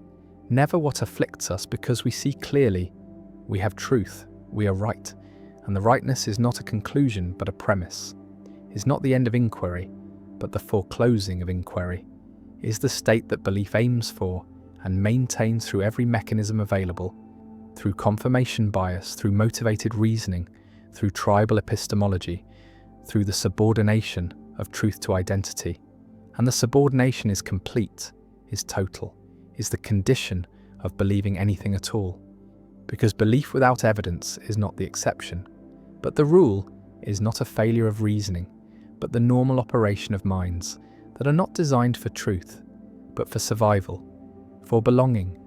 never what afflicts us, because we see clearly we have truth, we are right, and the rightness is not a conclusion but a premise, is not the end of inquiry, but the foreclosing of inquiry, is the state that belief aims for and maintains through every mechanism available, through confirmation bias, through motivated reasoning, through tribal epistemology, through the subordination of truth to identity. And the subordination is complete, is total, is the condition of believing anything at all. Because belief without evidence is not the exception, but the rule is not a failure of reasoning, but the normal operation of minds that are not designed for truth, but for survival, for belonging,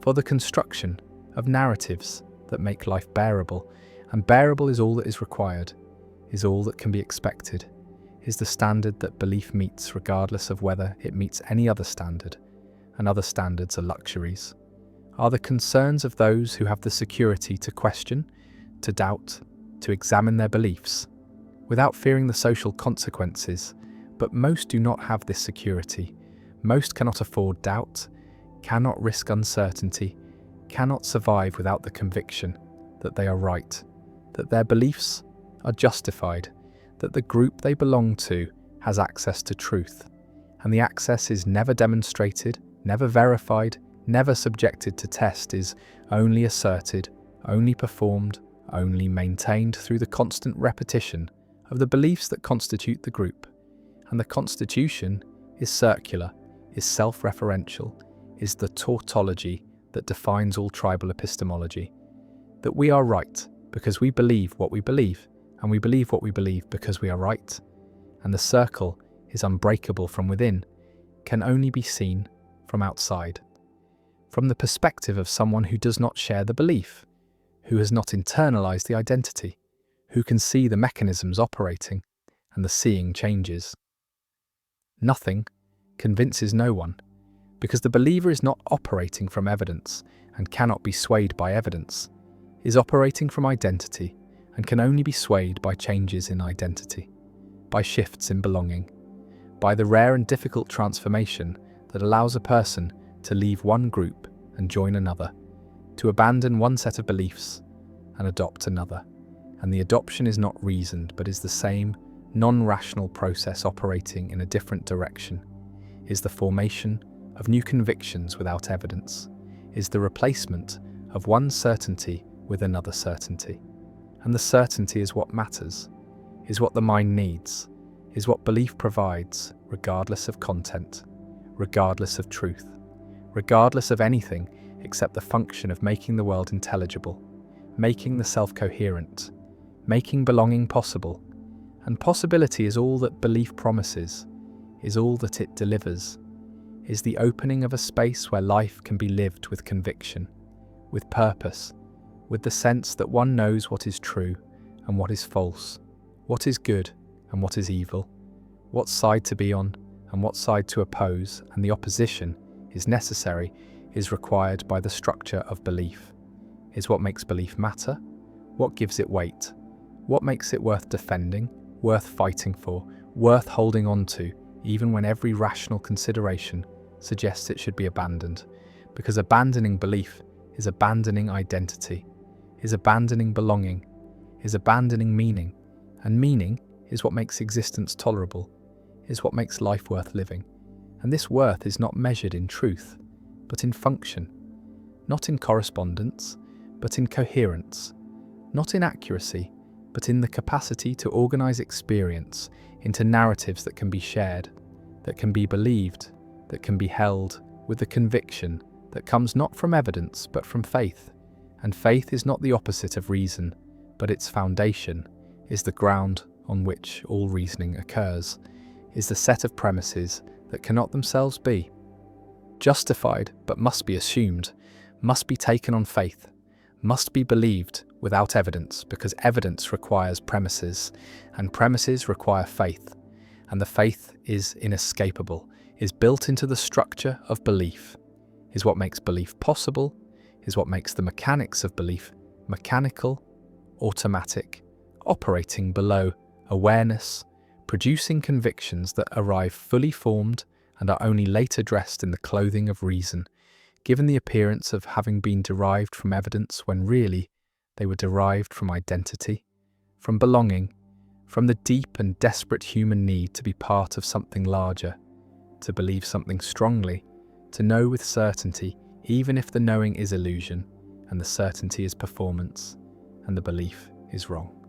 for the construction of narratives that make life bearable. And bearable is all that is required, is all that can be expected, is the standard that belief meets regardless of whether it meets any other standard, and other standards are luxuries, are the concerns of those who have the security to question, to doubt, to examine their beliefs, without fearing the social consequences. But most do not have this security. Most cannot afford doubt, cannot risk uncertainty, cannot survive without the conviction that they are right, that their beliefs are justified, that the group they belong to has access to truth, and the access is never demonstrated, never verified, never subjected to test, is only asserted, only performed, only maintained through the constant repetition of the beliefs that constitute the group. And the constitution is circular, is self-referential, is the tautology that defines all tribal epistemology. That we are right because we believe what we believe, and we believe what we believe because we are right. And the circle is unbreakable from within, can only be seen from outside. From the perspective of someone who does not share the belief, who has not internalized the identity, who can see the mechanisms operating, and the seeing changes. Nothing convinces no one, because the believer is not operating from evidence and cannot be swayed by evidence, is operating from identity and can only be swayed by changes in identity, by shifts in belonging, by the rare and difficult transformation that allows a person to leave one group and join another, to abandon one set of beliefs and adopt another. And the adoption is not reasoned, but is the same non-rational process operating in a different direction, is the formation of new convictions without evidence, is the replacement of one certainty with another certainty. And the certainty is what matters, is what the mind needs, is what belief provides, regardless of content, regardless of truth, regardless of anything except the function of making the world intelligible, making the self coherent, making belonging possible. And possibility is all that belief promises, is all that it delivers, is the opening of a space where life can be lived with conviction, with purpose, with the sense that one knows what is true and what is false, what is good and what is evil, what side to be on and what side to oppose, and the opposition is necessary, is required by the structure of belief. Is what makes belief matter? What gives it weight? What makes it worth defending, worth fighting for, worth holding on to, even when every rational consideration suggests it should be abandoned? Because abandoning belief is abandoning identity, is abandoning belonging, is abandoning meaning, and meaning is what makes existence tolerable, is what makes life worth living. And this worth is not measured in truth, but in function, not in correspondence, but in coherence, not in accuracy, but in the capacity to organize experience into narratives that can be shared, that can be believed, that can be held, with the conviction that comes not from evidence but from faith. And faith is not the opposite of reason, but its foundation is the ground on which all reasoning occurs, is the set of premises that cannot themselves be justified but must be assumed, must be taken on faith, must be believed without evidence, because evidence requires premises, and premises require faith, and the faith is inescapable, is built into the structure of belief, is what makes belief possible, is what makes the mechanics of belief mechanical, automatic, operating below awareness, producing convictions that arrive fully formed and are only later dressed in the clothing of reason, given the appearance of having been derived from evidence when really they were derived from identity, from belonging, from the deep and desperate human need to be part of something larger, to believe something strongly, to know with certainty, even if the knowing is illusion, and the certainty is performance, and the belief is wrong.